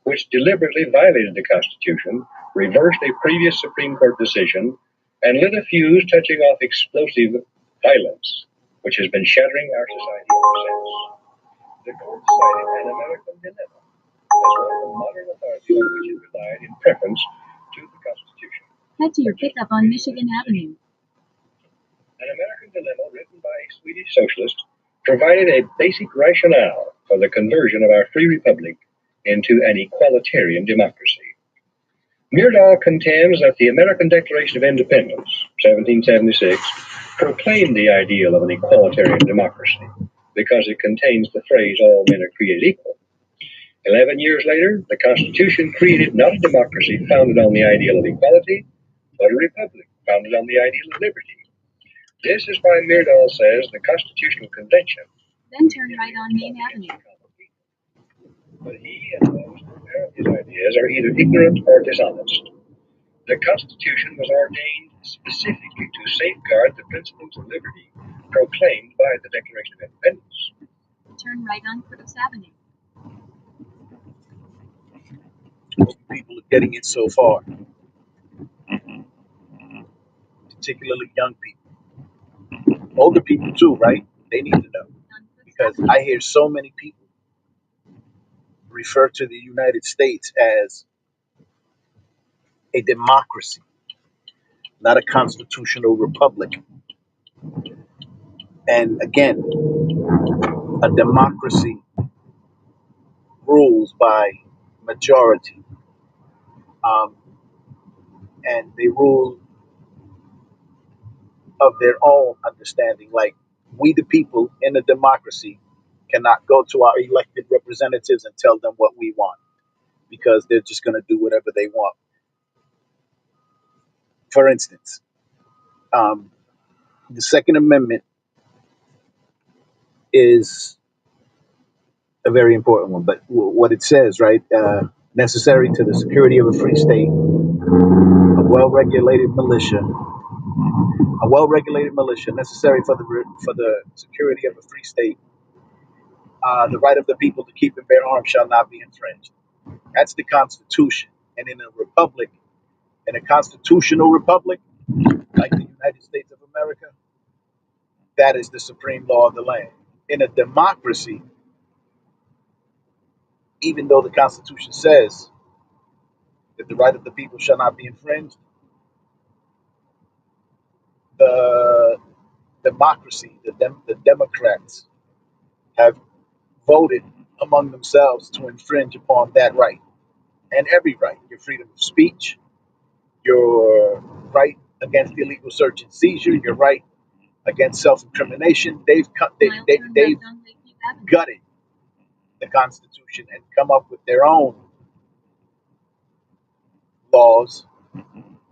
which deliberately violated the Constitution reversed a previous Supreme Court decision, and lit a fuse touching off explosive violence, which has been shattering our society ever since. The court cited an American dilemma as one of the modern authorities on which it relied in preference to the Constitution. Head to your pickup on Michigan Avenue. An American dilemma written by a Swedish socialist provided a basic rationale for the conversion of our free republic into an equalitarian democracy. Myrdal contends that the American Declaration of Independence, 1776, proclaimed the ideal of an equalitarian democracy because it contains the phrase, all men are created equal. 11 years later, the Constitution created not a democracy founded on the ideal of equality, but a republic founded on the ideal of liberty. This is why Myrdal says the Constitutional Convention. Then turn right on Main Avenue. But he and those who inherit his ideas are either ignorant or dishonest. The Constitution was ordained specifically to safeguard the principles of liberty proclaimed by the Declaration of Independence. Turn right on Crooks Avenue. People are getting it so far, particularly young people. Older people too, right? They need to know. Because I hear so many people refer to the United States as a democracy, not a constitutional republic. And again, a democracy rules by majority, um, and they rule of their own understanding. Like we, the people in a democracy, cannot go to our elected representatives and tell them what we want because they're just going to do whatever they want. For instance, the Second Amendment is a very important one, but what it says, right? Necessary to the security of a free state, a well-regulated militia, necessary for the security of a free state. The right of the people to keep and bear arms shall not be infringed. That's the Constitution. And in a republic, in a constitutional republic, like the United States of America, that is the supreme law of the land. In a democracy, even though the Constitution says that the right of the people shall not be infringed, the democracy, the Democrats have voted among themselves to infringe upon that right and every right, your freedom of speech, your right against illegal search and seizure, your right against self-incrimination. They've gutted the Constitution and come up with their own laws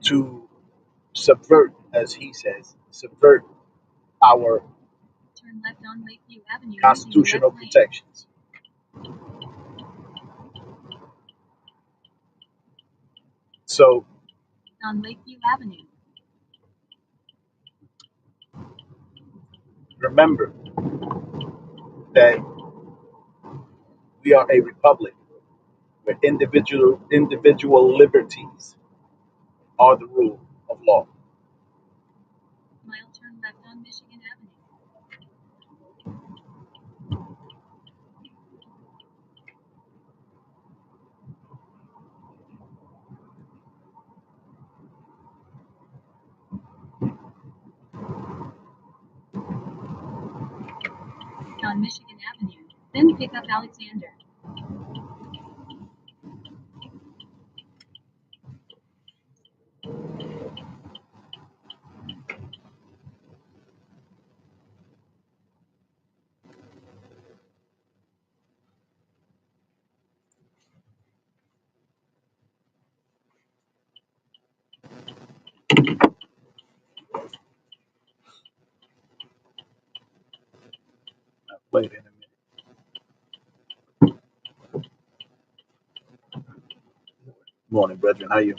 to subvert, as he says, subvert our Turn left on Lakeview Avenue. constitutional protections. So, on Lakeview Avenue. remember that we are a republic where individual liberties are the rule of law. Mile turn left on Michigan Avenue. On Michigan Avenue, then pick up Alexander. I'll play it in a minute. Morning, brethren. How you?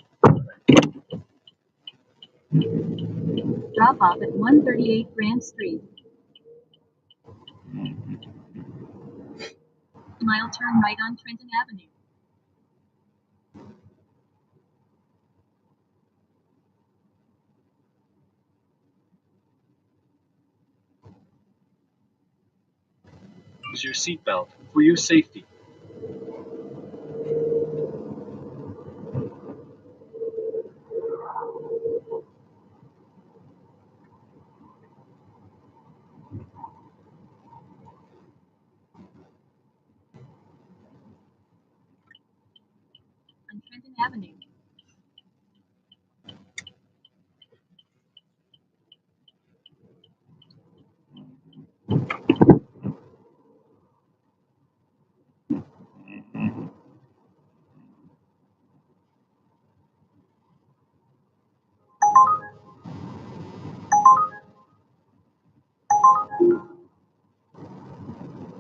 Drop off at 138 Grand Street. Mile turn right on Trenton Avenue. Use your seatbelt for your safety. On Trenton Avenue.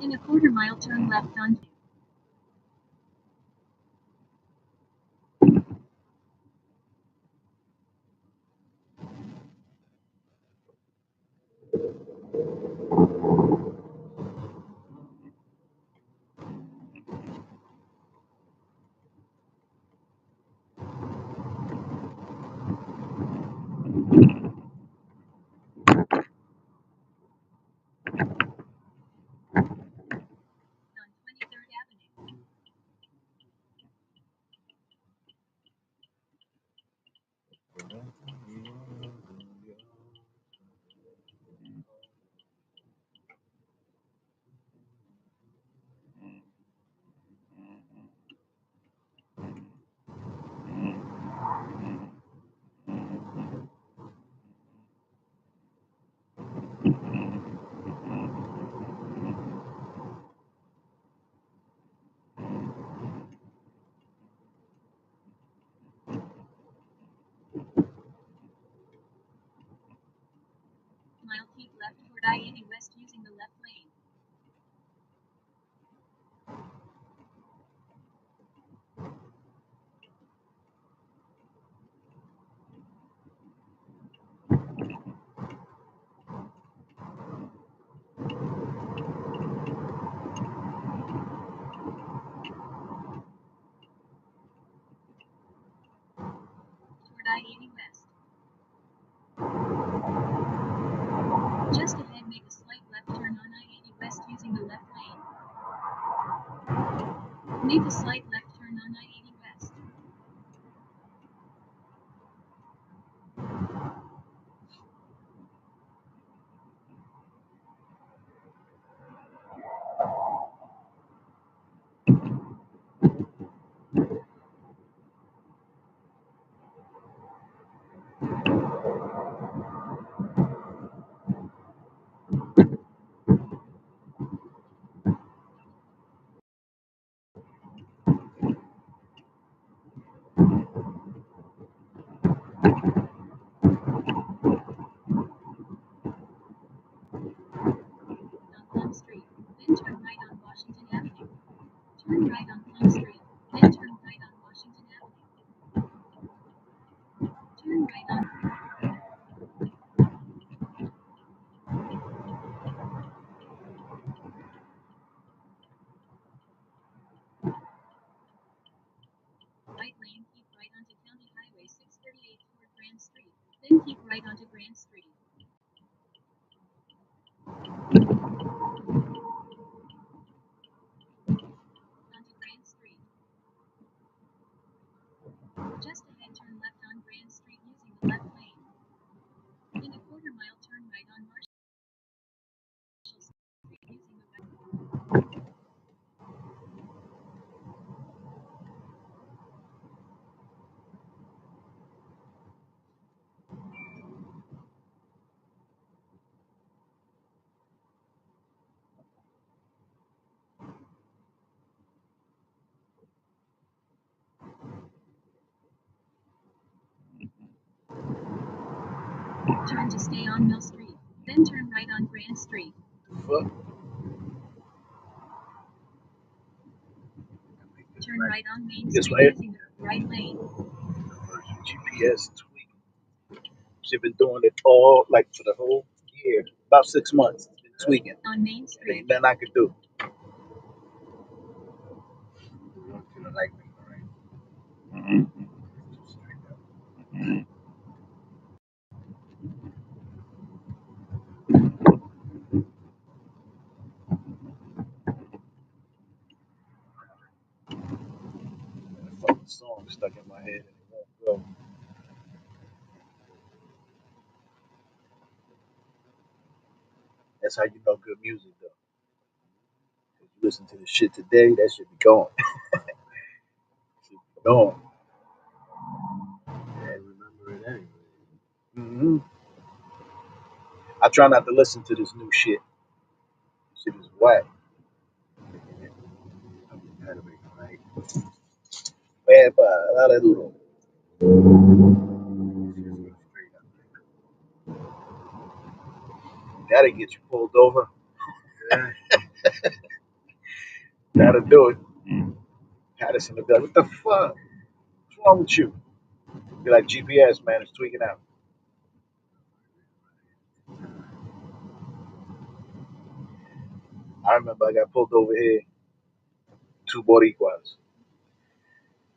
In a quarter-mile, turn left on on 23rd Avenue. Mile keep left toward I-80 West using the left lane. Toward I-80 West. Just ahead, make a slight left turn on I-80 West using the left lane. Make a slight left turn on I-80 West. On Plum Street, then turn right on Washington Avenue. Turn right on Plum Street, then turn right on Washington Avenue. Turn right on right lane, keep right onto County Highway 638 toward Grand Street, then keep right onto Grand Street. Onto Grand Street. Just ahead, turn left on Grand Street using the left lane. In a quarter-mile, turn right on Marshall Street using the right. Turn to stay on Mill Street, then turn right on Grand Street. Fuck. Turn right on Main This Street right using the right lane. GPS tweak. She's been doing it all like for the whole year, about 6 months. It's been tweaking. On Main And Street. ain't nothing I could do. song stuck in my head and it won't go. That's how you know good music, though. If you listen to the shit today, that should be going. Should be going. Hmm. I try not to listen to this new shit. This shit is whack. Man, but a lot of little. That'll get you pulled over. That'll do it. Madison will be like, what the fuck? What's wrong with you? Be like, GPS, man, it's tweaking out. I remember I got pulled over here, two Boricuas,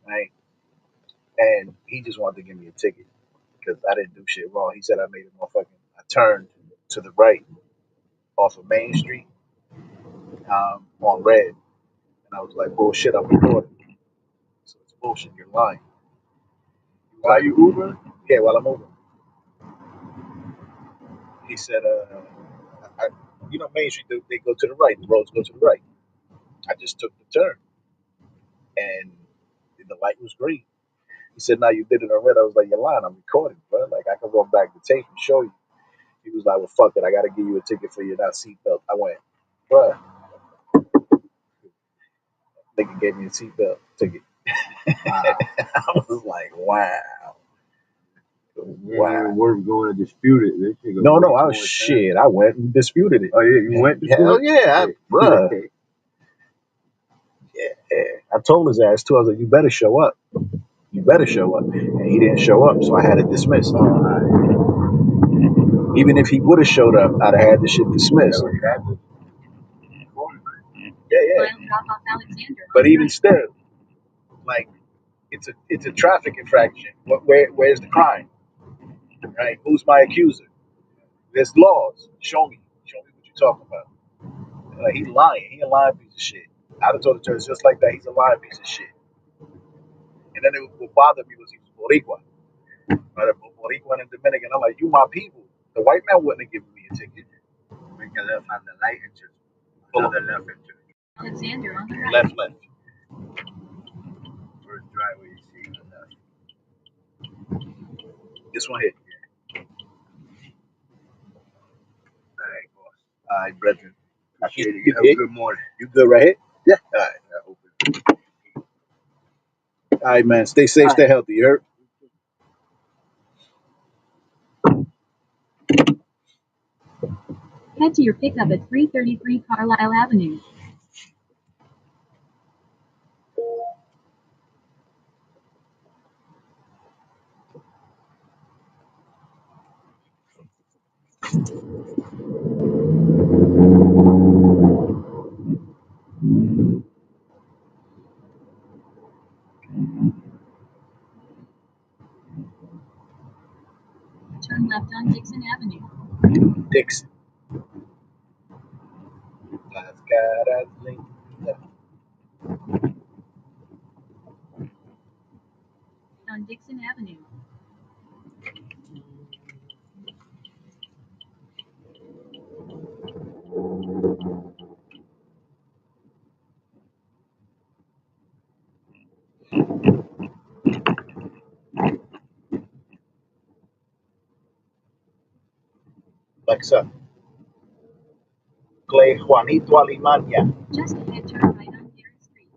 right? And he just wanted to give me a ticket because I didn't do shit wrong. He said I made a motherfucking, I turned to the right off of Main Street on red. And I was like, bullshit, I'm recording. So it's bullshit, you're lying. While you Uber? Yeah, while I'm Uber. He said, I, Main Street, they go to the right. The roads go to the right. I just took the turn and the light was green. He said, "Now you did it on red." I was like, "You're lying. I'm recording, bro. Like I can go back to tape and show you." He was like, "Well, fuck it. I got to give you a ticket for your not seatbelt." I went, "Bro." Nigga gave me a seatbelt ticket. Wow. I was like, "Wow, wow." We're going to dispute it. No, I was shit. I went and disputed it. Oh yeah, you went? Hell yeah, bro. Yeah, I told his ass too. I was like, "You better show up. You better show up." And he didn't show up, so I had it dismissed. Even if he would have showed up, I'd have had the shit dismissed. Yeah. But even still, like, it's a traffic infraction. Where's the crime? Right? Who's my accuser? There's laws. Show me what you're talking about. Like, he's lying. He a lying piece of shit. I'd have told the judge just like that. He's a lying piece of shit. And then it would bother me was he was Boricua. Right? Boricua and Dominican. I'm like, you my people. The white man wouldn't have given me a ticket. Make a left on the light and just another left into Alexander on the right. left. First driveway you see on the left. This one here. All right, boss. All right, brethren. Appreciate it. You have a good morning. You good right here? Yeah. All right. I hope it. All right, man. Stay safe, stay healthy. You heard? Head to your pickup at 333 Carlisle Avenue. Turn left on Dixon Avenue. Dixon. Las caras lindas. On Dixon Avenue. Alexa. Play Juanito Alemania. Just ahead, turn right on Garrett Street.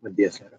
Buen día, señora.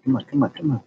Come on, come on, come on.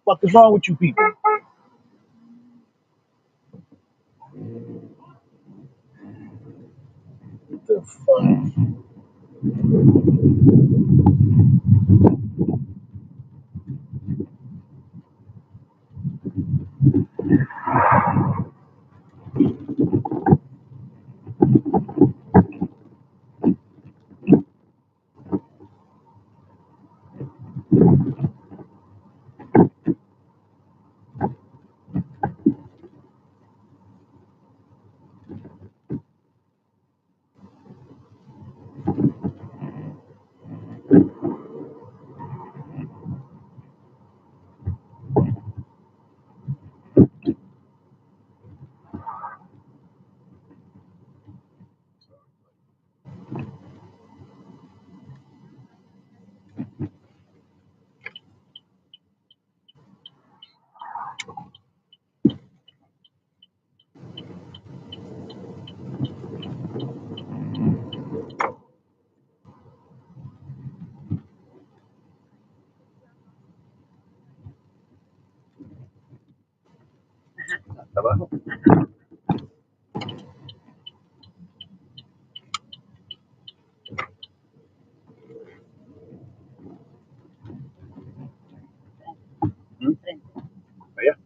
What is wrong with you people? What the fuck? Abajo. ¿Mm? Allá.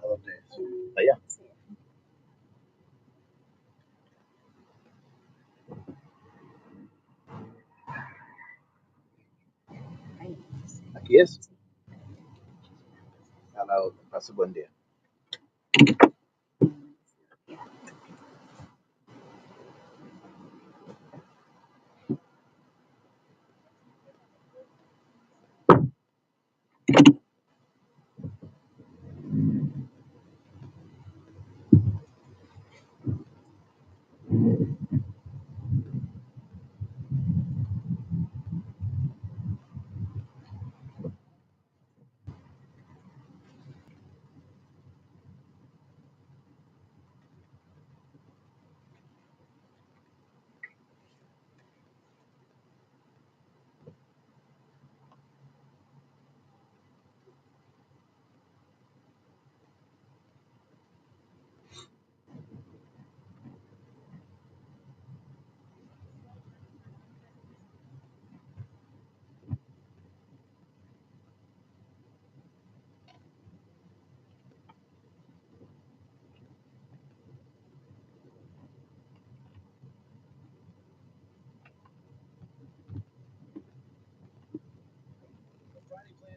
¿A dónde es? Allá. Aquí es. A la otra. Pase buen día.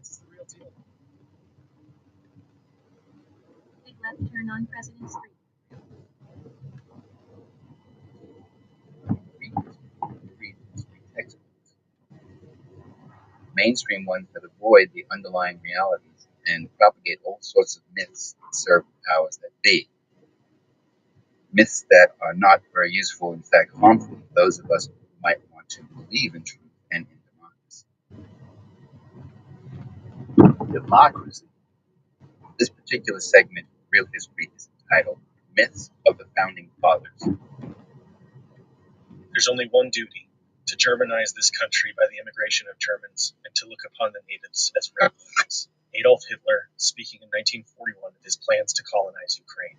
This is the real deal. Big left turn on President Street. Read history textbooks, mainstream ones that avoid the underlying realities and propagate all sorts of myths that serve the powers that be. Myths that are not very useful, in fact harmful to those of us who might want to believe in truth and in democracy. Democracy. This particular segment of Real History is entitled Myths of the Founding Fathers. There's only one duty, to Germanize this country by the immigration of Germans and to look upon the natives as refugees. Adolf Hitler, speaking in 1941 of his plans to colonize Ukraine.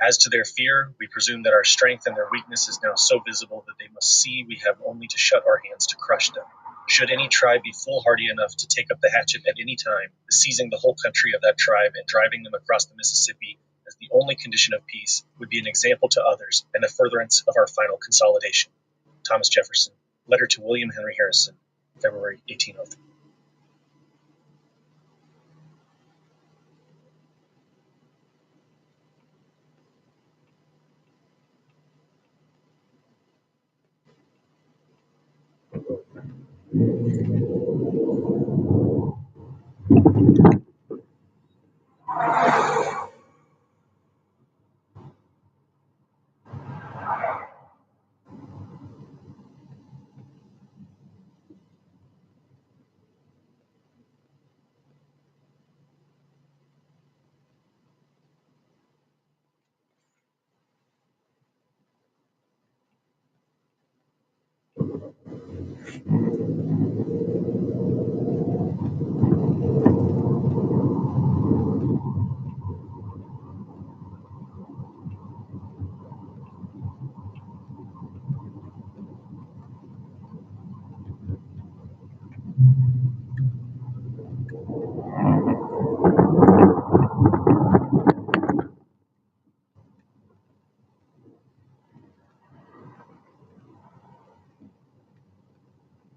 As to their fear, we presume that our strength and their weakness is now so visible that they must see we have only to shut our hands to crush them. Should any tribe be foolhardy enough to take up the hatchet at any time, the seizing the whole country of that tribe and driving them across the Mississippi as the only condition of peace would be an example to others and a furtherance of our final consolidation. Thomas Jefferson, letter to William Henry Harrison, February 1803.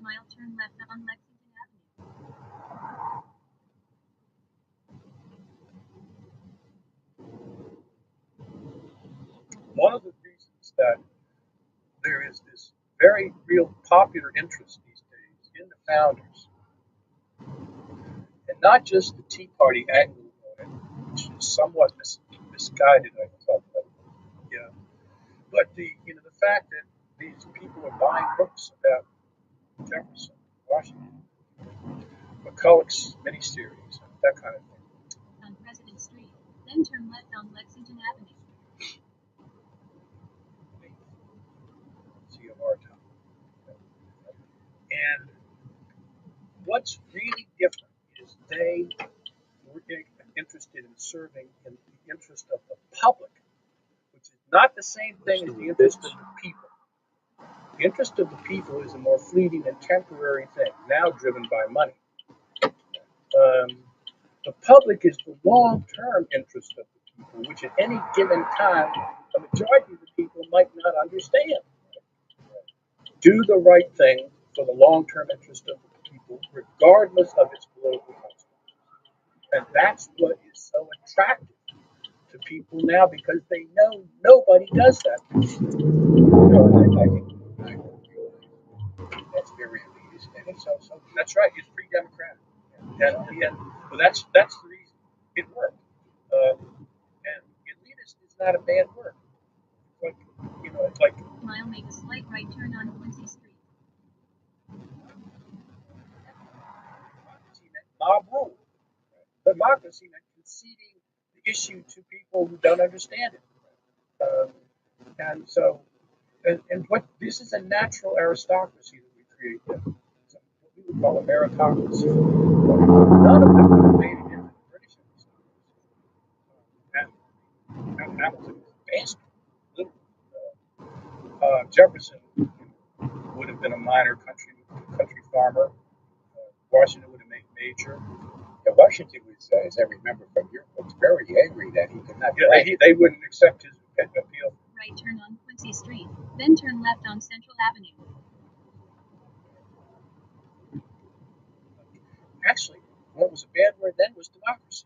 Mile turn left on Lexington Avenue. One of the reasons that there is this very real popular interest these days in the founders, and not just the Tea Party angle on it, which is somewhat misguided, I thought. Yeah, but the fact that these people are buying books about Jefferson, Washington, McCulloch's miniseries, that kind of thing. On President Street, then turn left on Lexington Avenue. See of our time. And what's really different is they were interested in serving in the interest of the public, which is not the same thing as the interest of the people. The interest of the people is a more fleeting and temporary thing, now driven by money. The public is the long-term interest of the people, which at any given time, the majority of the people might not understand. Do the right thing for the long-term interest of the people, regardless of its political consequences. And that's what is so attractive to people now, because they know nobody does that. That's very elitist. And so that's right. It's pre-democratic, and well, that's the reason it worked. And elitist is not a bad word. It's like Mile make a slight right turn on Quincy Street. democracy meant mob rule. Democracy meant conceding the issue to people who don't understand it. And so, and what this is a natural aristocracy that we create. What we would call a meritocracy. None of them would have made it into the British aristocracy. And Hamilton was a bastard. Jefferson would have been a minor country farmer. Washington would have made major. Yeah, Washington was, as I remember from your books, very angry that he could not. Yeah, they wouldn't accept his appeal. Right turn on Quincy Street, then turn left on Central Avenue. Actually, what was a bad word then was democracy.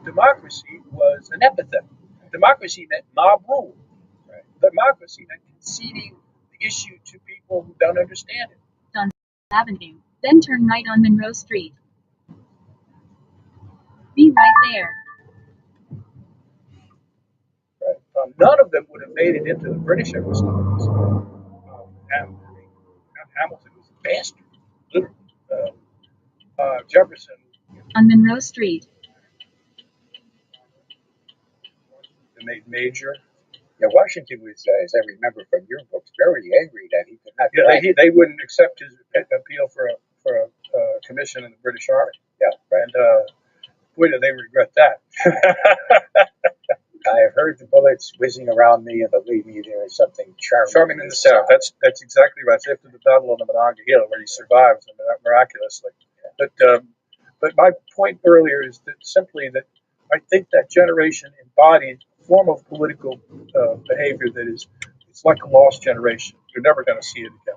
Democracy was an epithet. Democracy meant mob rule. Right. Democracy meant conceding the issue to people who don't understand it. On Avenue, then turn right on Monroe Street. Be right there. Right. None of them would have made it into the British ever studies. Hamilton was a bastard, literally. Jefferson. On Monroe Street. They made major. Yeah, Washington was, as I remember from your books, very angry that he could not. Yeah, they wouldn't accept his appeal for a commission in the British Army. Yeah, right. And boy, do they regret that. I have heard the bullets whizzing around me, and believe me, there is something charming in the South. That's exactly right. It's after the Battle of the Monongah Hill, where he survives miraculously. But my point earlier is that simply that I think that generation embodied a form of political behavior that it's like a lost generation. You're never going to see it again.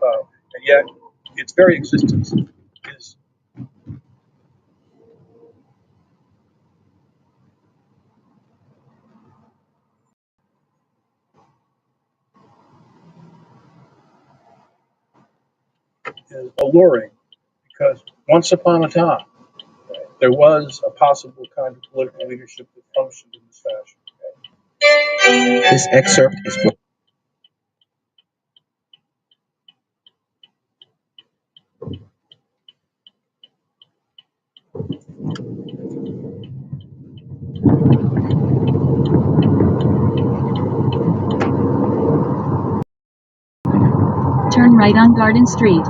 And yet, its very existence is alluring, because once upon a time, there was a possible kind of political leadership that functioned in this fashion. This excerpt is what. Turn right on Garden Street.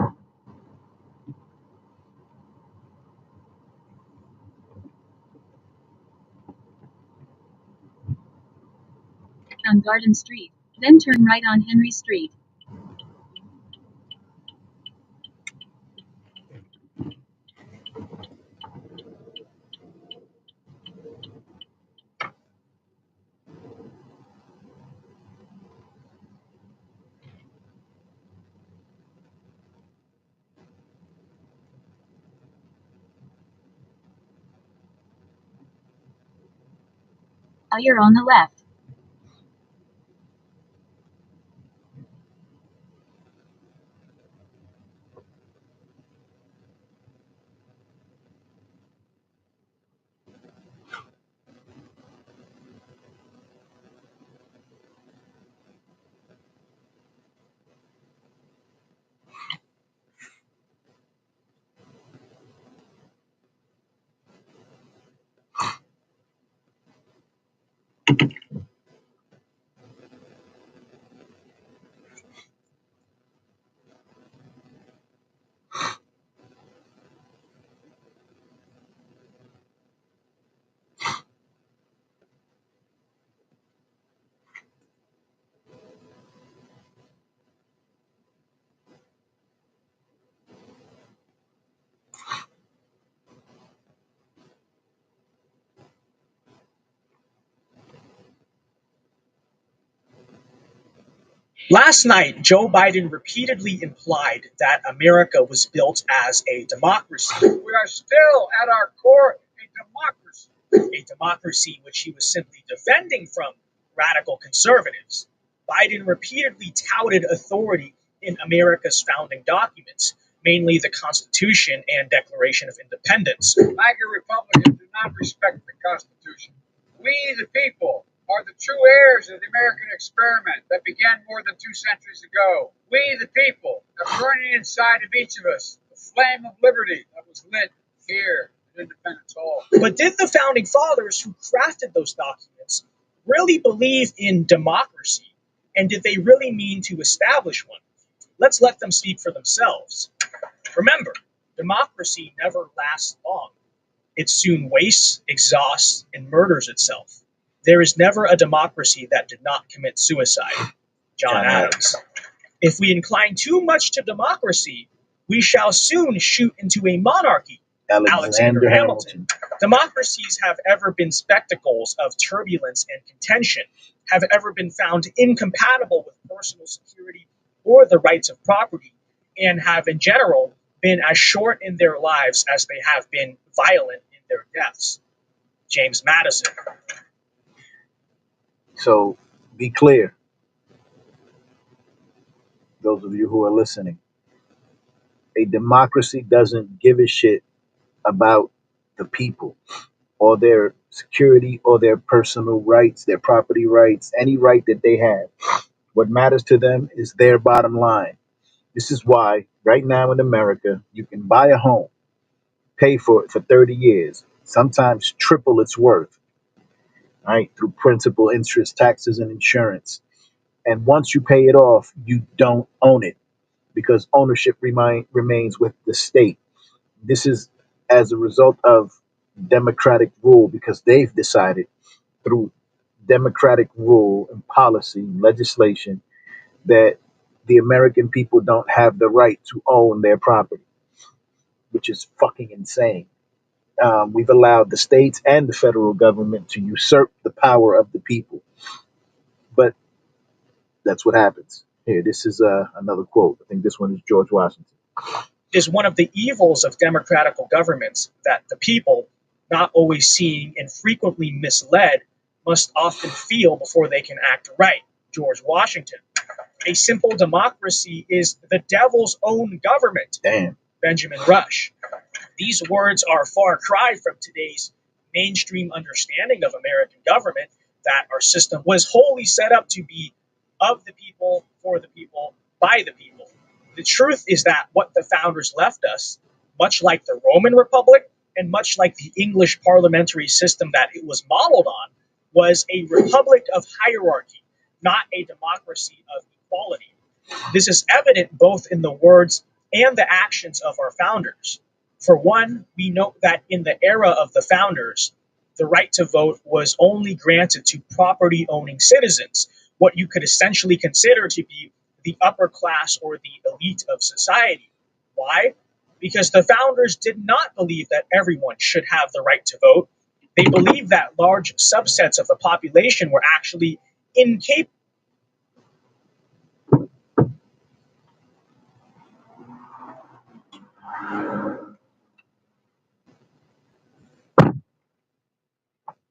On Garden Street, then turn right on Henry Street. Now you're on the left. Last night, Joe Biden repeatedly implied that America was built as a democracy. We are still, at our core, a democracy. A democracy which he was simply defending from radical conservatives. Biden repeatedly touted authority in America's founding documents, mainly the Constitution and Declaration of Independence. MAGA Republicans do not respect the Constitution. We, the people, are the true heirs of the American experiment that began more than 2 centuries ago. We, the people, are burning inside of each of us the flame of liberty that was lit here at Independence Hall. But did the founding fathers who crafted those documents really believe in democracy? And did they really mean to establish one? Let's let them speak for themselves. Remember, democracy never lasts long. It soon wastes, exhausts, and murders itself. There is never a democracy that did not commit suicide. John Adams. If we incline too much to democracy, we shall soon shoot into a monarchy. Alexander Hamilton. Democracies have ever been spectacles of turbulence and contention, have ever been found incompatible with personal security or the rights of property, and have in general been as short in their lives as they have been violent in their deaths. James Madison. So be clear, those of you who are listening. A democracy doesn't give a shit about the people or their security or their personal rights, their property rights, any right that they have. What matters to them is their bottom line. This is why right now in America, you can buy a home, pay for it for 30 years, sometimes triple its worth, right? Through principal, interest, taxes, and insurance. And once you pay it off, you don't own it because ownership remains with the state. This is as a result of democratic rule because they've decided through democratic rule and policy, legislation, that the American people don't have the right to own their property, which is fucking insane. We've allowed the states and the federal government to usurp the power of the people. But that's what happens. Here, this is another quote. I think this one is George Washington. Is one of the evils of democratical governments that the people, not always seeing and frequently misled, must often feel before they can act right. George Washington. A simple democracy is the devil's own government. Damn. Benjamin Rush. These words are a far cry from today's mainstream understanding of American government, that our system was wholly set up to be of the people, for the people, by the people. The truth is that what the founders left us, much like the Roman Republic and much like the English parliamentary system that it was modeled on, was a republic of hierarchy, not a democracy of equality. This is evident both in the words and the actions of our founders. For one, we note that in the era of the founders, the right to vote was only granted to property-owning citizens, what you could essentially consider to be the upper class or the elite of society. Why? Because the founders did not believe that everyone should have the right to vote. They believed that large subsets of the population were actually incapable.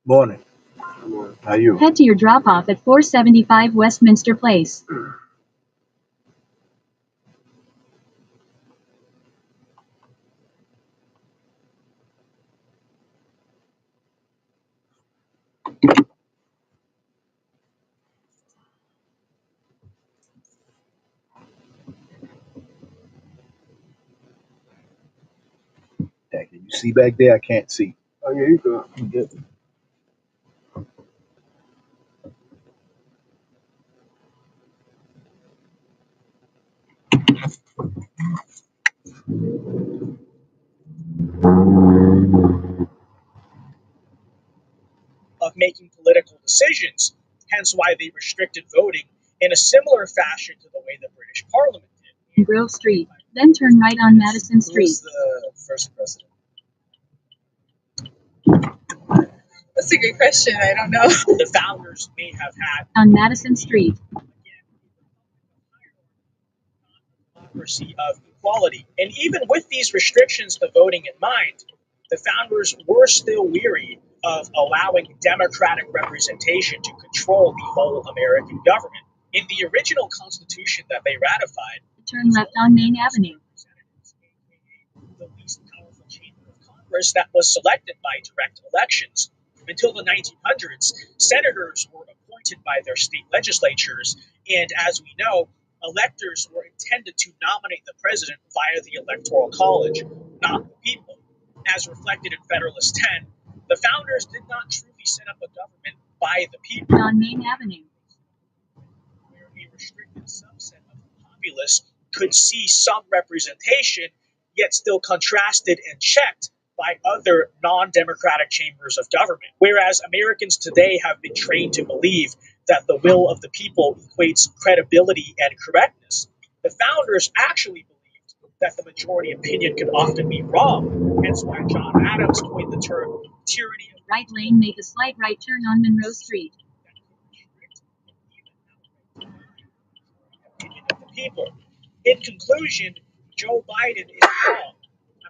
Morning. How you? Head to your drop-off at 475 Westminster Place. Can you see back there? I can't see. Oh, yeah, you go. I'm good. Of making political decisions, hence why they restricted voting in a similar fashion to the way the British Parliament did. In Grove Street, then turn right on Madison Street. Who was the first president? That's a good question. I don't know. The founders may have had on Madison Street. Democracy of equality. And even with these restrictions to voting in mind, the founders were still weary of allowing democratic representation to control the whole American government. In the original Constitution that they ratified, turn left on Main Avenue. The least powerful chamber of Congress that was selected by direct elections. Until the 1900s, senators were appointed by their state legislatures, and as we know, electors were intended to nominate the president via the Electoral College, not the people. As reflected in Federalist 10, the founders did not truly set up a government by the people. On Main Avenue, where a restricted subset of the populace could see some representation, yet still contrasted and checked by other non-democratic chambers of government. Whereas Americans today have been trained to believe that the will of the people equates credibility and correctness, the founders actually believed that the majority opinion could often be wrong. Hence why John Adams coined the term tyranny of right lane, make a slight right turn on Monroe Street. Opinion of the people. In conclusion, Joe Biden is wrong.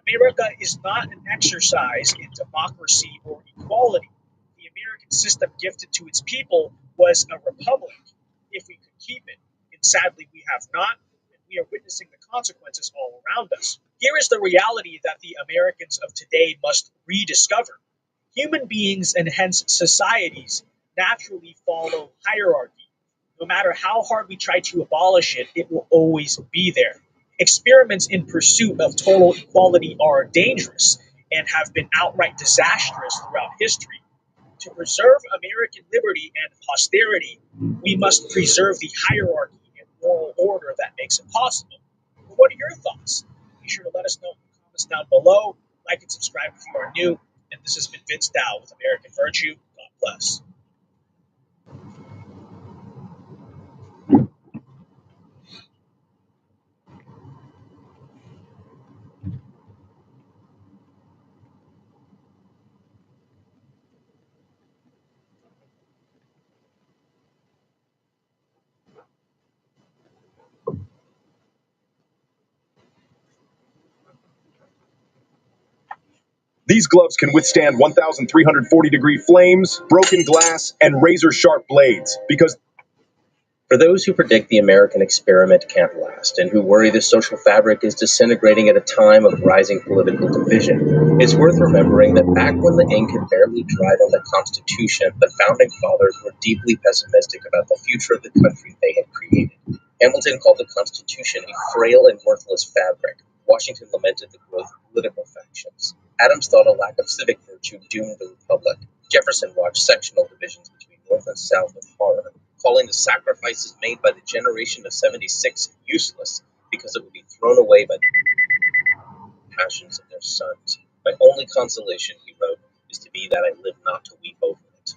America is not an exercise in democracy or equality. The American system gifted to its people was a republic, if we could keep it. And sadly, we have not, and we are witnessing the consequences all around us. Here is the reality that the Americans of today must rediscover. Human beings and hence societies naturally follow hierarchy. No matter how hard we try to abolish it, it will always be there. Experiments in pursuit of total equality are dangerous and have been outright disastrous throughout history. To preserve American liberty and posterity, we must preserve the hierarchy and moral order that makes it possible. But what are your thoughts? Be sure to let us know in the comments down below. Like and subscribe if you are new. And this has been Vince Dow with American Virtue. God bless. These gloves can withstand 1,340-degree flames, broken glass, and razor-sharp blades because For those who predict the American experiment can't last and who worry the social fabric is disintegrating at a time of rising political division, it's worth remembering that back when the ink had barely dried on the Constitution, the Founding Fathers were deeply pessimistic about the future of the country they had created. Hamilton called the Constitution a frail and worthless fabric. Washington lamented the growth of political factions. Adams thought a lack of civic virtue doomed the Republic. Jefferson watched sectional divisions between North and South with horror, calling the sacrifices made by the generation of 76 useless because it would be thrown away by the passions of their sons. My only consolation, he wrote, is to be that I live not to weep over it.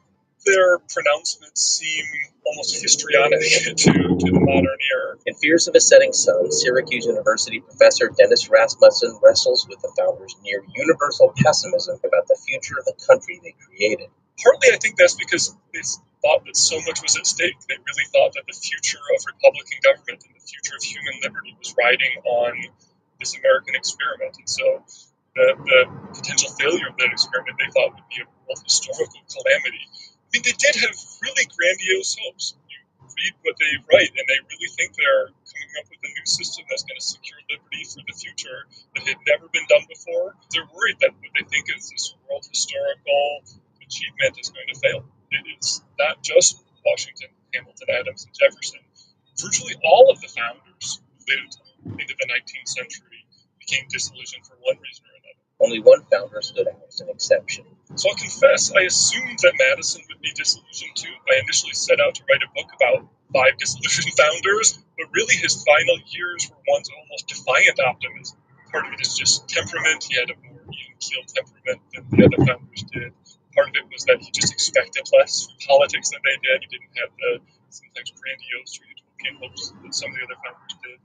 Their pronouncements seem almost histrionic to the modern ear. In Fears of a Setting Sun, Syracuse University professor Dennis Rasmussen wrestles with the founders' near universal pessimism about the future of the country they created. Partly, I think that's because they thought that so much was at stake. They really thought that the future of Republican government and the future of human liberty was riding on this American experiment. And so the potential failure of that experiment they thought would be a real historical calamity. I mean, they did have really grandiose hopes. You read what they write, and they really think they're coming up with a new system that's going to secure liberty for the future that had never been done before. They're worried that what they think is this world historical achievement is going to fail. It is not just Washington, Hamilton, Adams, and Jefferson. Virtually all of the founders who lived into the 19th century became disillusioned for one reason or another. Only one founder stood out as an exception. So I'll confess, I assumed that Madison would be disillusioned too. I initially set out to write a book about 5 disillusioned founders, but really his final years were ones of almost defiant optimism. Part of it is just temperament. He had a more even-keeled temperament than the other founders did. Part of it was that he just expected less from politics than they did. He didn't have the sometimes grandiose or utopian hopes that some of the other founders did.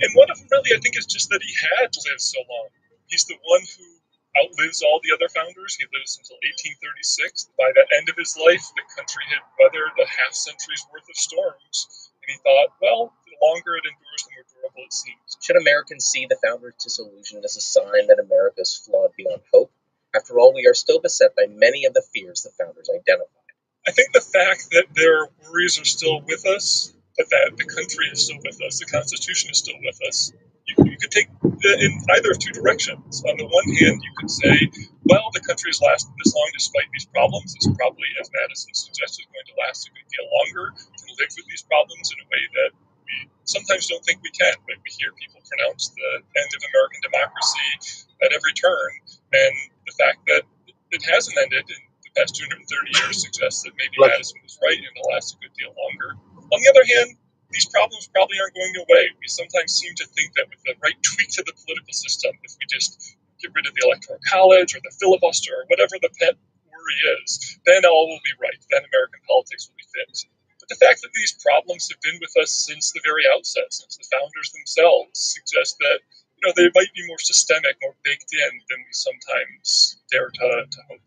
And one of them really, I think, is just that he had lived so long. He's the one who outlives all the other founders. He lives until 1836. By the end of his life, the country had weathered a half-century's worth of storms. And he thought, well, the longer it endures, the more durable it seems. Should Americans see the founders' disillusion as a sign that America is flawed beyond hope? After all, we are still beset by many of the fears the founders identified. I think the fact that their worries are still with us, but that the country is still with us, the Constitution is still with us, you could take in either of two directions. On the one hand, you could say, well, the country has lasted this long despite these problems. It's probably, as Madison suggested, going to last a good deal longer, to live with these problems in a way that we sometimes don't think we can. But we hear people pronounce the end of American democracy at every turn, and the fact that it hasn't ended in the past 230 years suggests that maybe Madison was right and it'll last a good deal longer. On the other hand, these problems probably aren't going away. We sometimes seem to think that with the right tweak to the political system, if we just get rid of the Electoral College or the filibuster or whatever the pet worry is, then all will be right. Then American politics will be fixed. But the fact that these problems have been with us since the very outset, since the founders themselves, suggests that they might be more systemic, more baked in than we sometimes dare to hope.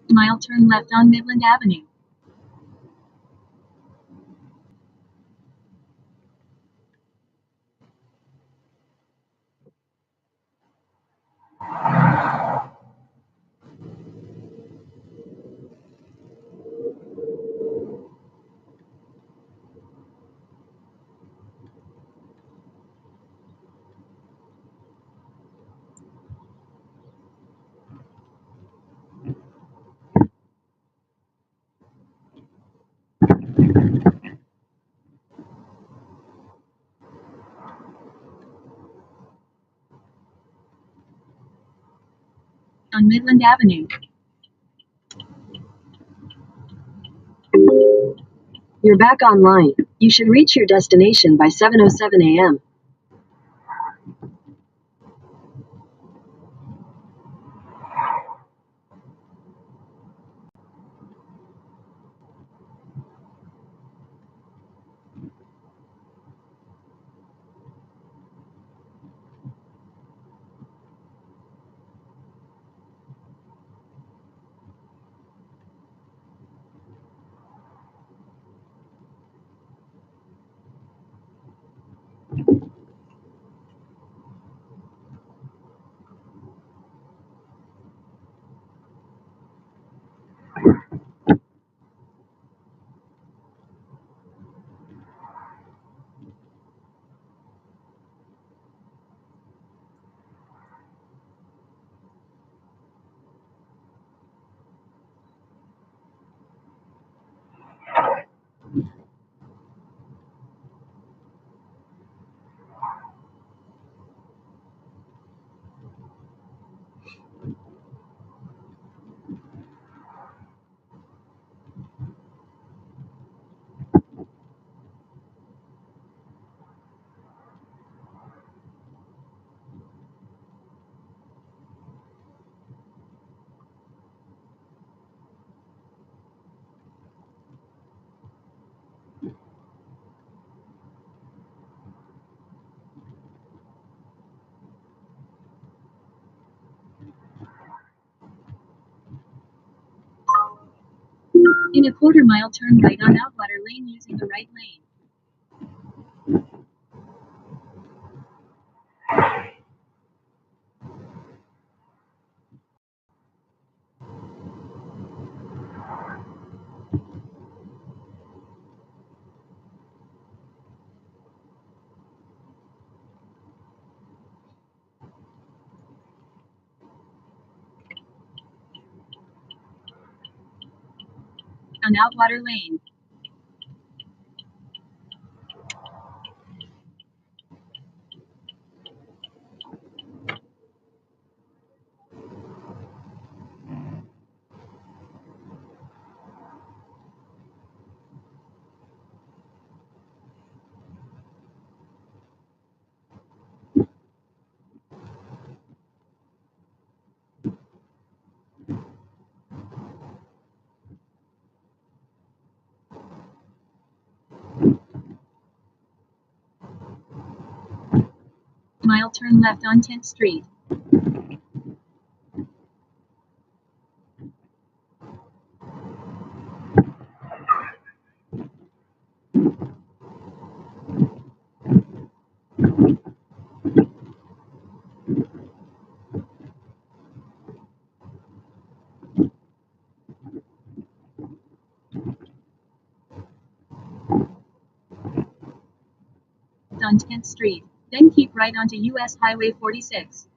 Mile turn left on Midland Avenue. On Midland Avenue. You're back online. You should reach your destination by 7:07 a.m. In a quarter-mile turn right on Outwater Lane using the right lane. On Outwater Lane. Mile turn left on 10th Street. On 10th Street. Then keep right onto US Highway 46.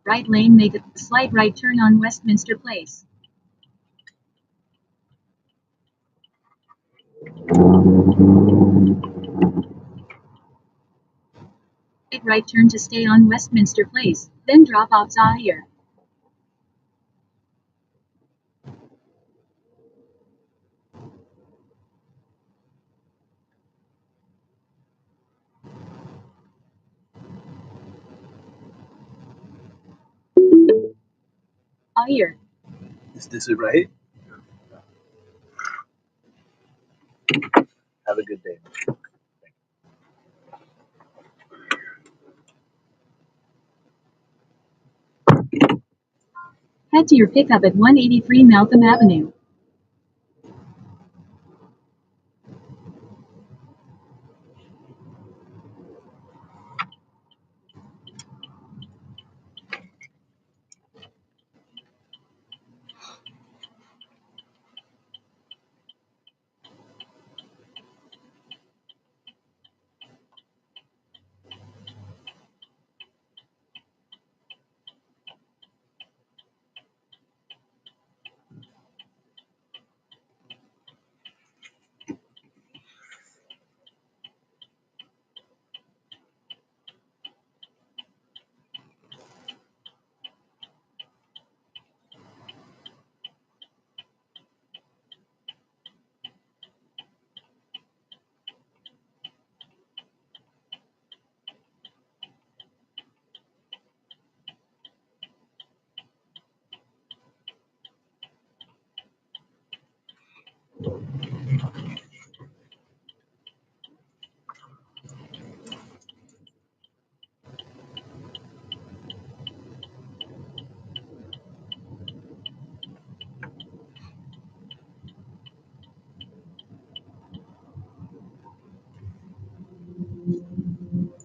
Right lane, make a slight right turn on Westminster Place. right turn to stay on Westminster Place, then drop off Zahir. Zahir. Is this it right? Have a good day. Head to your pickup at 183 Malcolm Avenue.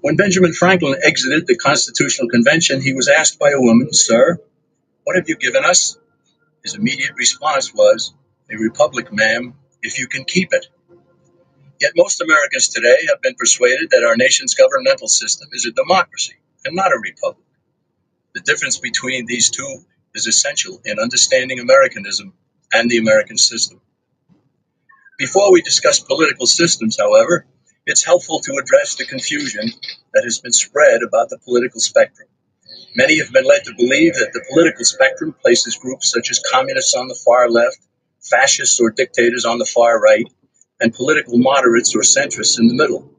When Benjamin Franklin exited the Constitutional Convention, he was asked by a woman, "Sir, what have you given us?" His immediate response was, "A republic, ma'am, if you can keep it." Yet most Americans today have been persuaded that our nation's governmental system is a democracy and not a republic. The difference between these two is essential in understanding Americanism and the American system. Before we discuss political systems, however, it's helpful to address the confusion that has been spread about the political spectrum. Many have been led to believe that the political spectrum places groups such as communists on the far left, fascists or dictators on the far right, and political moderates or centrists in the middle.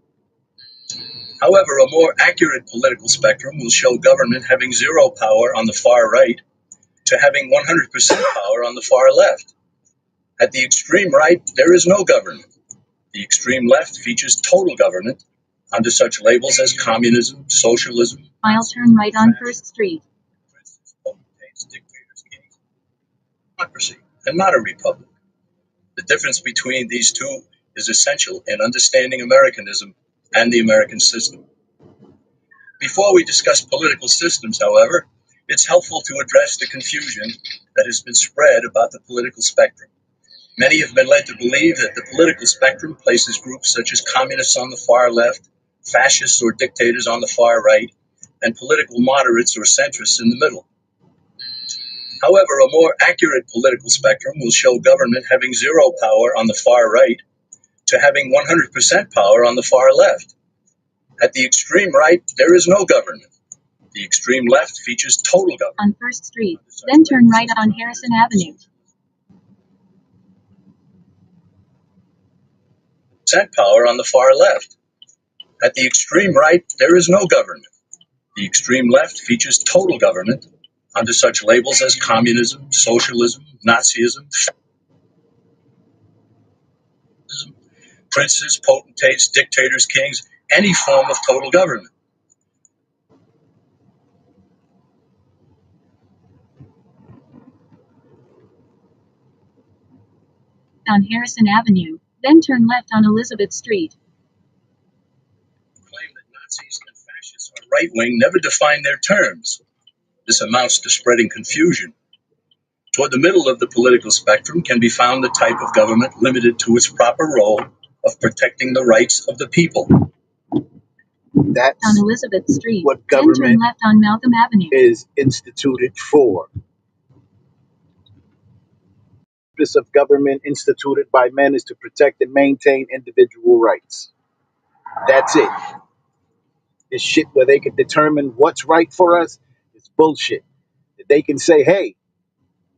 However, a more accurate political spectrum will show government having zero power on the far right to having 100% power on the far left. At the extreme right, there is no government. The extreme left features total government under such labels as communism, socialism, I'll turn right on First Street. democracy, and not a republic. The difference between these two is essential in understanding Americanism and the American system. Before we discuss political systems, however, it's helpful to address the confusion that has been spread about the political spectrum. Many have been led to believe that the political spectrum places groups such as communists on the far left, fascists or dictators on the far right, and political moderates or centrists in the middle. However, a more accurate political spectrum will show government having zero power on the far right to having 100% power on the far left. At the extreme right, there is no government. The extreme left features total government. On First Street, then turn right on Harrison Avenue. Power on the far left. At the extreme right, there is no government. The extreme left features total government under such labels as communism, socialism, Nazism, princes, potentates, dictators, kings, any form of total government. On Harrison Avenue, then turn left on Elizabeth Street. Claim that Nazis and fascists are right-wing never define their terms. This amounts to spreading confusion. Toward the middle of the political spectrum can be found the type of government limited to its proper role of protecting the rights of the people. That's on Elizabeth Street, what then government turn left on Malcolm Avenue. is instituted for. The purpose of government instituted by men is to protect and maintain individual rights. That's it. This shit where they can determine what's right for us is bullshit. They can say, hey,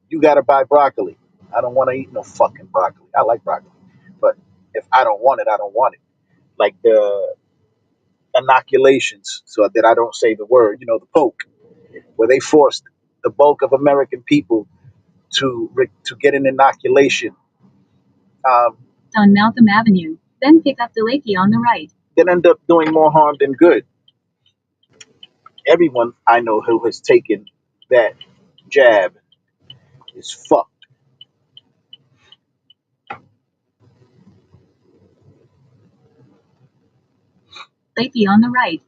you got to buy broccoli. I don't want to eat no fucking broccoli. I like broccoli. But if I don't want it, I don't want it. Like the inoculations, so that I don't say the word, the poke, where they forced the bulk of American people to get an inoculation. On Malcolm Avenue, then pick up the Lakey on the right. Then end up doing more harm than good. Everyone I know who has taken that jab is fucked. Lakey on the right.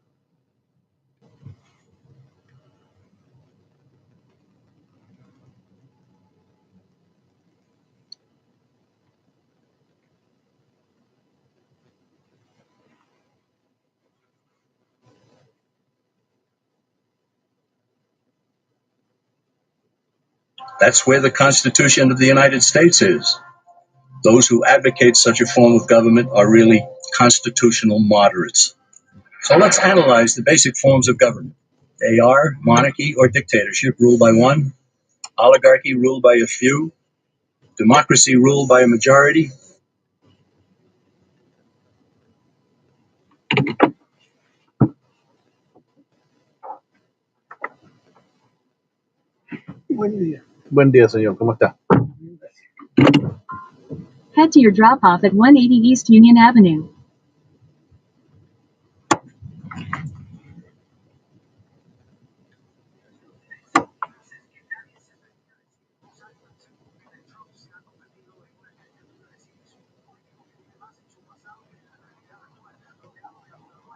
That's where the Constitution of the United States is. Those who advocate such a form of government are really constitutional moderates. So let's analyze the basic forms of government. They are monarchy or dictatorship ruled by one, oligarchy ruled by a few, democracy ruled by a majority. Buen día. Buen día, señor. ¿Cómo está? Head to your drop-off at 180 East Union Avenue.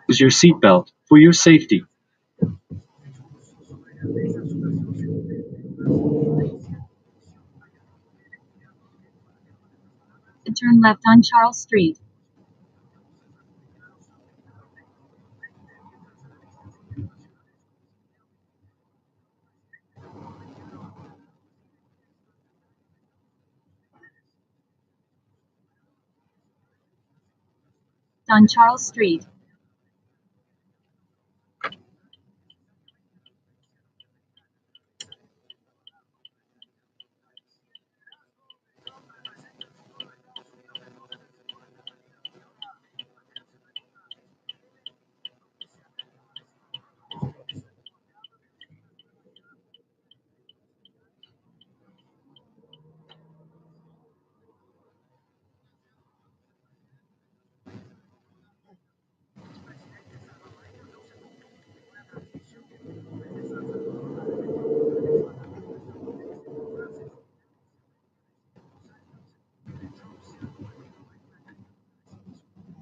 Use your seatbelt for your safety. Turn left on Charles Street. On Charles Street.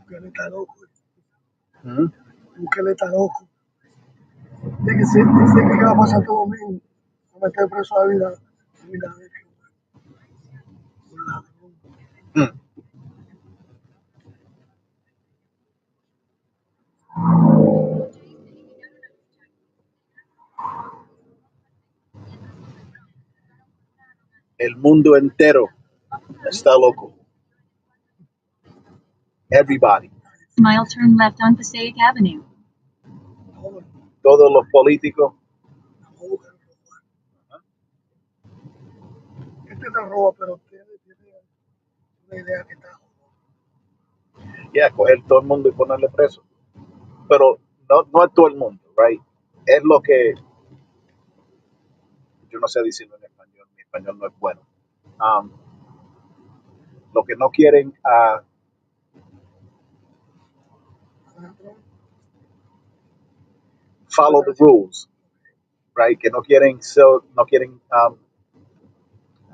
Bukele está loco. Bukele está loco. Dice que va a pasar todo domingo. Va a meter preso a vida. El mundo entero está loco. Everybody. Mile turn left on Passaic Avenue. Todos los políticos. Este te roba, pero tiene una idea que está. Coger todo el mundo y ponerle preso. Pero no es todo el mundo, right? Es lo que yo no sé decirlo en español. Mi español no es bueno. Lo que no quieren follow the rules, right? Que no quieren a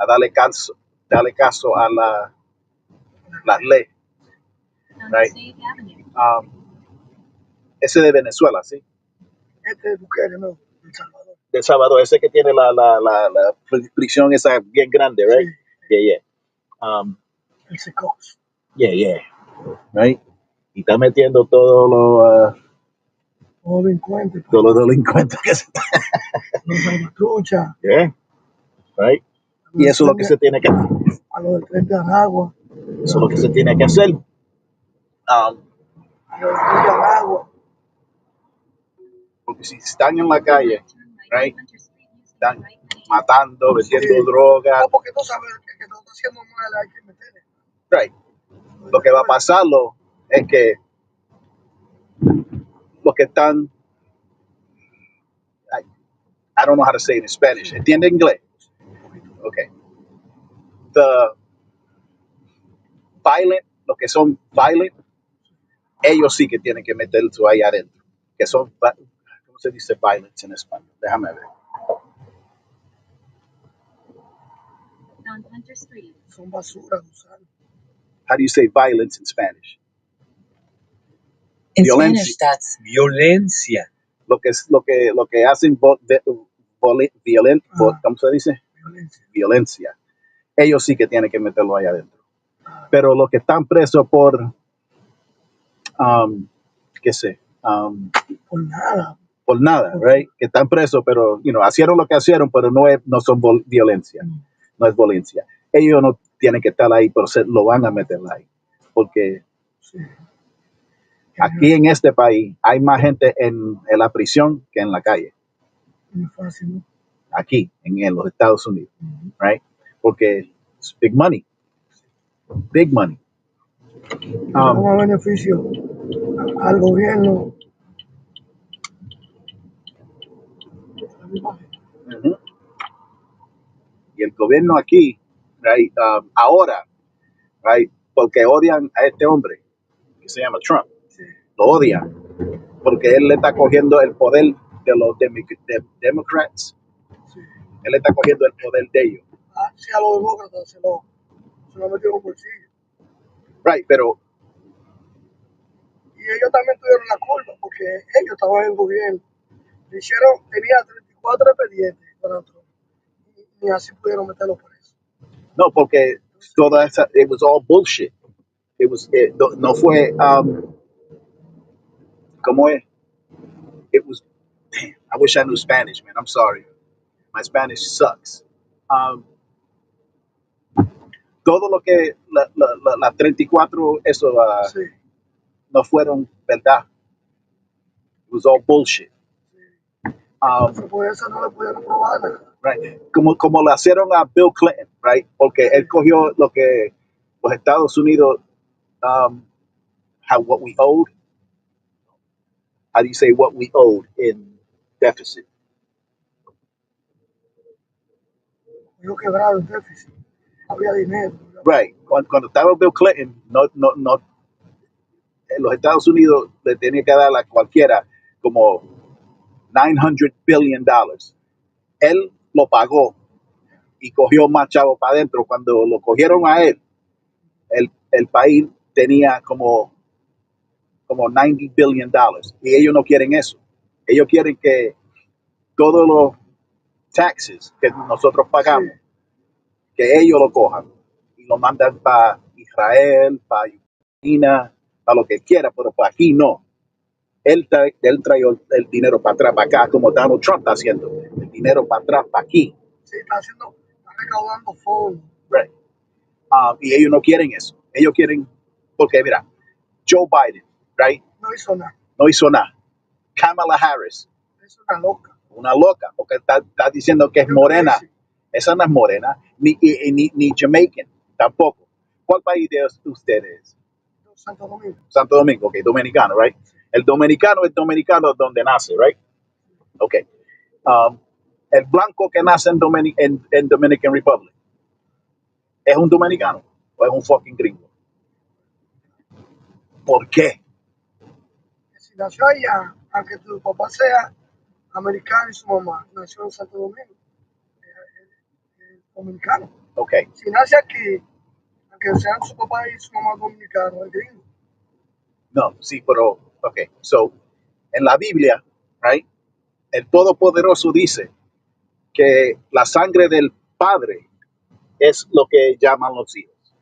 darle caso a las leyes, right? Ese de Venezuela, ¿sí? Este es Bukele, no, El Salvador. De Salvador, ese que tiene la prisión esa bien grande, right? Sí. Yeah. El Secox. Yeah. Right? Y está metiendo todos los delincuentes que se están. Los salvatruchas. Yeah. Right? Y eso es lo que se tiene que hacer. A los del tren de Aragua. Eso es lo que se tiene que hacer. A los del tren de Aragua. Si están en la calle, right, están matando, vendiendo droga. No, porque tú sabes que no está haciendo mal, hay que meterle. Right. Lo que va a pasarlo es que los que están, I don't know how to say it in Spanish. ¿Entiende inglés? Okay. The violent, los que son violent, ellos sí que tienen que meterse ahí adentro. Que son, ¿cómo se dice violence en español? Déjame ver. On Hunter Street. Son basura, Gusano. How do you say violence in Spanish? In Violencia. Spanish, that's violencia. Lo que hacen ¿cómo se dice? Violencia. Ellos sí que tienen que meterlo ahí adentro. Pero los que están presos por, qué sé, por nada, right? Que están presos, pero, hicieron lo que hicieron, pero no son violencia. No es violencia. Ellos no tienen que estar ahí, pero lo van a meter ahí. Porque aquí en este país hay más gente en la prisión que en la calle. Aquí, en los Estados Unidos, right? Porque es big money. Big money. Como beneficio al gobierno. Uh-huh. Y el gobierno aquí, right, ahora, right, porque odian a este hombre que se llama Trump, lo odian porque él le está cogiendo el poder de los Democrats, él está cogiendo el poder de ellos. Sí, a los demócratas se lo metió en un bolsillo. Right, pero y ellos también tuvieron la culpa porque ellos estaban en el gobierno. Tenía 34 expedientes para Trump y así pudieron meterlo preso. no, porque toda esa, it was all bullshit. No fue, ¿cómo es? It was, damn, I wish I knew Spanish, man. I'm sorry. My Spanish sucks. Todo lo que las 34, eso Sí. no fueron verdad. It was all bullshit. Por eso no le pudieron probar nada. Right. Como le hicieron a Bill Clinton, right? Porque él cogió lo que los Estados Unidos, what we owed. How do you say what we owed in deficit? Yo quebrado en déficit. Había dinero. Right. Cuando estaba Bill Clinton, no, los Estados Unidos le tenía que dar a cualquiera como $900 billion. Él lo pagó y cogió más chavos para adentro. Cuando lo cogieron a él, el país tenía como $90 billion. Y ellos no quieren eso. Ellos quieren que todos los taxes que nosotros pagamos, que ellos lo cojan y lo mandan para Israel, para China, para lo que quiera, pero para aquí no. Él trae el dinero para atrás, para acá, como Donald Trump está haciendo. El dinero para atrás, para aquí. Sí, está recaudando fondos. Right. Y ellos no quieren eso. Ellos quieren, porque mira, Joe Biden, right? No hizo nada. No hizo nada. Kamala Harris. Es una loca. Una loca, porque está diciendo que es morena. Esa no es morena, ni Jamaican, tampoco. ¿Cuál país de ustedes? Santo Domingo. Santo Domingo, ok, dominicano, right? El dominicano es dominicano donde nace, right? Ok. El blanco que nace en Dominican Republic, ¿es un dominicano o es un fucking gringo? ¿Por qué? Si nació allá, aunque tu papá sea americano y su mamá nació en Santo Domingo, es dominicano. Ok. Si nace aquí, aunque sean su papá y su mamá dominicano, es gringo. No, sí, pero, ok. So, en la Biblia, right, el Todopoderoso dice que la sangre del Padre es lo que llaman los hijos,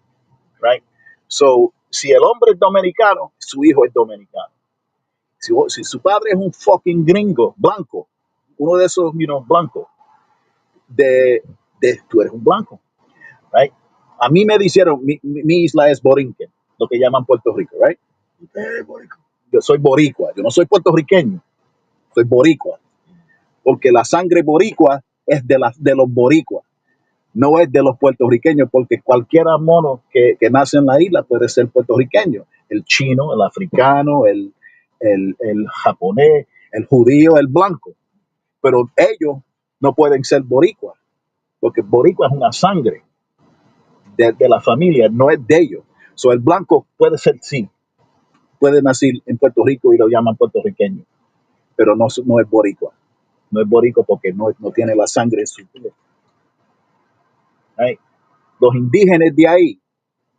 right? So, si el hombre es dominicano, su hijo es dominicano. Si su padre es un fucking gringo, blanco, uno de esos, blancos, tú eres un blanco, right? A mí me dijeron, mi isla es Borinquen, lo que llaman Puerto Rico, right? ¿Usted es boricua? Yo soy boricua, yo no soy puertorriqueño. soy boricua, porque la sangre boricua es de los boricuas, no es de los puertorriqueños, porque cualquier mono que nace en la isla puede ser puertorriqueño, el chino, el africano, el japonés, el judío, el blanco, pero ellos no pueden ser boricuas, porque boricua es una sangre de la familia, no es de ellos. So, el blanco puede ser, sí, puede nacer en Puerto Rico y lo llaman puertorriqueño, pero no es boricua. No es boricua porque no tiene la sangre en su piel. Right? Los indígenas de ahí,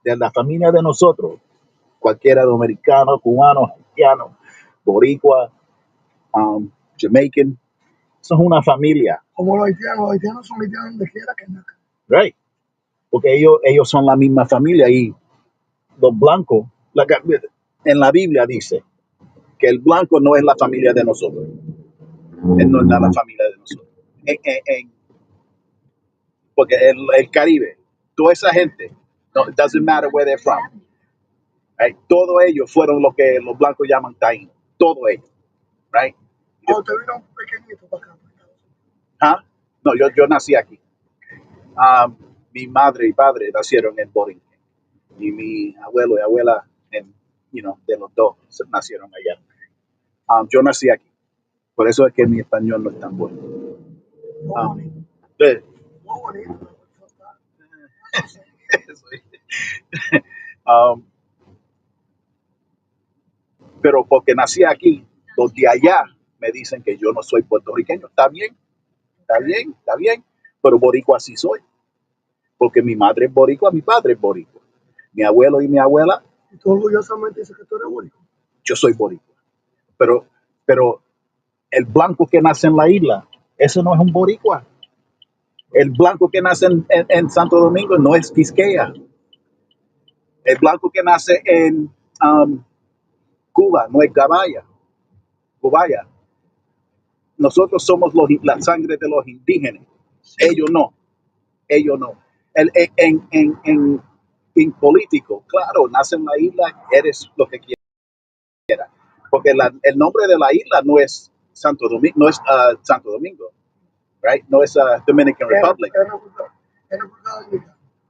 de la familia de nosotros, cualquiera dominicano, cubano, haitiano, boricua, Jamaican, eso es una familia. Como los haitianos son haitianos donde quiera que nazcan. Right? Porque ellos son la misma familia y los blancos, en la Biblia dice que el blanco no es la familia de nosotros. Él no es la familia de nosotros. Porque el Caribe, toda esa gente, no, it doesn't matter where they're from. Right? Todos ellos fueron lo que los blancos llaman taínos. Todos ellos. Right? Usted vino un pequeñito para acá. ¿Ah? No, yo nací aquí. Mi madre y padre nacieron en Borinquen. Y mi abuelo y abuela, de los dos, nacieron allá. Yo nací aquí. Por eso es que mi español no es tan bueno. Sí. Pero porque nací aquí, los de allá me dicen que yo no soy puertorriqueño. Está bien, está bien, está bien. Pero boricua sí soy. Porque mi madre es boricua, mi padre es boricua. Mi abuelo y mi abuela. ¿Y tú orgullosamente dices que tú eres boricua? Yo soy boricua. Pero el blanco que nace en la isla, ese no es un boricua. El blanco que nace en Santo Domingo no es Quisqueya. El blanco que nace en Cuba no es Cubaya. Nosotros somos la sangre de los indígenas. Ellos no. En político, claro, nace en la isla, eres lo que quieras. Porque el nombre de la isla no es Santo Domingo, right? No es Dominican Republic.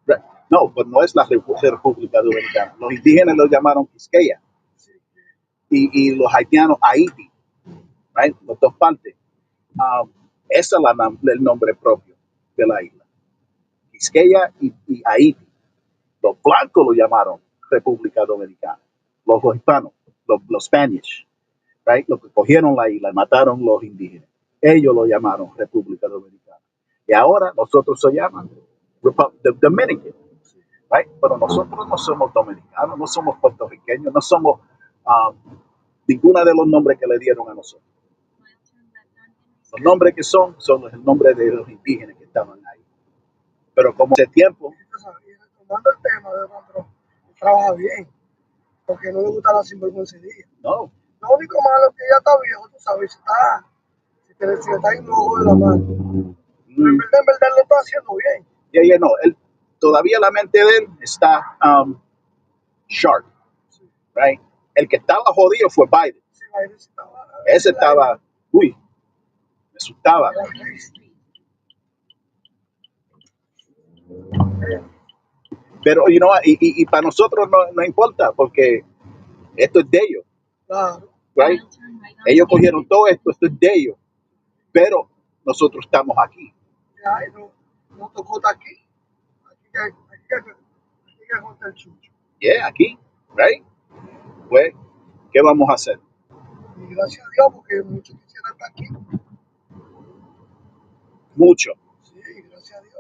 Right. No, pues no es la República Dominicana. Los indígenas lo llamaron Quisqueya y los haitianos Haití, right? Las dos partes. Ese es el nombre propio de la isla. Quisqueya y Haití. Los blancos lo llamaron República Dominicana. Los hispanos, los Spanish, right? Los que cogieron la isla y mataron los indígenas. Ellos lo llamaron República Dominicana. Y ahora nosotros se llaman Dominican, right? Pero nosotros no somos dominicanos, no somos puertorriqueños, no somos ninguna de los nombres que le dieron a nosotros. Los nombres que son el nombre de los indígenas que estaban ahí. Pero como ese tiempo... Tomando el tema de nosotros, trabaja bien, porque no le gusta la sinvergüencería. No. Lo único malo es que ya está viejo, tú sabes, si le está yendo ojo de la mano. Pero en verdad lo está haciendo bien. Yeah, no, todavía la mente de él está sharp, right? El que estaba jodido fue Biden. Sí, Biden estaba... Ese estaba, me asustaba. Pero, y para nosotros no importa, porque esto es de ellos. Claro. Right? Ellos cogieron todo esto es de ellos. Pero nosotros estamos aquí. Ya, no tocó aquí. Aquí que contar el chucho. Yeah, aquí, right? Pues, ¿qué vamos a hacer? Y gracias a Dios, porque muchos quisieran estar aquí. Mucho. Sí, gracias a Dios.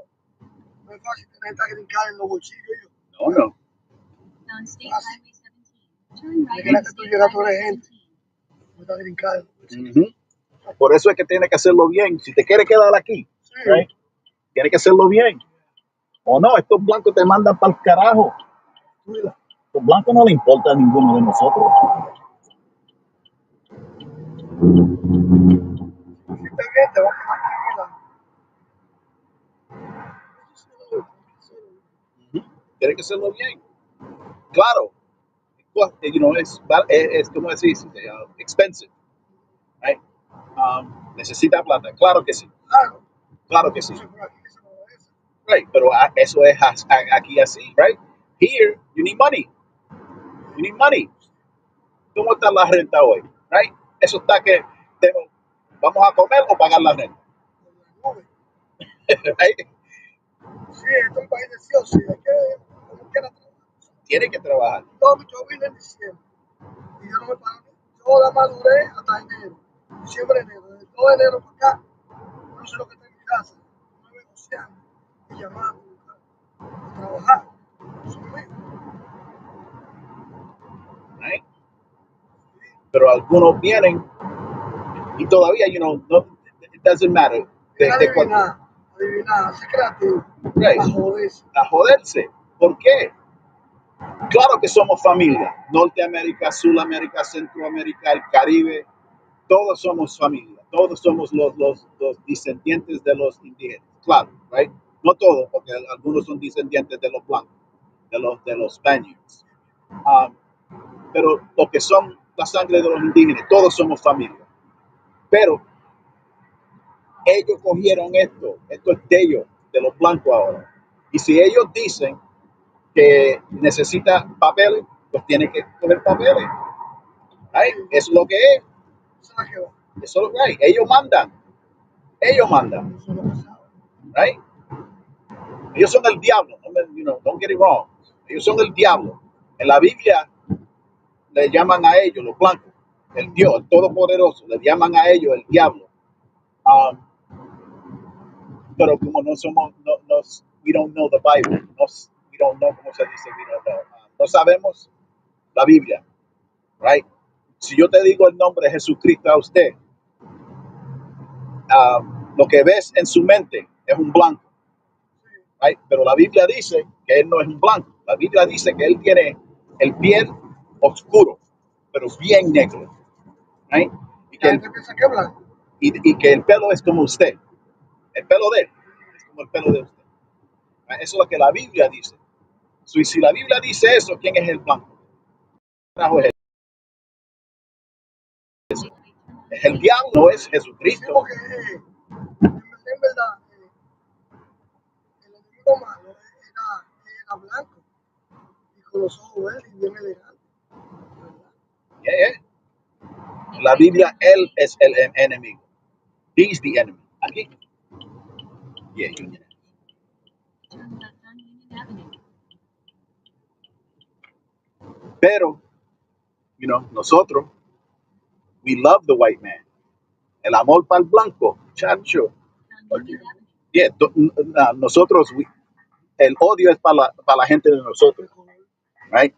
No es fácil tener esta grincar en los bolsillos. No. Tienes que tú llegas a toda la gente. No está grincar. Por eso es que tienes que hacerlo bien. Si te quieres quedar aquí, sí, right? Tienes que hacerlo bien. O no, estos blancos te mandan para el carajo. Los blancos no le importa a ninguno de nosotros. Si estás bien, te vas a quedar aquí. Tienes que hacerlo bien. Claro. Es como decir, expensive. Right? Necesita plata, claro que sí, Claro. claro que sí. Entonces, por aquí que se lo merece. Right, pero eso es aquí así, right? Here, you need money. You need money. ¿Cómo está la renta hoy? Right? Eso está que vamos a comer o pagar la renta. Right? Sí, esto es un país de sí o sí. Hay que, como quiera, trabajar. Tiene que trabajar. Yo vine en diciembre y yo no me pago. Yo la más duré hasta enero. Diciembre, enero. Desde todo enero para acá, no sé lo que está en mi casa. No me negociando y llamando a trabajar. Eso es mío. Right? Pero algunos vienen y todavía, no, it doesn't matter. Adivinar, ser creativo. Right. A joderse. ¿Por qué? Claro que somos familia. Norteamérica, Sudamérica, Centroamérica, el Caribe. Todos somos familia. Todos somos los descendientes de los indígenas. Claro, right? No todos, porque algunos son descendientes de los blancos, de los Spaniards. Pero lo que son la sangre de los indígenas, todos somos familia. Pero ellos cogieron esto es de ellos, de los blancos ahora. Y si ellos dicen que necesita papeles, pues tiene que coger papeles. Right? Eso es lo que es. Eso es lo que hay. Ellos mandan. Ellos mandan. Right? Ellos son el diablo. Don't get it wrong. Ellos son el diablo. En la Biblia le llaman a ellos, los blancos, el Dios, el Todopoderoso, le llaman a ellos el diablo. Pero como no somos, we don't know the Bible. We don't know, ¿cómo se dice? We don't know. No sabemos la Biblia. Right? Si yo te digo el nombre de Jesucristo a usted, lo que ves en su mente es un blanco. Right? Pero la Biblia dice que él no es un blanco. La Biblia dice que él tiene el piel oscuro, pero bien negro. Right? Y que el pelo es como usted. El pelo de él es como el pelo de usted. Right? Eso es lo que la Biblia dice. Y si la Biblia dice eso, ¿quién es el blanco? Es el diablo, no es Jesucristo. Sí, porque en verdad, el enemigo malo era blanco y con los ojos verdes y bien elegante. Yeah. La Biblia, él es el enemigo. He's the enemy. Aquí. Yeah, Union. Pero, nosotros, we love the white man. El amor para el blanco, chacho. Yeah, nosotros, el odio es para la gente de nosotros. Right?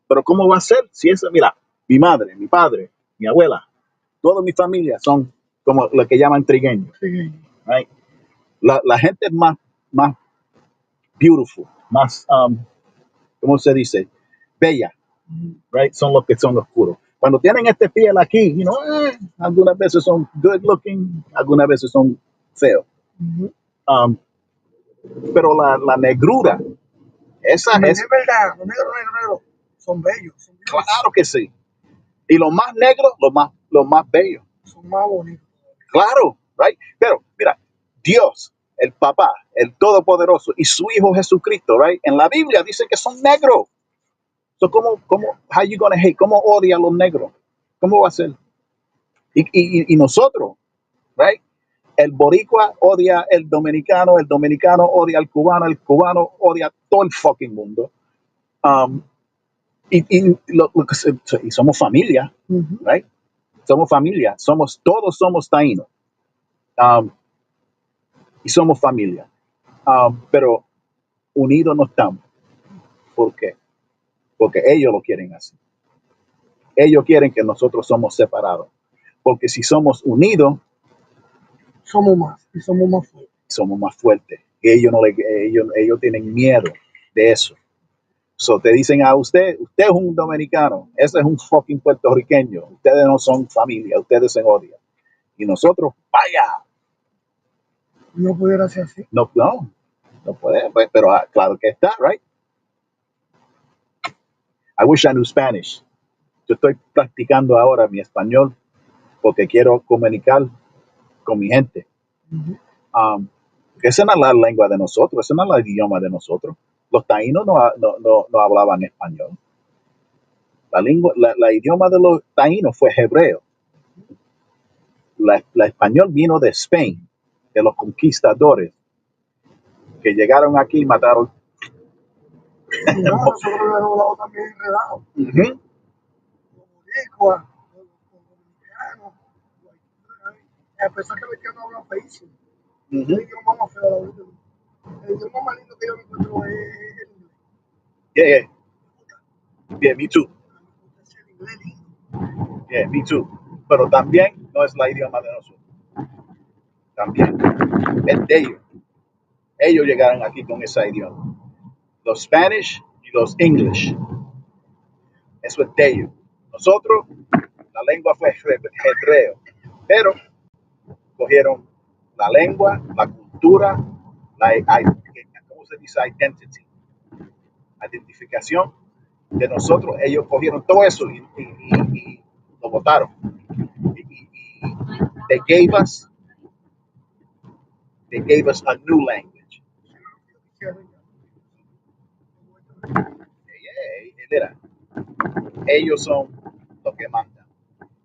Pero ¿cómo va a ser? Si eso, mira, mi madre, mi padre, mi abuela, toda mi familia son como lo que llaman trigueños. Right? La gente es más beautiful, más, ¿cómo se dice? Bella. Right? Son los que son oscuros. Cuando tienen este piel aquí, algunas veces son good looking, algunas veces son feos. Pero la negrura, esa es... Es verdad, los negros son bellos. Claro que sí. Y los más negros, los más bellos. Son más bonitos. Claro, right? Pero, mira, Dios, el Papá, el Todopoderoso y su Hijo Jesucristo, right? En la Biblia dice que son negros. So, how you gonna hate? ¿Cómo odia a los negros? ¿Cómo va a ser? Y nosotros, right? El boricua odia al dominicano, el dominicano odia al cubano, el cubano odia a todo el fucking mundo. Y somos familia, right? Somos familia, todos somos taínos. Y somos familia. Pero unidos no estamos. ¿Por qué? Porque ellos lo quieren así. Ellos quieren que nosotros somos separados. Porque si somos unidos, somos más y somos más fuertes. Somos más fuertes. Ellos tienen miedo de eso. So te dicen a usted es un dominicano, ese es un fucking puertorriqueño, ustedes no son familia, ustedes se odian. Y nosotros, vaya. No pudiera ser así. No puede, pero claro que está, right? I wish I knew Spanish. Yo estoy practicando ahora mi español porque quiero comunicar con mi gente. Esa no es la lengua de nosotros, ese no es el idioma de nosotros. Los taínos no hablaban español. La idioma de los taínos fue hebreo. La español vino de Spain, de los conquistadores que llegaron aquí y mataron. Nosotros lo hemos dado también enredado. Los boricuas, los dominicanos, a pesar que los haitianos hablan feísimo. El idioma más feo, el idioma más lindo que yo me encuentro es el inglés. Yeah, me too. Yeah, me too. Pero también no es la idioma de nosotros. También es de ellos. Ellos llegaron aquí con ese idioma. Los Spanish y los English. Eso es de ellos. Nosotros, la lengua fue hebreo. Pero cogieron la lengua, la cultura, ¿cómo se dice? Identificación de nosotros. Ellos cogieron todo eso y lo votaron. They gave us a new language. Mira, ellos son los que mandan.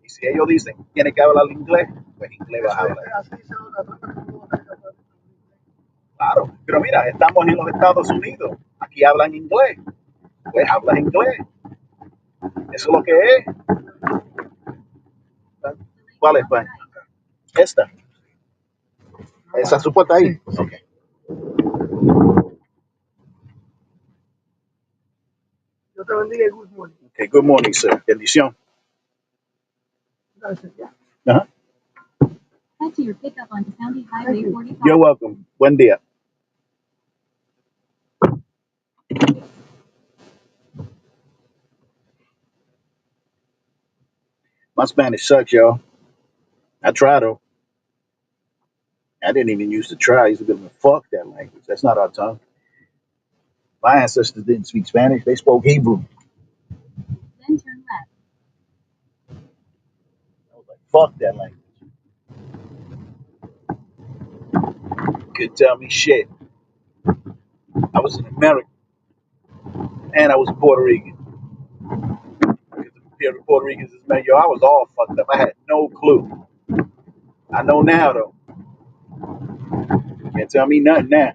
Y si ellos dicen tiene que hablar inglés, pues inglés va a hablar. Claro, pero mira, estamos en los Estados Unidos. Aquí hablan inglés. Pues hablas inglés. Eso es lo que es. ¿Cuál es, pues? Esta. Esa supuesta ahí. Ok. Yo te bendiga y good morning. Okay, good morning, sir. Bendición. Gracias, ya. Uh-huh. Head to your pickup on County Highway 45. You're welcome. Buen día. My Spanish sucks, y'all. I tried though. I didn't even use to try. I used to go, fuck that language. That's not our tongue. My ancestors didn't speak Spanish. They spoke Hebrew. Then turn left. I was like, fuck that language. Couldn't tell me shit. I was an American. And I was Puerto Rican. Because the Puerto Ricans is man, yo, I was all fucked up. I had no clue. I know now though. Can't tell me nothing now.